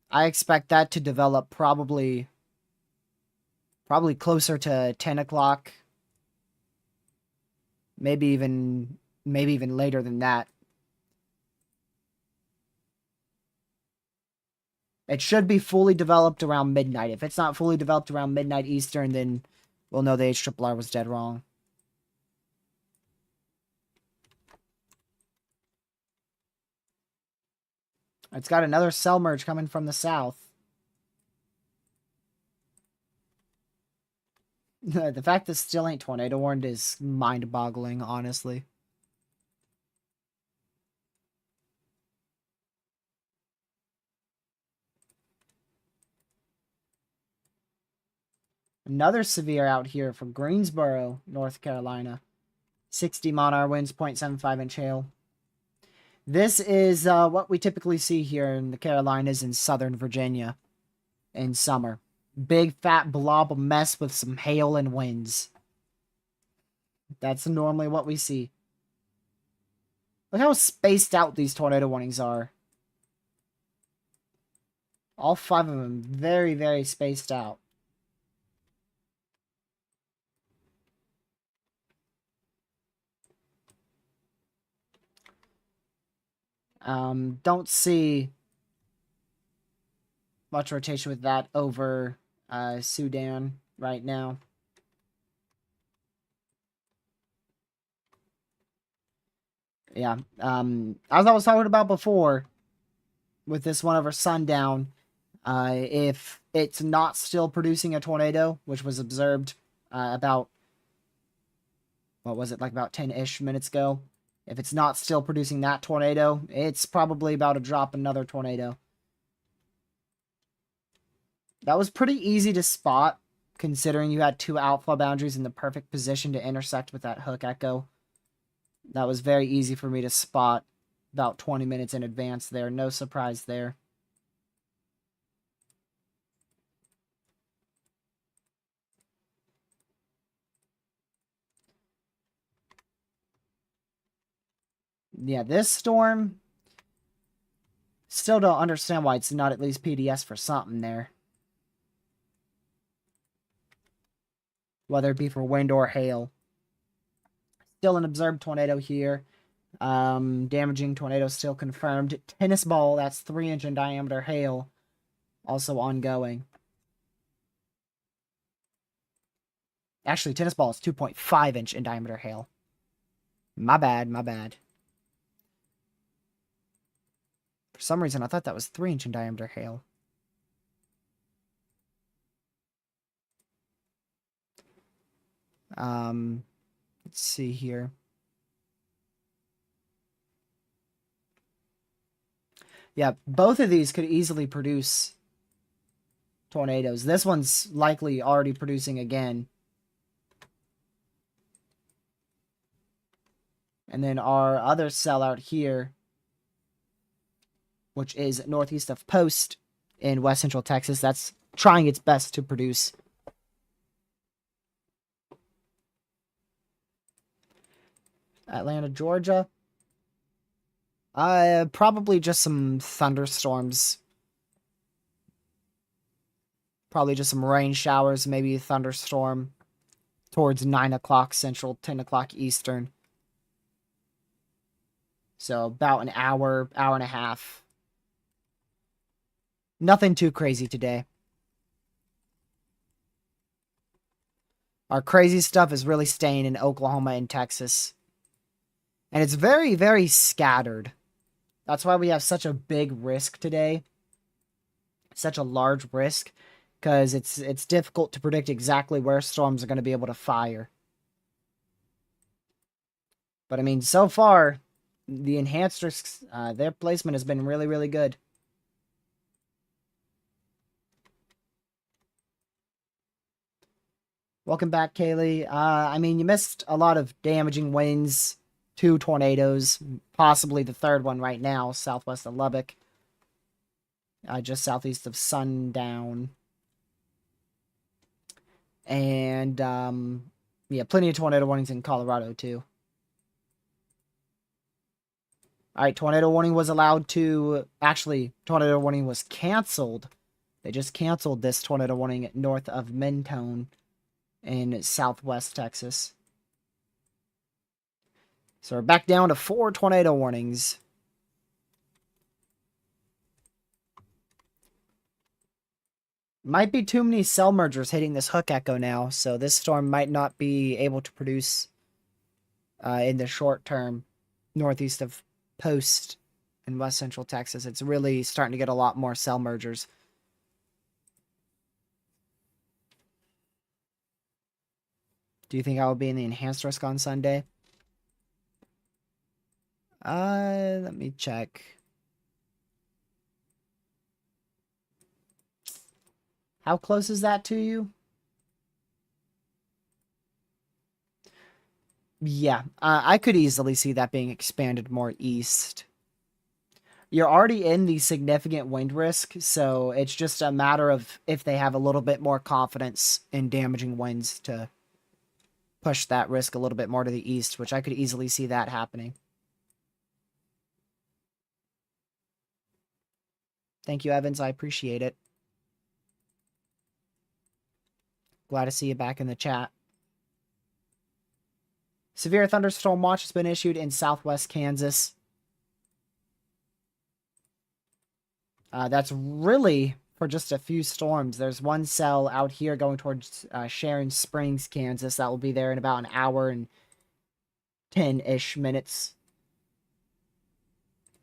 I expect that to develop probably closer to 10 o'clock. Maybe even later than that. It should be fully developed around midnight. If it's not fully developed around midnight Eastern, then we'll know the HRRR was dead wrong. It's got another cell merge coming from the south. The fact that still ain't tornado warned is mind-boggling, honestly. Another severe out here from Greensboro, North Carolina. 60 mile-an-hour winds, 0.75-inch hail. This is what we typically see here in the Carolinas and Southern Virginia in summer. Big, fat blob of mess with some hail and winds. That's normally what we see. Look how spaced out these tornado warnings are. All 5 of them very, very spaced out. Don't see much rotation with that over Sudan right now. Yeah, as I was talking about before, with this one over sundown, if it's not still producing a tornado, which was observed about, what was it, like about 10-ish minutes ago, if it's not still producing that tornado, it's probably about to drop another tornado. That was pretty easy to spot, considering you had 2 outflow boundaries in the perfect position to intersect with that hook echo. That was very easy for me to spot about 20 minutes in advance there. No surprise there. Yeah, this storm, still don't understand why it's not at least PDS for something there. Whether it be for wind or hail. Still an observed tornado here. Damaging tornado still confirmed. Tennis ball, that's 3-inch in diameter hail. Also ongoing. Actually, tennis ball is 2.5-inch in diameter hail. My bad, my bad. For some reason, I thought that was 3-inch in diameter hail. Let's see here. Yeah, both of these could easily produce tornadoes. This one's likely already producing again. And then our other cell out here, which is northeast of Post in west central Texas, that's trying its best to produce. Atlanta, Georgia. Probably just some thunderstorms. Probably just some rain showers, maybe a thunderstorm towards 9 o'clock Central, 10 o'clock Eastern. So about an hour, hour and a half. Nothing too crazy today. Our crazy stuff is really staying in Oklahoma and Texas. And it's very, very scattered. That's why we have such a big risk today. Such a large risk. Because it's difficult to predict exactly where storms are going to be able to fire. But I mean, so far, the enhanced risks, their placement has been really, really good. Welcome back, Kaylee. I mean, you missed a lot of damaging winds. 2 tornadoes, possibly the third one right now, southwest of Lubbock. Just southeast of Sundown. And, yeah, plenty of tornado warnings in Colorado, too. Alright, tornado warning was allowed to... Actually, tornado warning was canceled. They just canceled this tornado warning north of Mentone in southwest Texas. So we're back down to 4 tornado warnings. Might be too many cell mergers hitting this hook echo now, so this storm might not be able to produce in the short term northeast of Post in west central Texas. It's really starting to get a lot more cell mergers. Do you think I will be in the enhanced risk on Sunday? Let me check. How close is that to you? Yeah, I could easily see that being expanded more east. You're already in the significant wind risk, so it's just a matter of if they have a little bit more confidence in damaging winds to push that risk a little bit more to the east, which I could easily see that happening. Thank you, Evans. I appreciate it. Glad to see you back in the chat. Severe thunderstorm watch has been issued in southwest Kansas. That's really for just a few storms. There's one cell out here going towards Sharon Springs, Kansas. That will be there in about an hour and 10-ish minutes.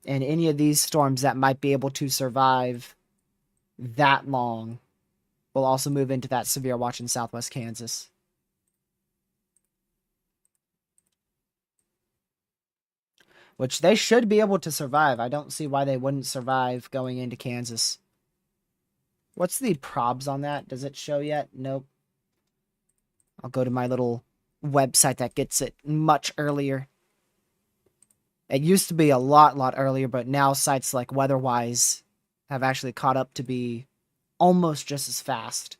And any of these storms that might be able to survive that long will also move into that severe watch in southwest Kansas. Which they should be able to survive. I don't see why they wouldn't survive going into Kansas. What's the probs on that? Does it show yet? Nope. I'll go to my little website that gets it much earlier. It used to be a lot earlier, but now sites like WeatherWise have actually caught up to be almost just as fast.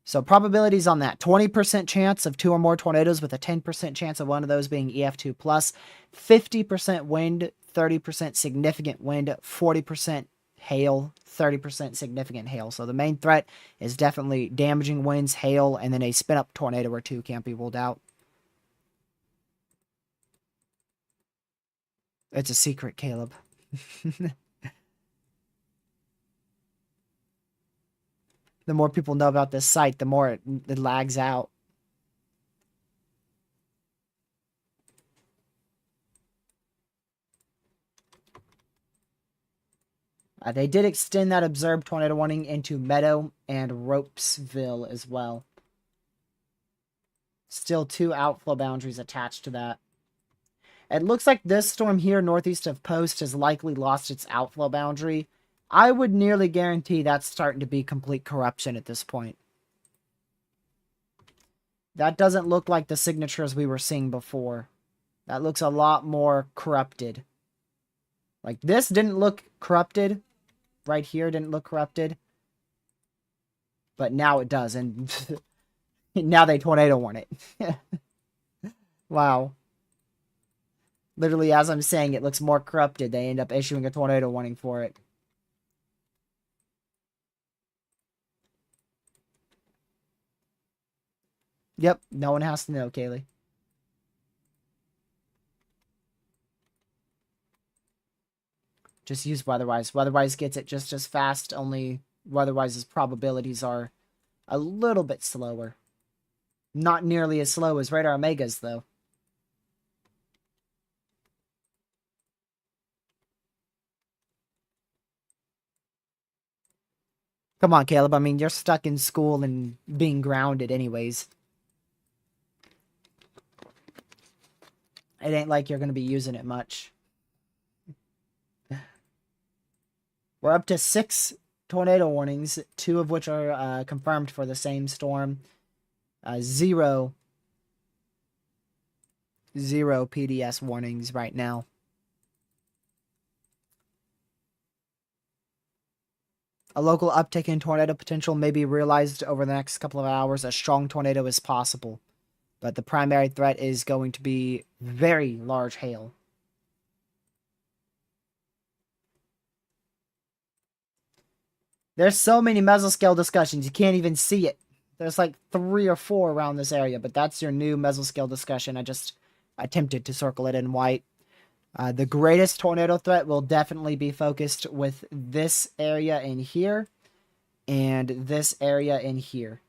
So probabilities on that. 20% chance of 2 or more tornadoes with a 10% chance of one of those being EF2+. 50% wind, 30% significant wind, 40% hail, 30% significant hail. So the main threat is definitely damaging winds, hail, and then a spin-up tornado or 2 can't be ruled out. It's a secret, Caleb. The more people know about this site, the more it lags out. They did extend that observed tornado warning into Meadow and Ropesville as well. Still 2 outflow boundaries attached to that. It looks like this storm here northeast of Post has likely lost its outflow boundary. I would nearly guarantee that's starting to be complete corruption at this point. That doesn't look like the signatures we were seeing before. That looks a lot more corrupted. Like, this didn't look corrupted. Right here didn't look corrupted. But now it does, and now they tornado warn it. Wow. Literally, as I'm saying, it looks more corrupted. They end up issuing a tornado warning for it. Yep, no one has to know, Kaylee. Just use Weatherwise. Weatherwise gets it just as fast, only Weatherwise's probabilities are a little bit slower. Not nearly as slow as Radar Omega's, though. Come on, Caleb. I mean, you're stuck in school and being grounded anyways. It ain't like you're going to be using it much. We're up to 6 tornado warnings, 2 of which are confirmed for the same storm. Zero PDS warnings right now. A local uptick in tornado potential may be realized over the next couple of hours. A strong tornado is possible, but the primary threat is going to be very large hail. There's so many mesoscale discussions, you can't even see it. There's like 3 or 4 around this area, but that's your new mesoscale discussion. I just attempted to circle it in white. The greatest tornado threat will definitely be focused with this area in here and this area in here.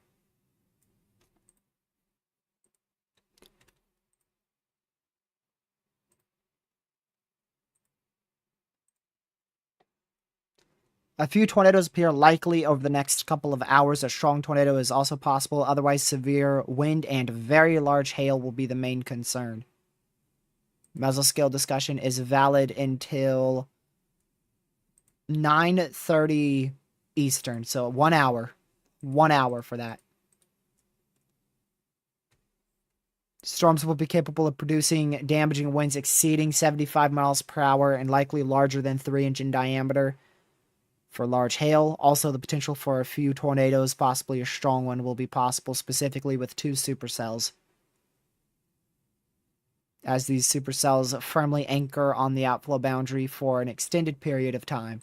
A few tornadoes appear likely over the next couple of hours. A strong tornado is also possible. Otherwise, severe wind and very large hail will be the main concern. Mesoscale discussion is valid until 9:30 Eastern, so 1 hour. 1 hour for that. Storms will be capable of producing damaging winds exceeding 75 miles per hour and likely larger than 3-inch in diameter for large hail. Also, the potential for a few tornadoes, possibly a strong one, will be possible, specifically with 2 supercells, as these supercells firmly anchor on the outflow boundary for an extended period of time.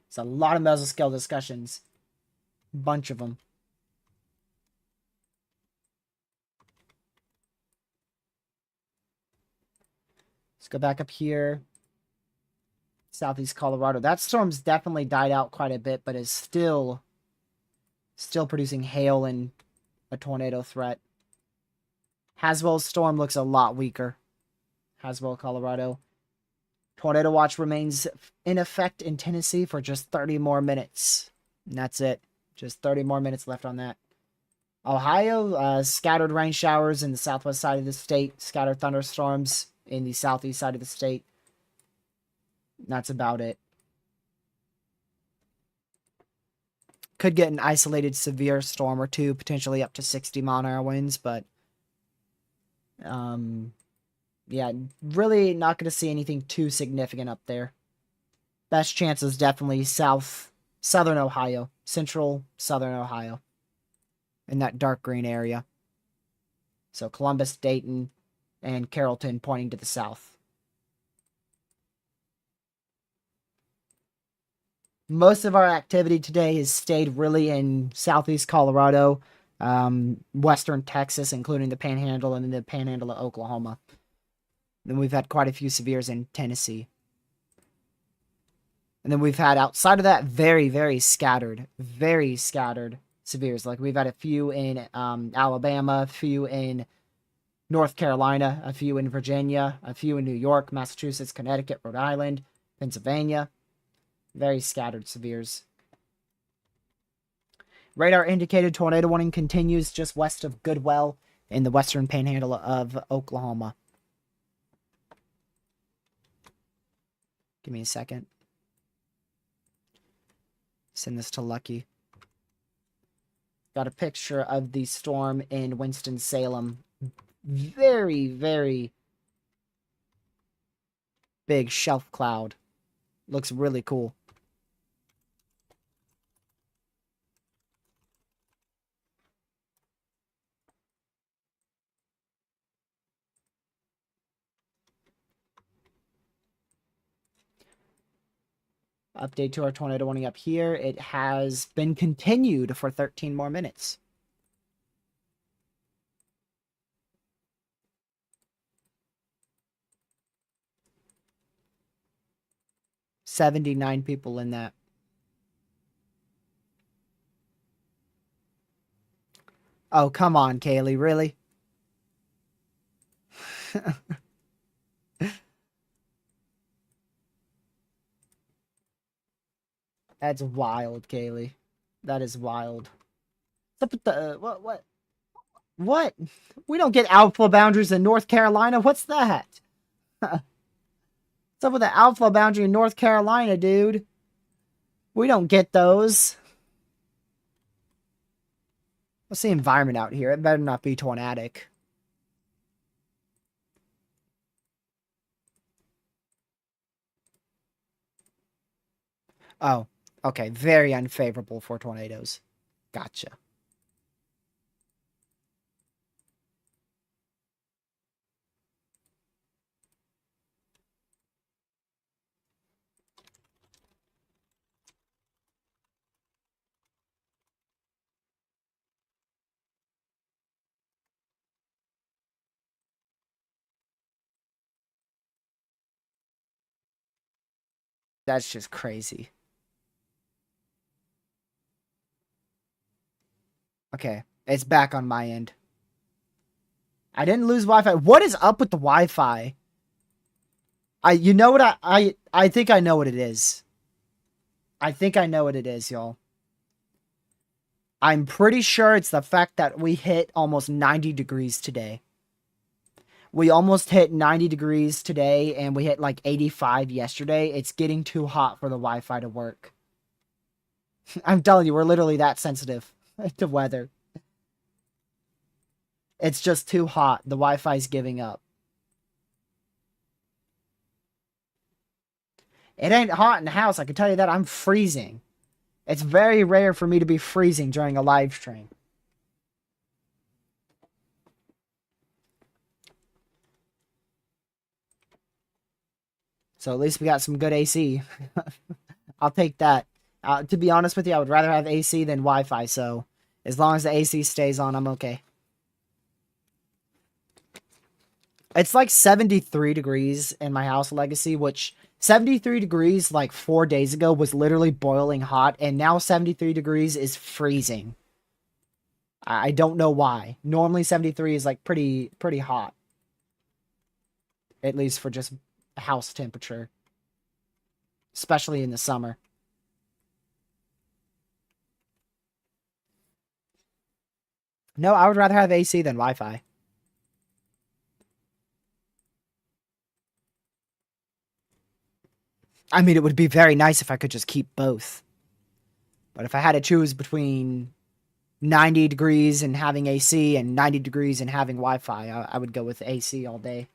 It's a lot of mesoscale discussions. Bunch of them. Let's go back up here. Southeast Colorado. That storm's definitely died out quite a bit, but is still producing hail and a tornado threat. Haswell's storm looks a lot weaker. Haswell, Colorado. Tornado watch remains in effect in Tennessee for just 30 more minutes. And that's it. Just 30 more minutes left on that. Ohio, scattered rain showers in the southwest side of the state. Scattered thunderstorms in the southeast side of the state. That's about it. Could get an isolated severe storm or two, potentially up to 60-mile-an-hour winds, but yeah, really not going to see anything too significant up there. Best chance is definitely southern Ohio, central southern Ohio, in that dark green area. So Columbus, Dayton, and Carrollton pointing to the south. Most of our activity today has stayed really in southeast Colorado, western Texas, including the Panhandle, and then the Panhandle of Oklahoma. Then we've had quite a few severes in Tennessee. And then we've had, outside of that, very, very scattered severes. Like we've had a few in Alabama, a few in North Carolina, a few in Virginia, a few in New York, Massachusetts, Connecticut, Rhode Island, Pennsylvania. Very scattered severes. Radar indicated tornado warning continues just west of Goodwell in the western panhandle of Oklahoma. Give me a second. Send this to Lucky. Got a picture of the storm in Winston-Salem. Very, very big shelf cloud. Looks really cool. Update to our tornado warning up here. It has been continued for 13 more minutes. $79 people in that. Oh, come on, Kaylee, really? That's wild, Kaylee. That is wild. What's up with the what? We don't get alpha boundaries in North Carolina. What's that? What's up with the alpha boundary in North Carolina, dude? We don't get those. What's the environment out here? It better not be tornadic. Oh, okay. Very unfavorable for tornadoes. Gotcha. That's just crazy. Okay, it's back on my end. I didn't lose Wi-Fi. What is up with the Wi-Fi? You know what I think I know what it is. I think I know what it is, y'all. I'm pretty sure it's the fact that we hit almost 90 degrees today. We almost hit 90 degrees today, and we hit like 85 yesterday. It's getting too hot for the Wi-Fi to work. I'm telling you, we're literally that sensitive to weather. It's just too hot. The Wi-Fi's giving up. It ain't hot in the house, I can tell you that. I'm freezing. It's very rare for me to be freezing during a live stream. So at least we got some good AC. I'll take that. To be honest with you, I would rather have AC than Wi-Fi, so as long as the AC stays on, I'm okay. It's like 73 degrees in my house, Legacy, which 73 degrees like 4 days ago was literally boiling hot, and now 73 degrees is freezing. I don't know why. Normally 73 is like pretty hot. At least for just house temperature. Especially in the summer. No, I would rather have AC than Wi-Fi. I mean, it would be very nice if I could just keep both. But if I had to choose between 90 degrees and having AC and 90 degrees and having Wi-Fi, I would go with AC all day.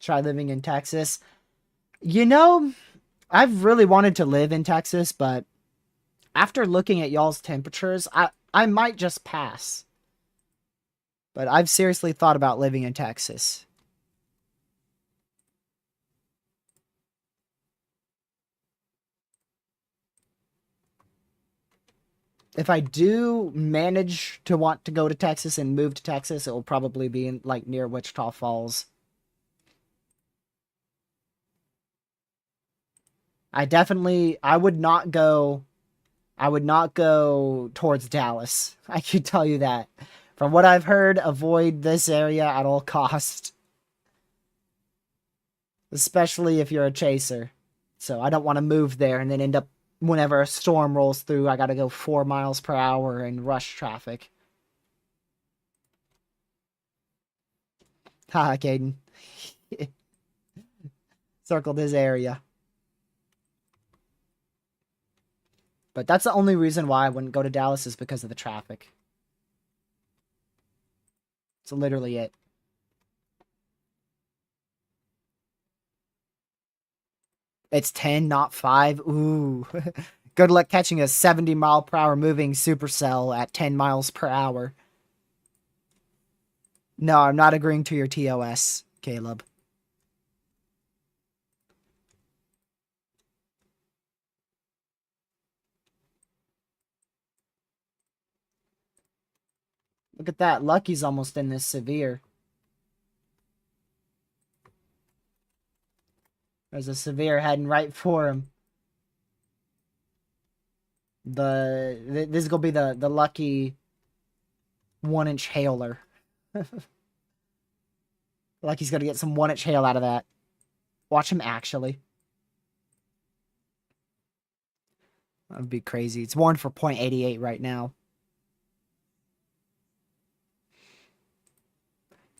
Try living in Texas. You know, I've really wanted to live in Texas, but after looking at y'all's temperatures, I might just pass. But I've seriously thought about living in Texas. If I do manage to want to go to Texas and move to Texas, it will probably be in like near Wichita Falls. I would not go towards Dallas. I can tell you that. From what I've heard, avoid this area at all costs. Especially if you're a chaser. So I don't want to move there and then end up, whenever a storm rolls through, I gotta go 4 miles per hour in rush traffic. Haha, Caden. Circled his area. But that's the only reason why I wouldn't go to Dallas is because of the traffic. That's literally it. It's 10, not 5. Ooh. Good luck catching a 70 mile per hour moving supercell at 10 miles per hour. No, I'm not agreeing to your TOS. Caleb. Look at that. Lucky's almost in this severe. There's a severe heading right for him. This is gonna be the lucky 1-inch hailer. Lucky's gonna get some 1-inch hail out of that. Watch him actually. That would be crazy. It's warned for 0.88 right now.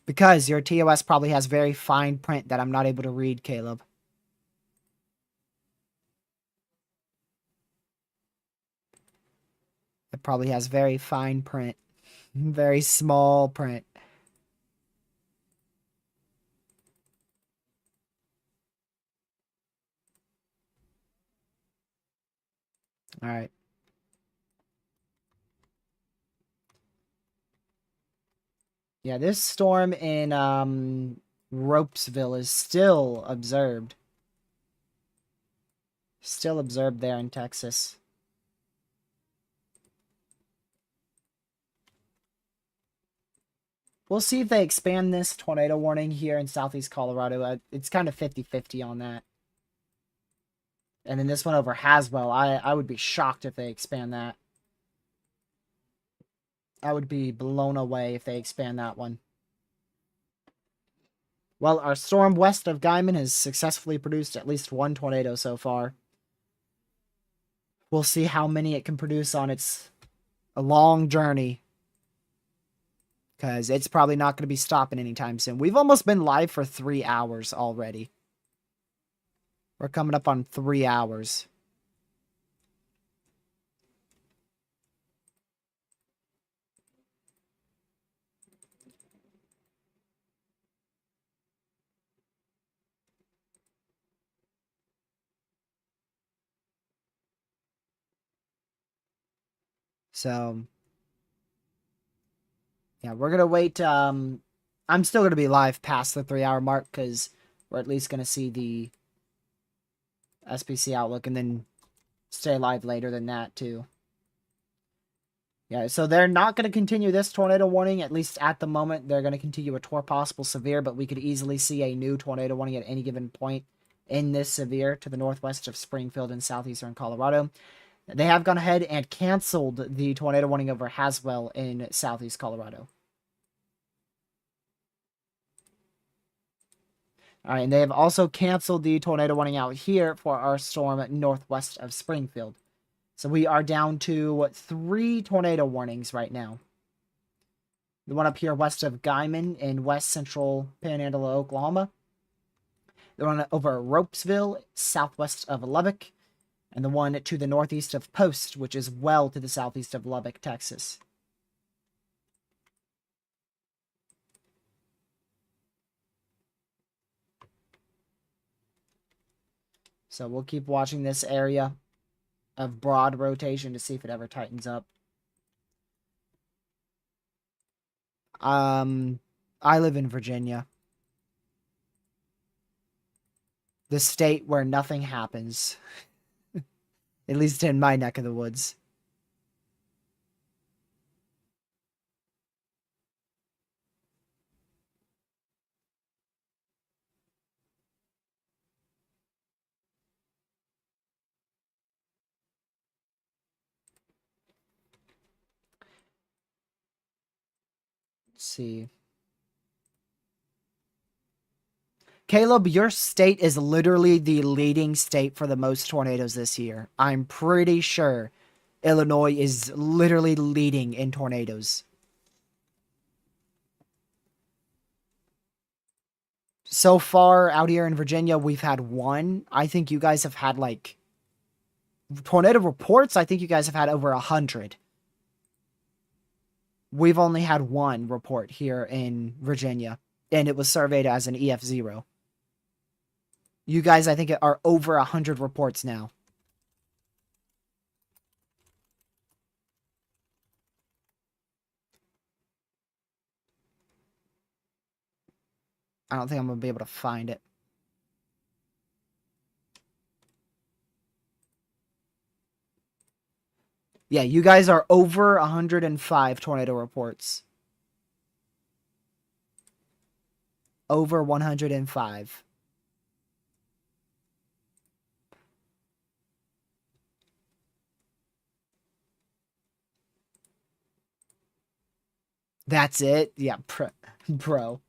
Because your TOS probably has very fine print that I'm not able to read, Caleb. It probably has very fine print. Very small print. Alright. Yeah, this storm in Ropesville is still observed. Still observed there in Texas. We'll see if they expand this tornado warning here in southeast Colorado. It's kind of 50-50 on that. And then this one over Haswell, I would be shocked if they expand that. I would be blown away if they expand that one. Well, our storm west of Guyman has successfully produced at least one tornado so far. We'll see how many it can produce on its long journey. Because it's probably not going to be stopping anytime soon. We've almost been live for 3 hours already. We're coming up on 3 hours. So, yeah, we're going to wait. I'm still going to be live past the 3-hour mark because we're at least going to see the SPC outlook and then stay live later than that too. Yeah, so they're not going to continue this tornado warning, at least at the moment. They're going to continue a possible severe, but we could easily see a new tornado warning at any given point in this severe to the northwest of Springfield in southeastern Colorado. They have gone ahead and canceled the tornado warning over Haswell in southeast Colorado. All right, and they have also canceled the tornado warning out here for our storm northwest of Springfield. So we are down to 3 tornado warnings right now. The one up here west of Guyman in west central Panhandle, Oklahoma. The one over Ropesville, southwest of Lubbock. And the one to the northeast of Post, which is well to the southeast of Lubbock, Texas. So we'll keep watching this area of broad rotation to see if it ever tightens up. I live in Virginia. The state where nothing happens. At least in my neck of the woods. Let's see. Caleb, your state is literally the leading state for the most tornadoes this year. I'm pretty sure Illinois is literally leading in tornadoes. So far out here in Virginia, we've had 1. I think you guys have had like tornado reports. I think you guys have had over 100. We've only had 1 report here in Virginia, and it was surveyed as an EF0. You guys, I think, are over 100 reports now. I don't think I'm going to be able to find it. Yeah, you guys are over 105 tornado reports. Over 105. That's it? Yeah, bro.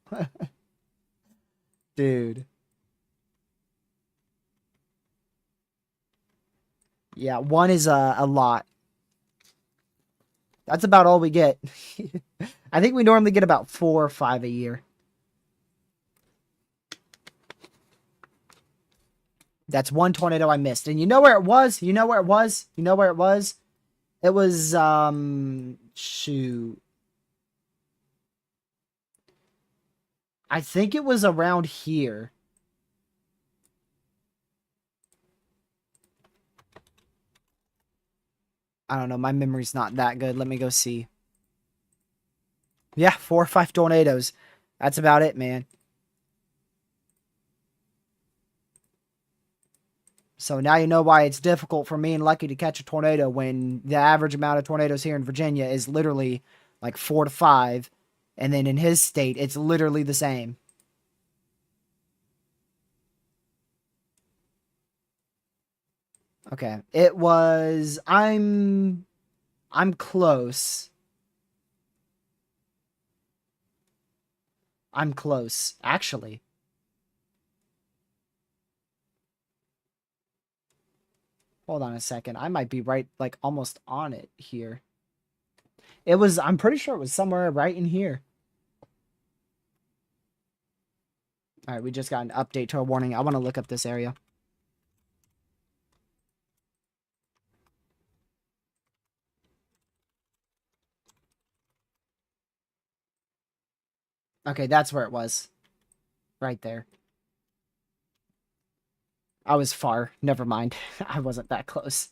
Dude. Yeah, one is a lot. That's about all we get. I think we normally get about 4 or 5 a year. That's one tornado I missed. And you know where it was? You know where it was? You know where it was? It was, shoot. I think it was around here. I don't know. My memory's not that good. Let me go see. Yeah, 4 or 5 tornadoes. That's about it, man. So now you know why it's difficult for me and Lucky to catch a tornado when the average amount of tornadoes here in Virginia is literally like 4 to 5. And then in his state, it's literally the same. Okay. It was... I'm close. I'm close, actually. Hold on a second. I might be right, like, almost on it here. It was... I'm pretty sure it was somewhere right in here. Alright, we just got an update to a warning. I want to look up this area. Okay, that's where it was. Right there. I was far. Never mind. I wasn't that close.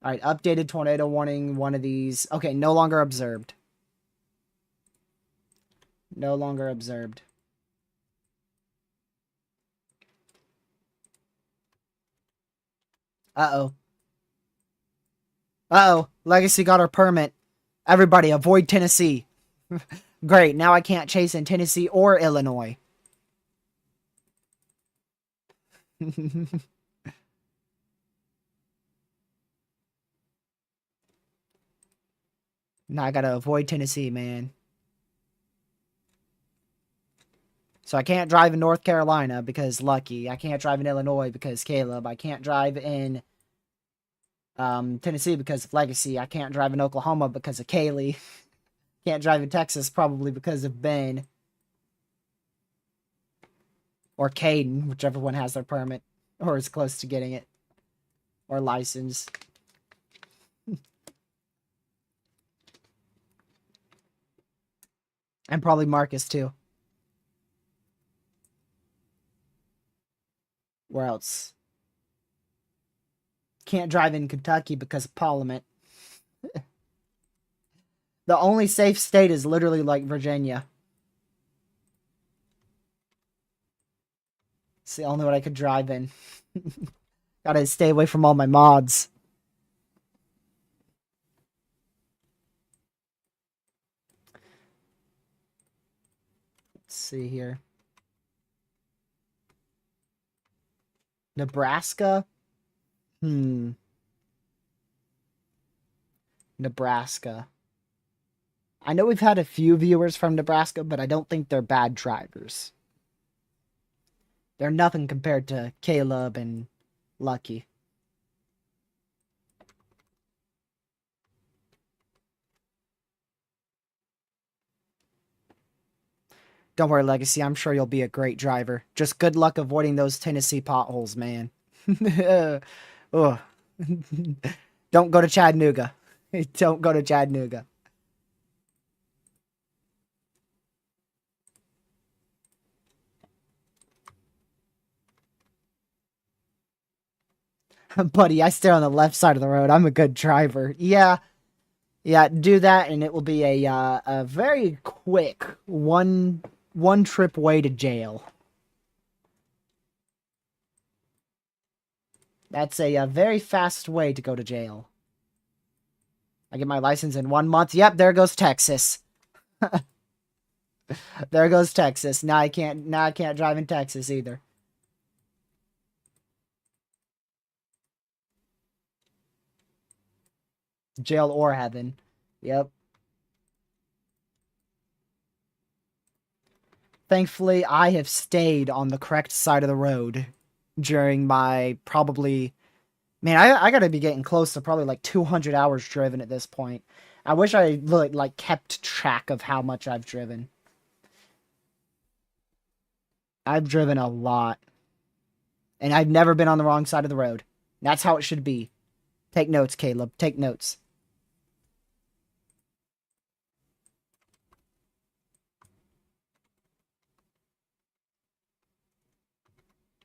Alright, updated tornado warning. One of these. Okay, no longer observed. No longer observed. Uh-oh. Uh-oh. Legacy got her permit. Everybody, avoid Tennessee. Great, now I can't chase in Tennessee or Illinois. Now I gotta avoid Tennessee, man. So I can't drive in North Carolina because Lucky. I can't drive in Illinois because Caleb. I can't drive in Tennessee because of Legacy. I can't drive in Oklahoma because of Kaylee. Can't drive in Texas probably because of Ben. Or Caden, whichever one has their permit. Or is close to getting it. Or license. And probably Marcus too. Where else? Can't drive in Kentucky because of Parliament. The only safe state is literally like Virginia. It's the only one I could drive in. Gotta stay away from all my mods. Let's see here. Nebraska? Nebraska. I know we've had a few viewers from Nebraska, but I don't think they're bad drivers. They're nothing compared to Caleb and Lucky. Don't worry, Legacy. I'm sure you'll be a great driver. Just good luck avoiding those Tennessee potholes, man. Ugh. Don't go to Chattanooga. Don't go to Chattanooga. Buddy, I stay on the left side of the road. I'm a good driver. Yeah. Yeah, do that and it will be a very quick 1 one trip way to jail. That's a very fast way to go to jail. I get my license in 1 month. Yep, there goes Texas. There goes Texas. Now I can't drive in Texas either. Jail or heaven. Yep. Thankfully, I have stayed on the correct side of the road during my probably... Man, I gotta be getting close to probably like 200 hours driven at this point. I wish I like kept track of how much I've driven. I've driven a lot. And I've never been on the wrong side of the road. That's how it should be. Take notes, Caleb. Take notes.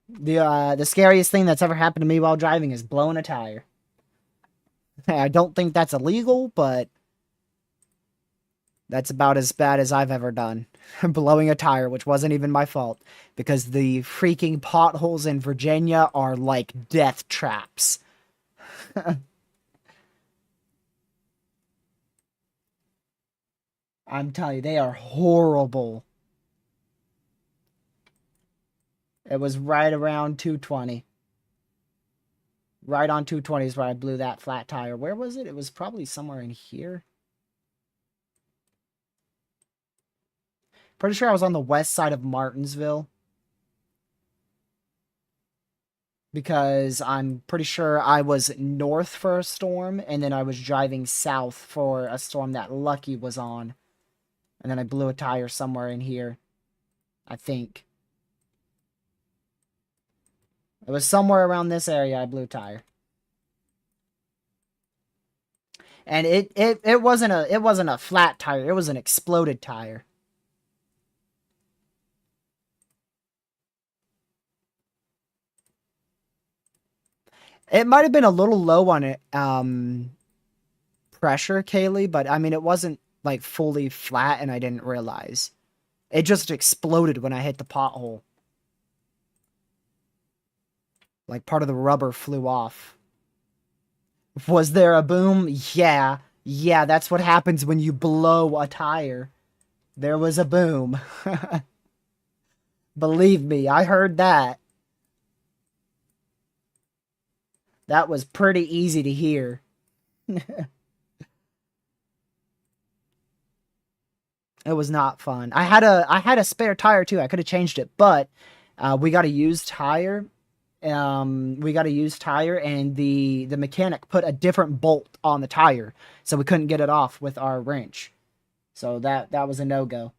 The scariest thing that's ever happened to me while driving is blowing a tire. I don't think that's illegal, but that's about as bad as I've ever done. Blowing a tire, which wasn't even my fault, because the freaking potholes in Virginia are like death traps. I'm telling you, they are horrible. It was right around 220. Right on 220 is where I blew that flat tire. Where was it? It was probably somewhere in here. Pretty sure I was on the west side of Martinsville. Because I'm pretty sure I was north for a storm, and then I was driving south for a storm that Lucky was on. And then I blew a tire somewhere in here. I think. It was somewhere around this area I blew a tire. And it wasn't a flat tire, it was an exploded tire. It might have been a little low on it pressure, Kaylee, but I mean it wasn't like fully flat and I didn't realize. It just exploded when I hit the pothole. Like part of the rubber flew off. Was there a boom? Yeah. Yeah, that's what happens when you blow a tire. There was a boom. Believe me, I heard that. That was pretty easy to hear. It was not fun. I had a spare tire too. I could have changed it, but we got a used tire. We got a used tire, and the mechanic put a different bolt on the tire, so we couldn't get it off with our wrench. So that was a no-go.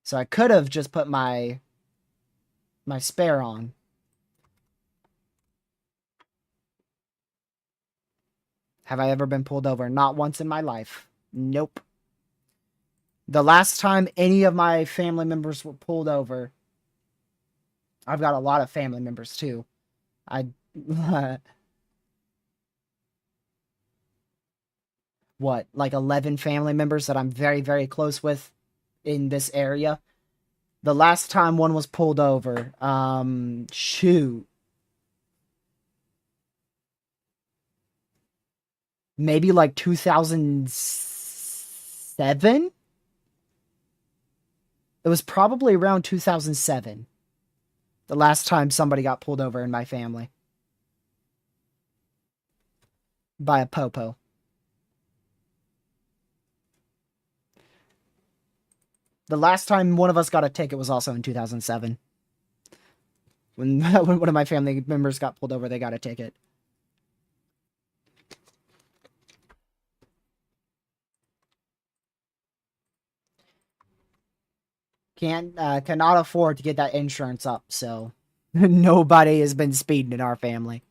So I could have just put my spare on. Have I ever been pulled over? Not once in my life. Nope. The last time any of my family members were pulled over, I've got a lot of family members too. I what, like 11 family members that I'm very, very close with in this area. The last time one was pulled over, shoot. Maybe like 2007? It was probably around 2007. The last time somebody got pulled over in my family. By a popo. The last time one of us got a ticket was also in 2007. When one of my family members got pulled over, they got a ticket. Cannot afford to get that insurance up, so nobody has been speeding in our family.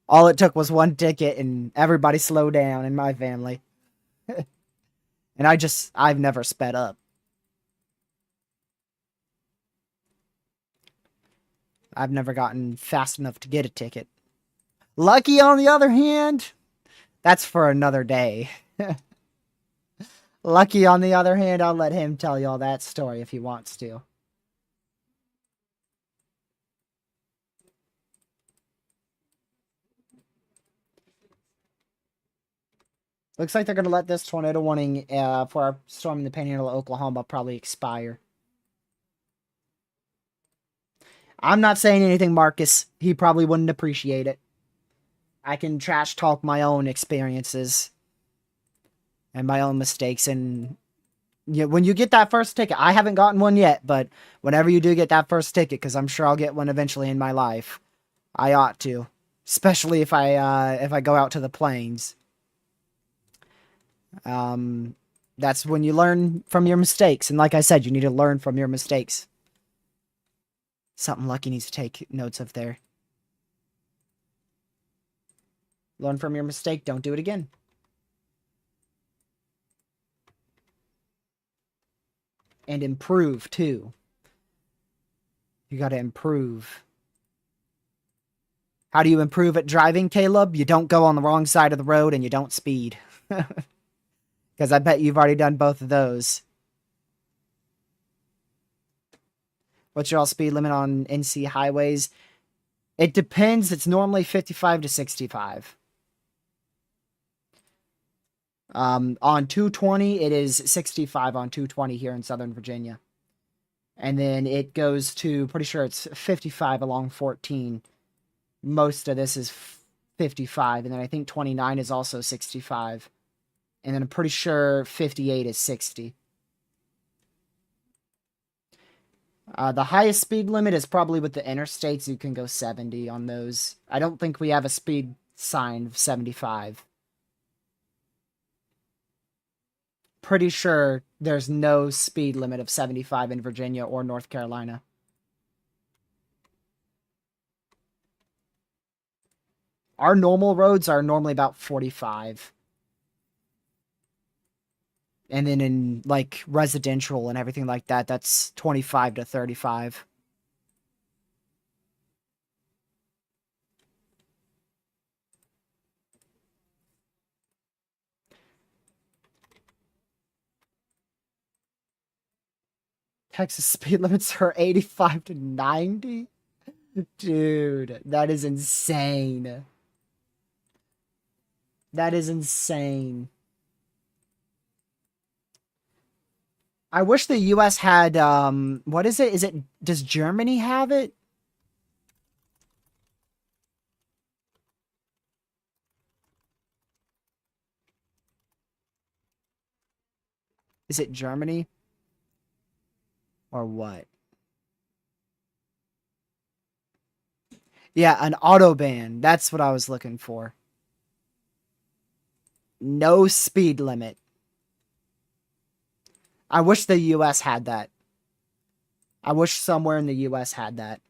All it took was one ticket and everybody slowed down in my family. And I've never sped up. I've never gotten fast enough to get a ticket. Lucky, on the other hand, that's for another day. Lucky, on the other hand, I'll let him tell you all that story if he wants to. Looks like they're going to let this tornado warning for our storm in the Panhandle of Oklahoma probably expire. I'm not saying anything, Marcus. He probably wouldn't appreciate it. I can trash talk my own experiences and my own mistakes. And when you get that first ticket, I haven't gotten one yet, but whenever you do get that first ticket, because I'm sure I'll get one eventually in my life, I ought to, especially if I go out to the plains. That's when you learn from your mistakes, and like I said, you need to learn from your mistakes. Something Lucky needs to take notes of there. Learn from your mistake. Don't do it again. And improve, too. You gotta improve. How do you improve at driving, Caleb? You don't go on the wrong side of the road and you don't speed. Because I bet you've already done both of those. What's your all speed limit on NC highways? It depends. It's normally 55 to 65. On 220, it is 65 on 220 here in Southern Virginia. And then it goes to, pretty sure it's 55 along 14. Most of this is 55. And then I think 29 is also 65. And then I'm pretty sure 58 is 60. The highest speed limit is probably with the interstates. You can go 70 on those. I don't think we have a speed sign of 75. Pretty sure there's no speed limit of 75 in Virginia or North Carolina. Our normal roads are normally about 45. And then in, like, residential and everything like that, that's 25 to 35. Texas speed limits are 85 to 90? Dude, that is insane. That is insane. I wish the US had, what is it? Does Germany have it? Is it Germany? Or what? Yeah, an autobahn. That's what I was looking for. No speed limit. I wish the US had that. I wish somewhere in the US had that.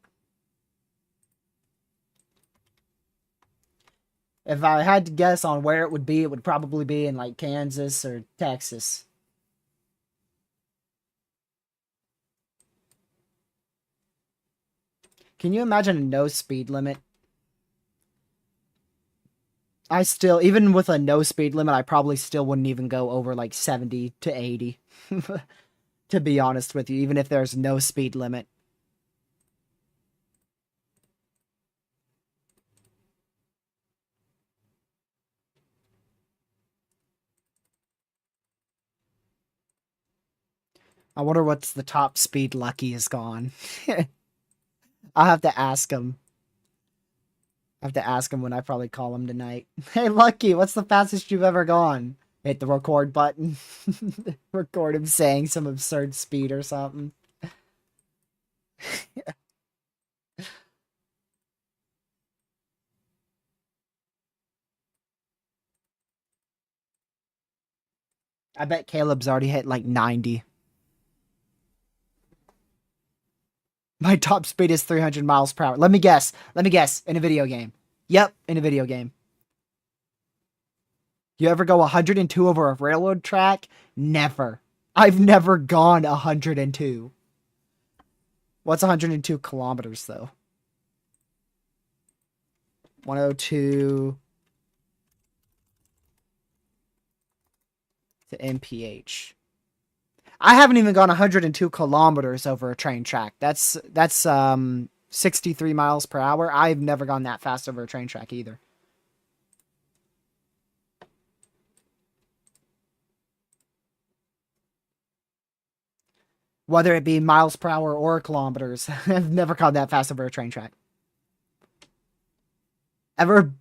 If I had to guess on where it would probably be in, like, Kansas or Texas. Can you imagine a no speed limit? I still, even with a no speed limit, I probably still wouldn't even go over, like, 70 to 80. To be honest with you, even if there's no speed limit. I wonder what's the top speed Lucky is gone. I'll have to ask him. I have to ask him when I probably call him tonight. Hey, Lucky, what's the fastest you've ever gone? Hit the record button. Record him saying some absurd speed or something. I bet Caleb's already hit like 90. My top speed is 300 miles per hour. Let me guess. Let me guess. In a video game. Yep, in a video game. You ever go 102 over a railroad track? Never. I've never gone 102. What's 102 kilometers, though? 102. to MPH. I haven't even gone 102 kilometers over a train track. That's 63 miles per hour. I've never gone that fast over a train track either. Whether it be miles per hour or kilometers, I've never gone that fast over a train track. Ever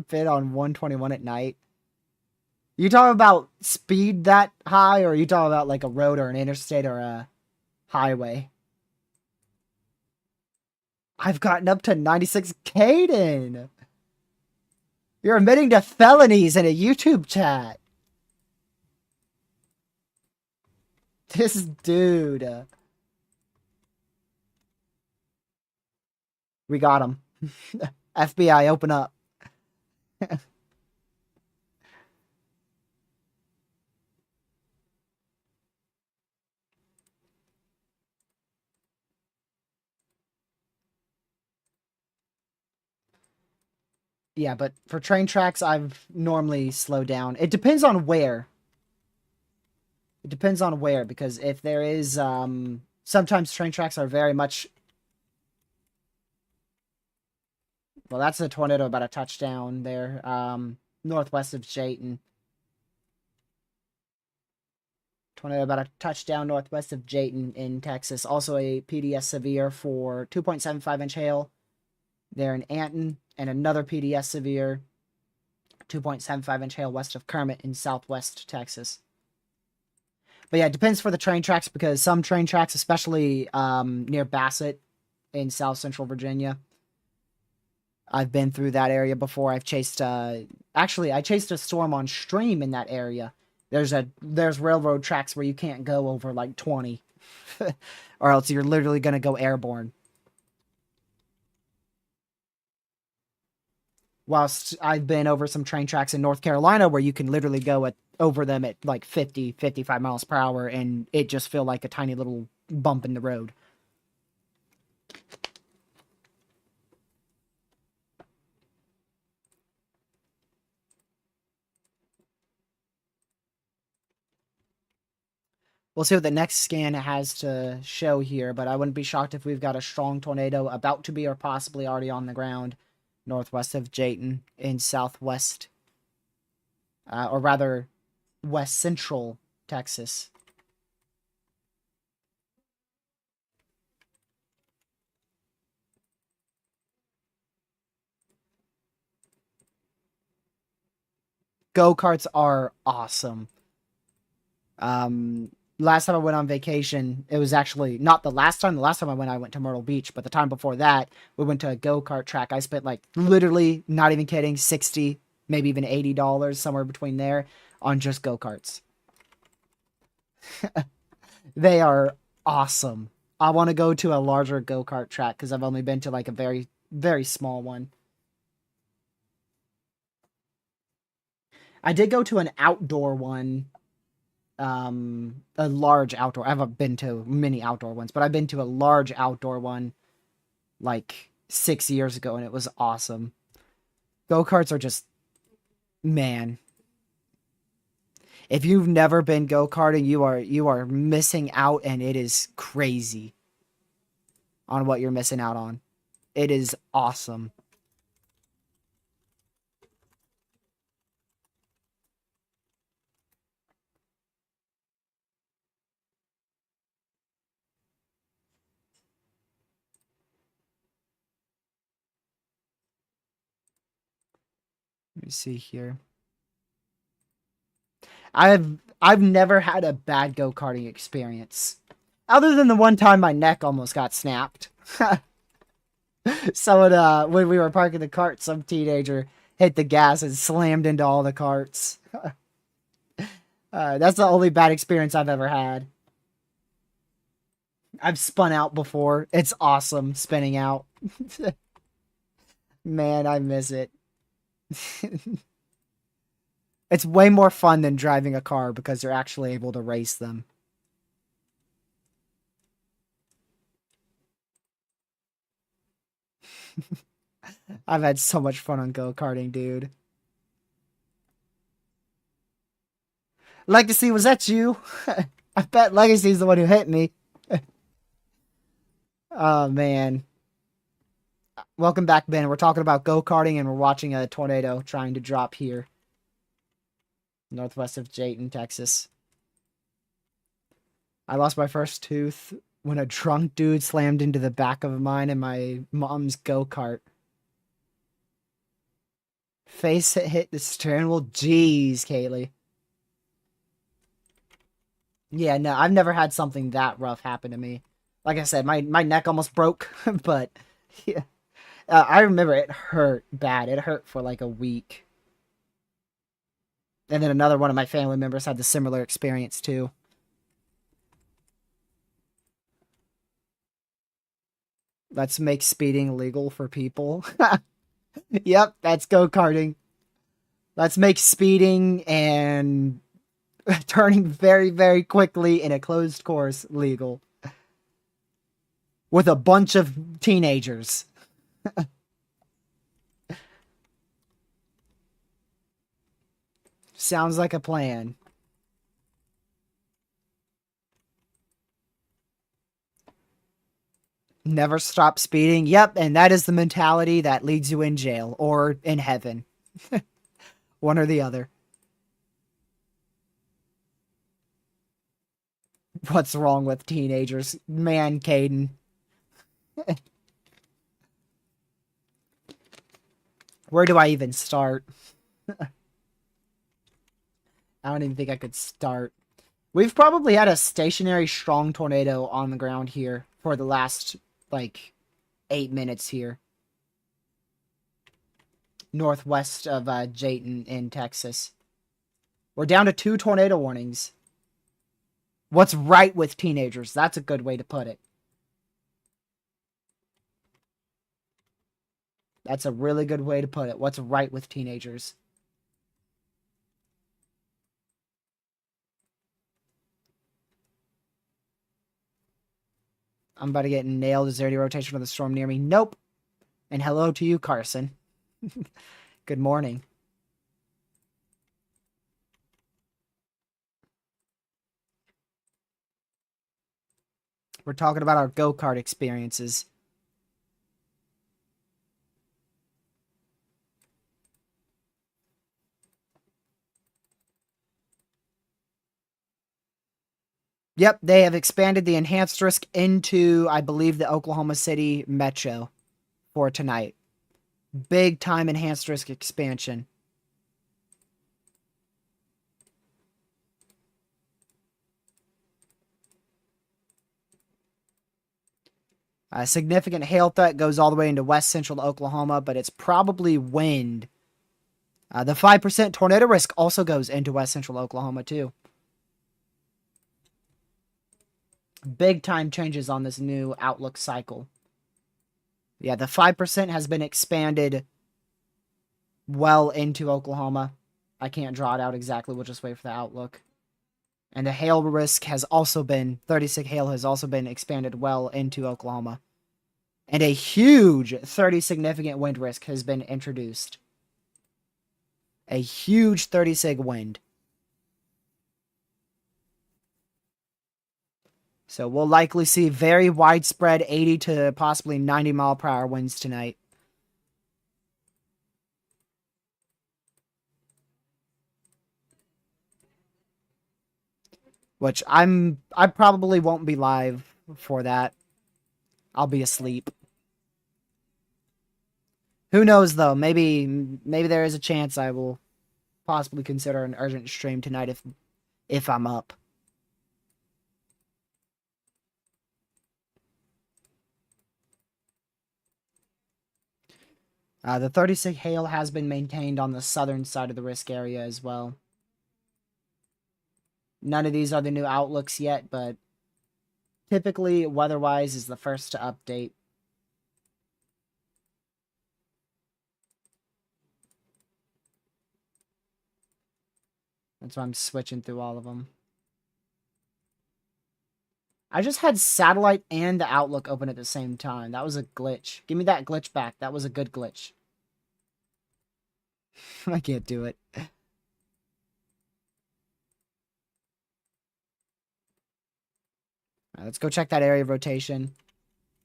been on 121 at night? You talking about speed that high, or are you talking about like a road or an interstate or a highway? I've gotten up to 96. Caden! You're admitting to felonies in a YouTube chat. This dude. We got him. FBI, open up. Yeah, but for train tracks, I've normally slowed down. It depends on where. It depends on where, because if there is, sometimes train tracks are very much. Well, that's a tornado about a touchdown there, northwest of Jayton. Tornado about a touchdown northwest of Jayton in Texas. Also a PDS severe for 2.75-inch hail there in Anton, and another PDS severe 2.75-inch hail west of Kermit in southwest Texas. But yeah, it depends for the train tracks, because some train tracks, especially near Bassett in south central Virginia, I've been through that area before. I've chased actually I chased a storm on stream in that area. There's railroad tracks where you can't go over like 20 or else you're literally going to go airborne. Whilst I've been over some train tracks in North Carolina where you can literally go over them at like 50, 55 miles per hour and it just feel like a tiny little bump in the road. We'll see what the next scan has to show here, but I wouldn't be shocked if we've got a strong tornado about to be or possibly already on the ground northwest of Jayton in southwest, or rather west central Texas. Go-karts are awesome. Last time I went on vacation, it was actually not the last time. The last time I went to Myrtle Beach, but the time before that, we went to a go-kart track. I spent like literally, not even kidding, 60, maybe even $80, somewhere between there, on just go-karts. They are awesome. I want to go to a larger go-kart track because I've only been to like a very, very small one. I did go to an outdoor one, a large outdoor. I haven't been to many outdoor ones, but I've been to a large outdoor one like 6 years ago, and it was awesome. Go-karts are just, man. If you've never been go-karting, you are missing out, and it is crazy on what you're missing out on. It is awesome. Let me see here. I've never had a bad go-karting experience. Other than the one time my neck almost got snapped. So when we were parking the cart, some teenager hit the gas and slammed into all the carts. That's the only bad experience I've ever had. I've spun out before. It's awesome spinning out. Man, I miss it. It's way more fun than driving a car because you're actually able to race them. I've had so much fun on go-karting, dude. Legacy, was that you? I bet Legacy's the one who hit me. Oh, man. Welcome back, Ben. We're talking about go-karting and we're watching a tornado trying to drop here. Northwest of Jayton, Texas. I lost my first tooth when a drunk dude slammed into the back of mine in my mom's go-kart. Face hit the steering wheel. Jeez, Kaylee. Yeah, no, I've never had something that rough happen to me. Like I said, my neck almost broke, but yeah. I remember it hurt bad. It hurt for like a week. And then another one of my family members had the similar experience too. Let's make speeding legal for people. Yep, that's go-karting. Let's make speeding and turning very, very quickly in a closed course legal. With a bunch of teenagers. Sounds like a plan. Never stop speeding. Yep, and that is the mentality that leads you in jail or in heaven. One or the other. What's wrong with teenagers? Man, Caden. Where do I even start? I don't even think I could start. We've probably had a stationary strong tornado on the ground here for the last, like, 8 minutes here. Northwest of Jayton in Texas. We're down to 2 tornado warnings. What's right with teenagers? That's a good way to put it. That's a really good way to put it. What's right with teenagers? I'm about to get nailed. Is there any rotation of the storm near me? Nope. And hello to you, Carson. Good morning. We're talking about our go-kart experiences. Yep, they have expanded the enhanced risk into, I believe, the Oklahoma City Metro for tonight. Big time enhanced risk expansion. A significant hail threat goes all the way into west central Oklahoma, but it's probably wind. The 5% tornado risk also goes into west central Oklahoma, too. Big time changes on this new outlook cycle. Yeah, the 5% has been expanded well into Oklahoma. I can't draw it out exactly. We'll just wait for the outlook. And the hail risk has also been, 36 hail has also been expanded well into Oklahoma. And a huge 30 significant wind risk has been introduced. A huge 30 sig wind. So we'll likely see very widespread 80 to possibly 90 mile per hour winds tonight. Which I probably won't be live for that. I'll be asleep. Who knows though? Maybe there is a chance I will possibly consider an urgent stream tonight if I'm up. The 36 hail has been maintained on the southern side of the risk area as well. None of these are the new outlooks yet, but typically, weather-wise, is the first to update. That's why I'm switching through all of them. I just had satellite and the outlook open at the same time. That was a glitch. Give me that glitch back. That was a good glitch. I can't do it. Right, let's go check that area of rotation.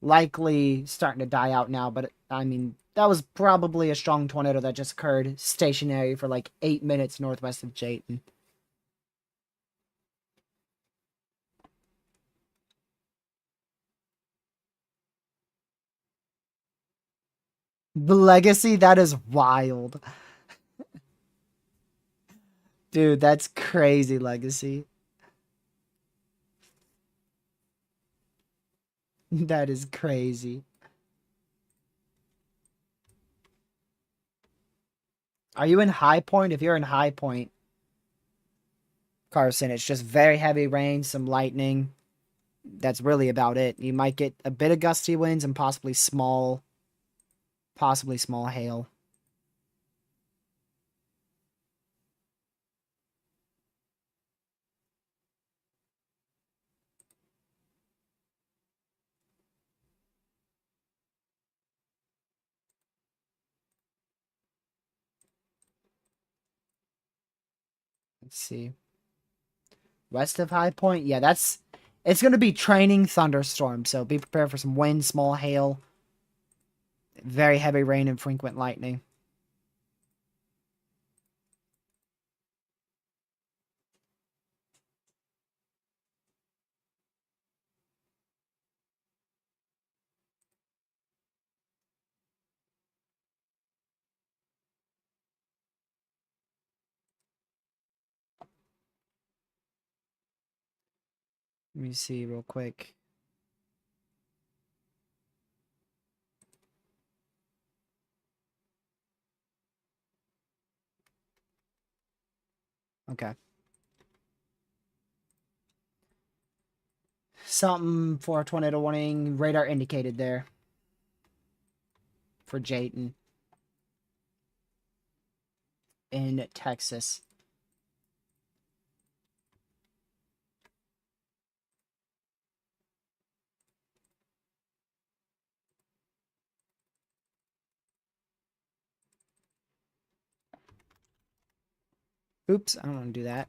Likely starting to die out now, but I mean, that was probably a strong tornado that just occurred stationary for like 8 minutes northwest of Jayton. The legacy, that is wild. Dude, that's crazy legacy. That is crazy. Are you in High Point? If you're in High Point, Carson, it's just very heavy rain, some lightning. That's really about it. You might get a bit of gusty winds and possibly small hail. Let's see. West of High Point, yeah, it's going to be training thunderstorm, so be prepared for some wind, small hail, very heavy rain, and frequent lightning. Let me see real quick. Okay. Something for a tornado warning. Radar indicated there for Jayton in Texas. Oops, I don't want to do that.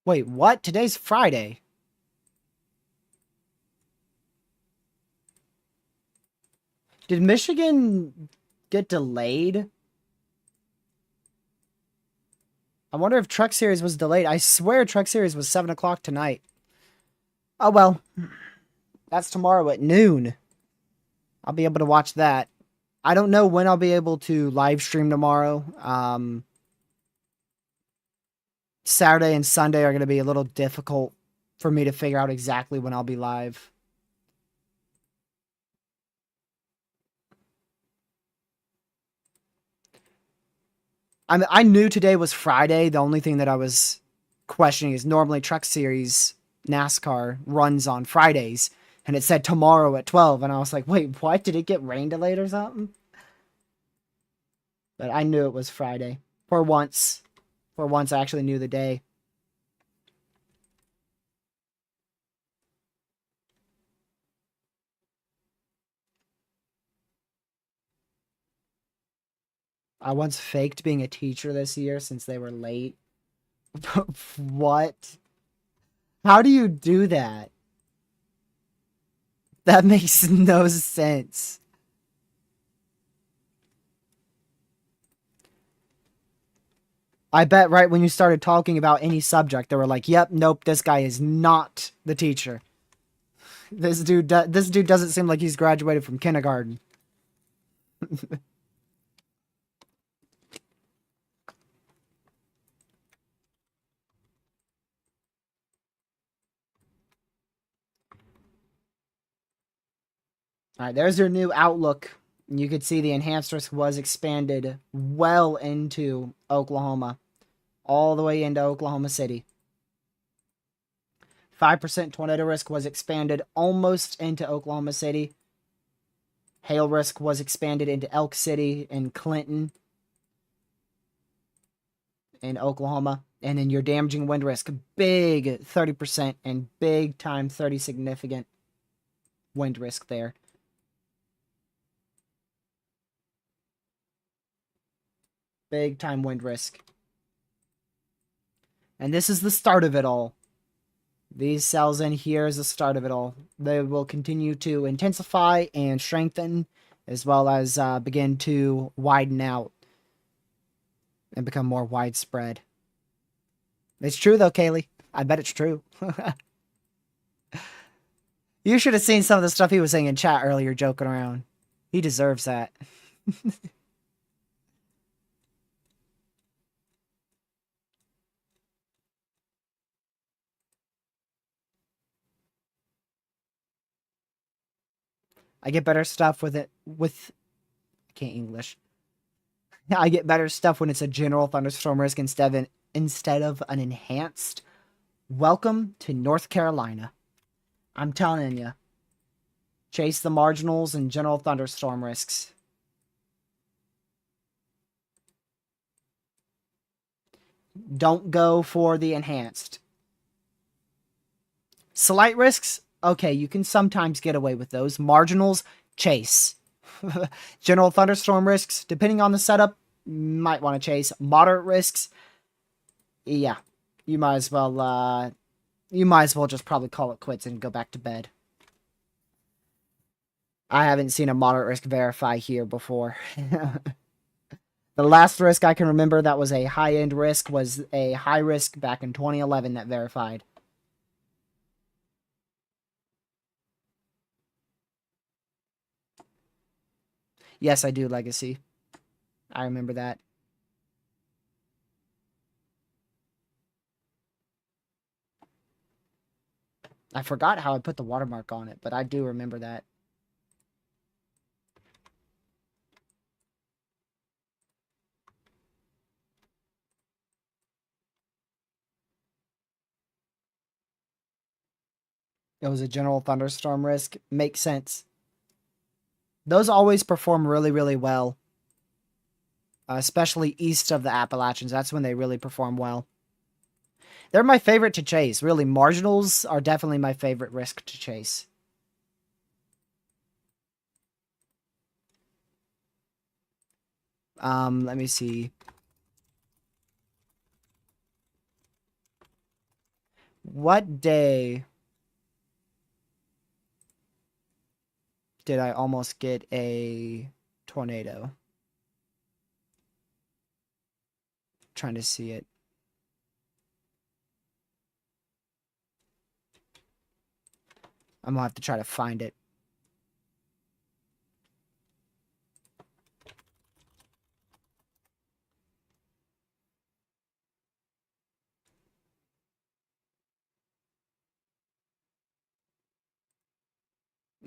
Wait, what? Today's Friday. Did Michigan get delayed? I wonder if Truck Series was delayed. I swear Truck Series was 7 o'clock tonight. Oh well. That's tomorrow at noon. I'll be able to watch that. I don't know when I'll be able to live stream tomorrow. Saturday and Sunday are going to be a little difficult for me to figure out exactly when I'll be live. I knew today was Friday. The only thing that I was questioning is normally Truck Series NASCAR runs on Fridays, and it said tomorrow at 12, and I was like, wait, what? Did it get rain delayed or something? But I knew it was Friday. For once. For once, I actually knew the day. I once faked being a teacher this year since they were late. What? How do you do that? That makes no sense. I bet right when you started talking about any subject, they were like, "Yep, nope, this guy is not the teacher. This dude doesn't seem like he's graduated from kindergarten." All right, there's your new outlook. You could see the enhanced risk was expanded well into Oklahoma, all the way into Oklahoma City. 5% tornado risk was expanded almost into Oklahoma City. Hail risk was expanded into Elk City and Clinton in Oklahoma. And then your damaging wind risk, big 30% and big time 30 significant wind risk there. Big time wind risk. And this is the start of it all. These cells in here is the start of it all. They will continue to intensify and strengthen, as well as begin to widen out and become more widespread. It's true, though, Kaylee. I bet it's true. You should have seen some of the stuff he was saying in chat earlier, joking around. He deserves that. I get better stuff with it, I can't English. I get better stuff when it's a general thunderstorm risk instead of an enhanced. Welcome to North Carolina. I'm telling you. Chase the marginals and general thunderstorm risks. Don't go for the enhanced. Slight risks, okay, you can sometimes get away with those. Marginals, chase. General thunderstorm risks, depending on the setup, might want to chase. Moderate risks, yeah, you might as well just probably call it quits and go back to bed. I haven't seen a moderate risk verify here before. The last risk I can remember that was a high-end risk was a high risk back in 2011 that verified. Yes, I do, Legacy. I remember that. I forgot how I put the watermark on it, but I do remember that. It was a general thunderstorm risk. Makes sense. Those always perform really, really well. Especially east of the Appalachians. That's when they really perform well. They're my favorite to chase. Really, marginals are definitely my favorite risk to chase. Let me see. What day did I almost get a tornado? Trying to see it. I'm gonna have to try to find it.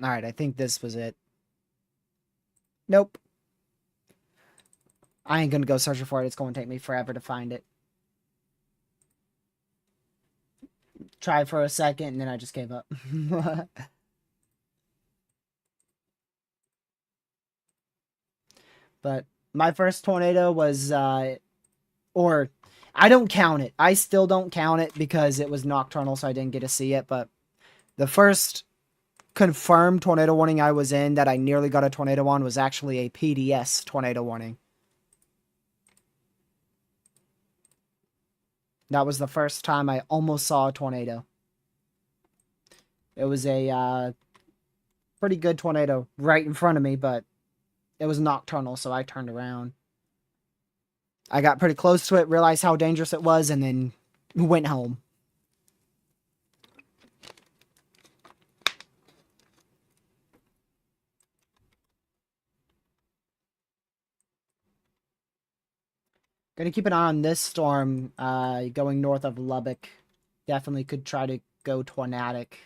Alright, I think this was it. Nope. I ain't gonna go searching for it. It's gonna take me forever to find it. Tried for a second, and then I just gave up. But my first tornado was, or I don't count it. I still don't count it because it was nocturnal, so I didn't get to see it. But the first confirmed tornado warning I was in that I nearly got a tornado on was actually a PDS tornado warning. That was the first time I almost saw a tornado. It was a pretty good tornado right in front of me, but it was nocturnal, so I turned around. I got pretty close to it, realized how dangerous it was, and then went home. Gonna keep an eye on this storm going north of Lubbock. Definitely could try to go tornadic.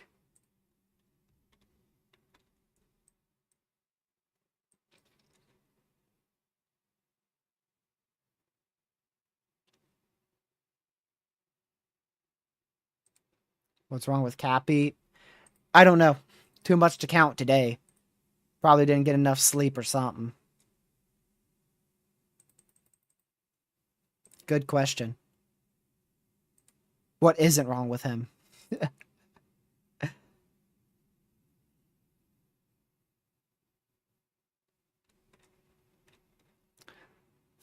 What's wrong with Cappy? I don't know. Too much to count today. Probably didn't get enough sleep or something. Good question. What isn't wrong with him?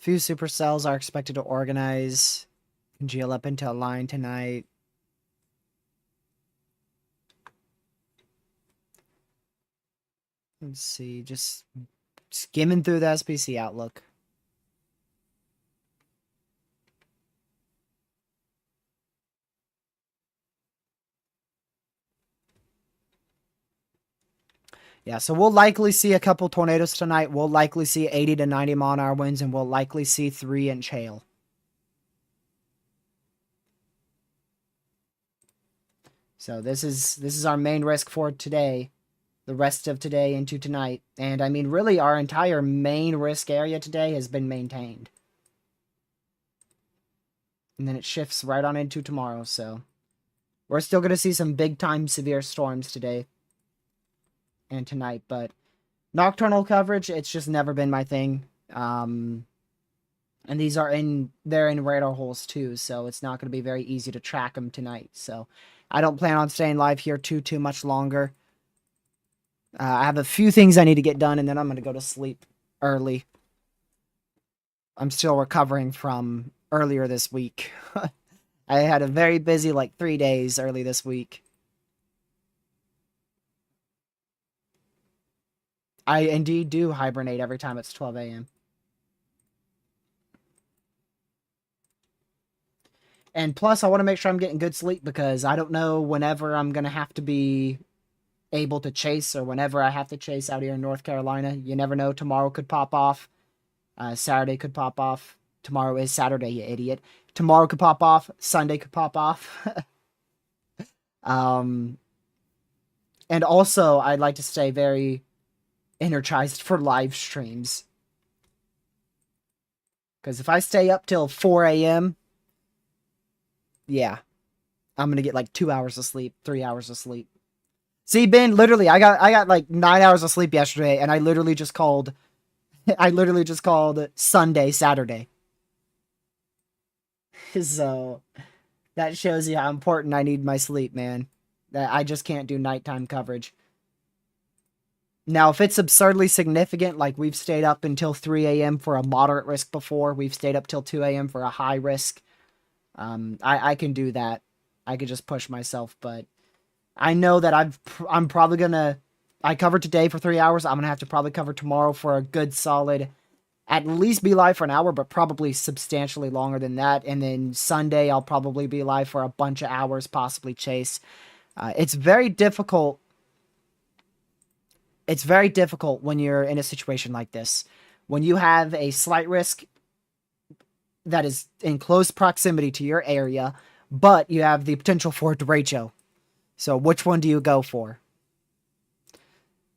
Few supercells are expected to organize, congeal up into a line tonight. Let's see, just skimming through the SPC outlook. Yeah, so we'll likely see a couple tornadoes tonight. We'll likely see 80 to 90 mile an hour winds, and we'll likely see 3-inch hail. So this is our main risk for today, the rest of today into tonight. And I mean, really, our entire main risk area today has been maintained. And then it shifts right on into tomorrow, so we're still going to see some big-time severe storms today and tonight, but nocturnal coverage, it's just never been my thing. And they're in radar holes too, so it's not going to be very easy to track them tonight. So I don't plan on staying live here too much longer. I have a few things I need to get done, and then I'm going to go to sleep early. I'm still recovering from earlier this week. I had a very busy, 3 days early this week. I indeed do hibernate every time it's 12 a.m. And plus, I want to make sure I'm getting good sleep because I don't know whenever I'm going to have to be able to chase or whenever I have to chase out here in North Carolina. You never know. Tomorrow could pop off. Saturday could pop off. Tomorrow is Saturday, you idiot. Tomorrow could pop off. Sunday could pop off. And also, I'd like to stay very energized for live streams. Because if I stay up till 4 a.m., yeah, I'm going to get 2 hours of sleep, 3 hours of sleep. See, Ben, literally, I got 9 hours of sleep yesterday, and I literally just called Sunday, Saturday. So, that shows you how important I need my sleep, man. That I just can't do nighttime coverage. Now, if it's absurdly significant, like we've stayed up until 3 a.m. for a moderate risk before, we've stayed up till 2 a.m. for a high risk, I can do that. I could just push myself, but I know that I'm probably gonna. I covered today for 3 hours. I'm gonna have to probably cover tomorrow for a good solid, at least be live for an hour, but probably substantially longer than that. And then Sunday, I'll probably be live for a bunch of hours, possibly chase. It's very difficult. It's very difficult when you're in a situation like this. When you have a slight risk that is in close proximity to your area, but you have the potential for a derecho. So which one do you go for?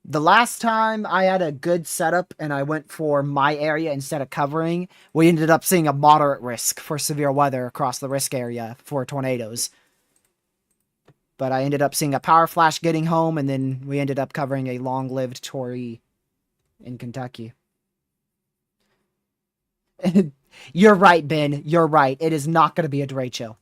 The last time I had a good setup and I went for my area instead of covering, we ended up seeing a moderate risk for severe weather across the risk area for tornadoes. But I ended up seeing a power flash getting home, and then we ended up covering a long-lived Tory in Kentucky. You're right, Ben. You're right. It is not going to be a derecho.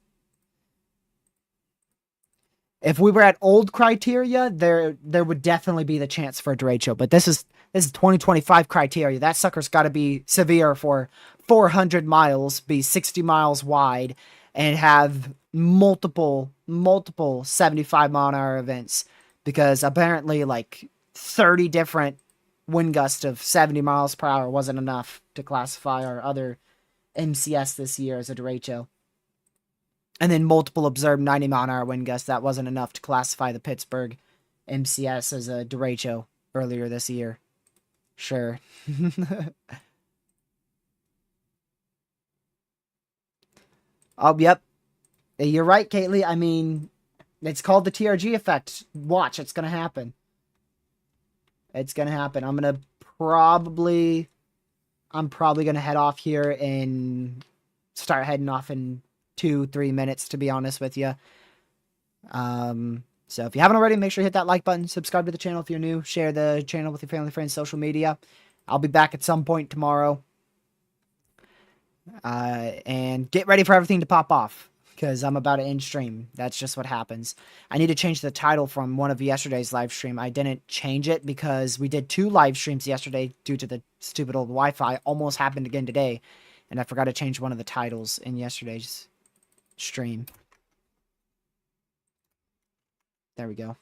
If we were at old criteria, there would definitely be the chance for a derecho. But this is 2025 criteria. That sucker's got to be severe for 400 miles, be 60 miles wide, and have multiple 75-mile-an-hour events. Because apparently, 30 different wind gusts of 70 miles per hour wasn't enough to classify our other MCS this year as a derecho. And then multiple observed 90-mile-an-hour wind gusts, that wasn't enough to classify the Pittsburgh MCS as a derecho earlier this year. Sure. Oh, yep. You're right, Kaylee. I mean, it's called the TRG effect. Watch, it's going to happen. It's going to happen. I'm probably going to head off here and start heading off in 2-3 minutes, to be honest with you. So if you haven't already, make sure you hit that like button, subscribe to the channel if you're new, share the channel with your family, friends, social media. I'll be back at some point tomorrow. And get ready for everything to pop off, because I'm about to end stream. That's just what happens. I need to change the title from one of yesterday's live stream. I didn't change it because we did 2 live streams yesterday due to the stupid old Wi-Fi. Almost happened again today. And I forgot to change one of the titles in yesterday's stream. There we go.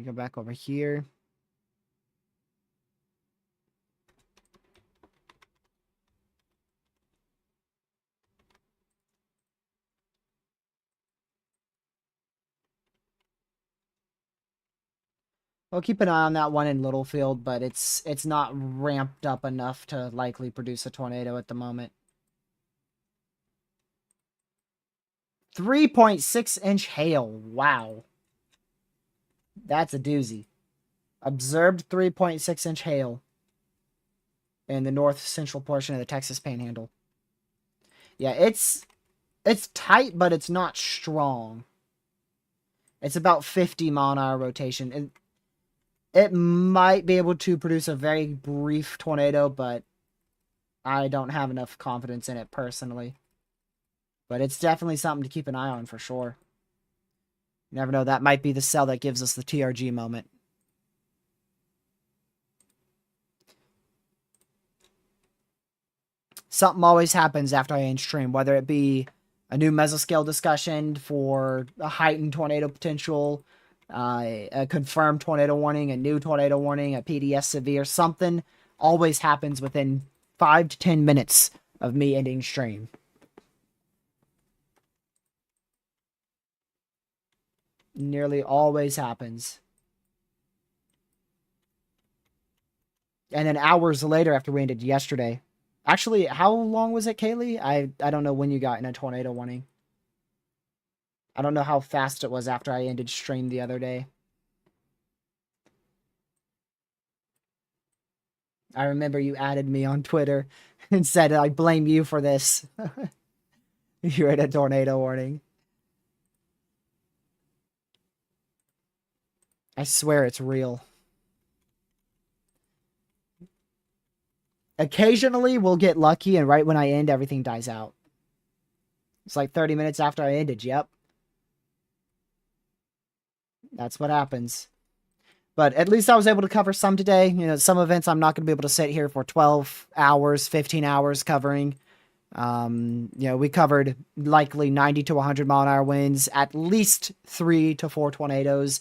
Go back over here. We'll keep an eye on that one in Littlefield, but it's not ramped up enough to likely produce a tornado at the moment. 3.6-inch hail. Wow. That's a doozy. Observed 3.6-inch hail in the north central portion of the Texas Panhandle. Yeah, it's tight, but it's not strong. It's about 50 mile an hour rotation. It might be able to produce a very brief tornado, but I don't have enough confidence in it personally. But it's definitely something to keep an eye on for sure. You never know, that might be the cell that gives us the TRG moment. Something always happens after I end stream, whether it be a new mesoscale discussion for a heightened tornado potential, a confirmed tornado warning, a new tornado warning, a PDS severe, something always happens within 5 to 10 minutes of me ending stream. Nearly always happens. And then hours later after we ended yesterday. Actually, how long was it, Kaylee? I don't know when you got in a tornado warning. I don't know how fast it was after I ended stream the other day. I remember you added me on Twitter and said, I blame you for this. You're in a tornado warning. I swear it's real. Occasionally, we'll get lucky, and right when I end, everything dies out. It's like 30 minutes after I ended, yep. That's what happens. But at least I was able to cover some today. You know, some events I'm not going to be able to sit here for 12 hours, 15 hours covering. You know, we covered likely 90 to 100 mile an hour winds, at least 3 to 4 tornadoes,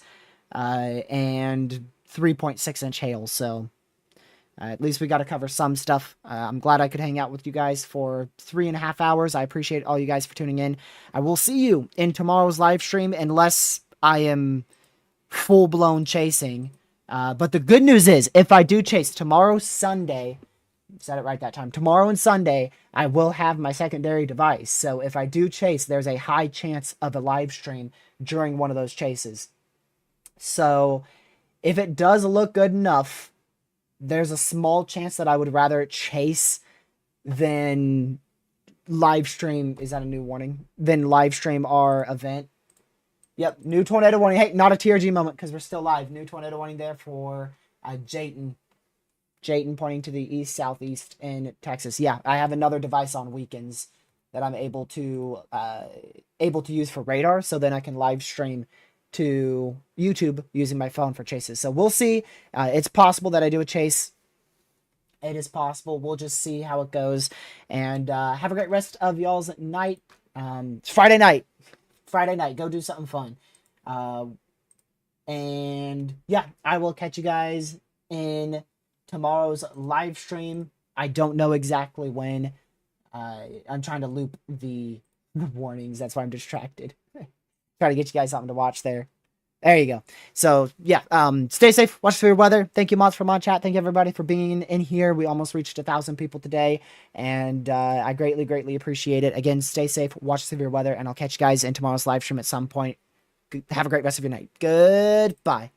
and 3.6-inch hail. So at least we got to cover some stuff. I'm glad I could hang out with you guys for 3.5 hours. I appreciate all you guys for tuning in. I will see you in tomorrow's live stream unless I am full-blown chasing. But the good news is, if I do chase tomorrow, Sunday, said it right that time, tomorrow and Sunday, I will have my secondary device. So if I do chase, there's a high chance of a live stream during one of those chases. So if it does look good enough, there's a small chance that I would rather chase than live stream. Is that a new warning? Than live stream our event. Yep, new tornado warning. Hey, not a TRG moment because we're still live. New tornado warning there for Jayton. Jayton pointing to the east, southeast in Texas. Yeah, I have another device on weekends that I'm able to use for radar, so then I can live stream to YouTube using my phone for chases. So we'll see. It's possible that I do a chase. It is possible. We'll just see how it goes. And have a great rest of y'all's night. It's Friday night. Friday night. Go do something fun. And yeah, I will catch you guys in tomorrow's live stream. I don't know exactly when. I'm trying to loop the warnings. That's why I'm distracted. Try to get you guys something to watch there. There you go. So yeah, stay safe. Watch for your weather. Thank you, mods, for mod chat. Thank you everybody for being in here. We almost reached 1,000 people today, and I greatly appreciate it. Again, stay safe. Watch severe weather, and I'll catch you guys in tomorrow's live stream at some point. Have a great rest of your night. Goodbye.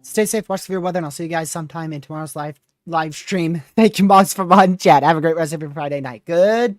Stay safe, watch severe weather, and I'll see you guys sometime in tomorrow's live stream. Thank you, mods, for mod chat. Have a great rest of your Friday night. Good.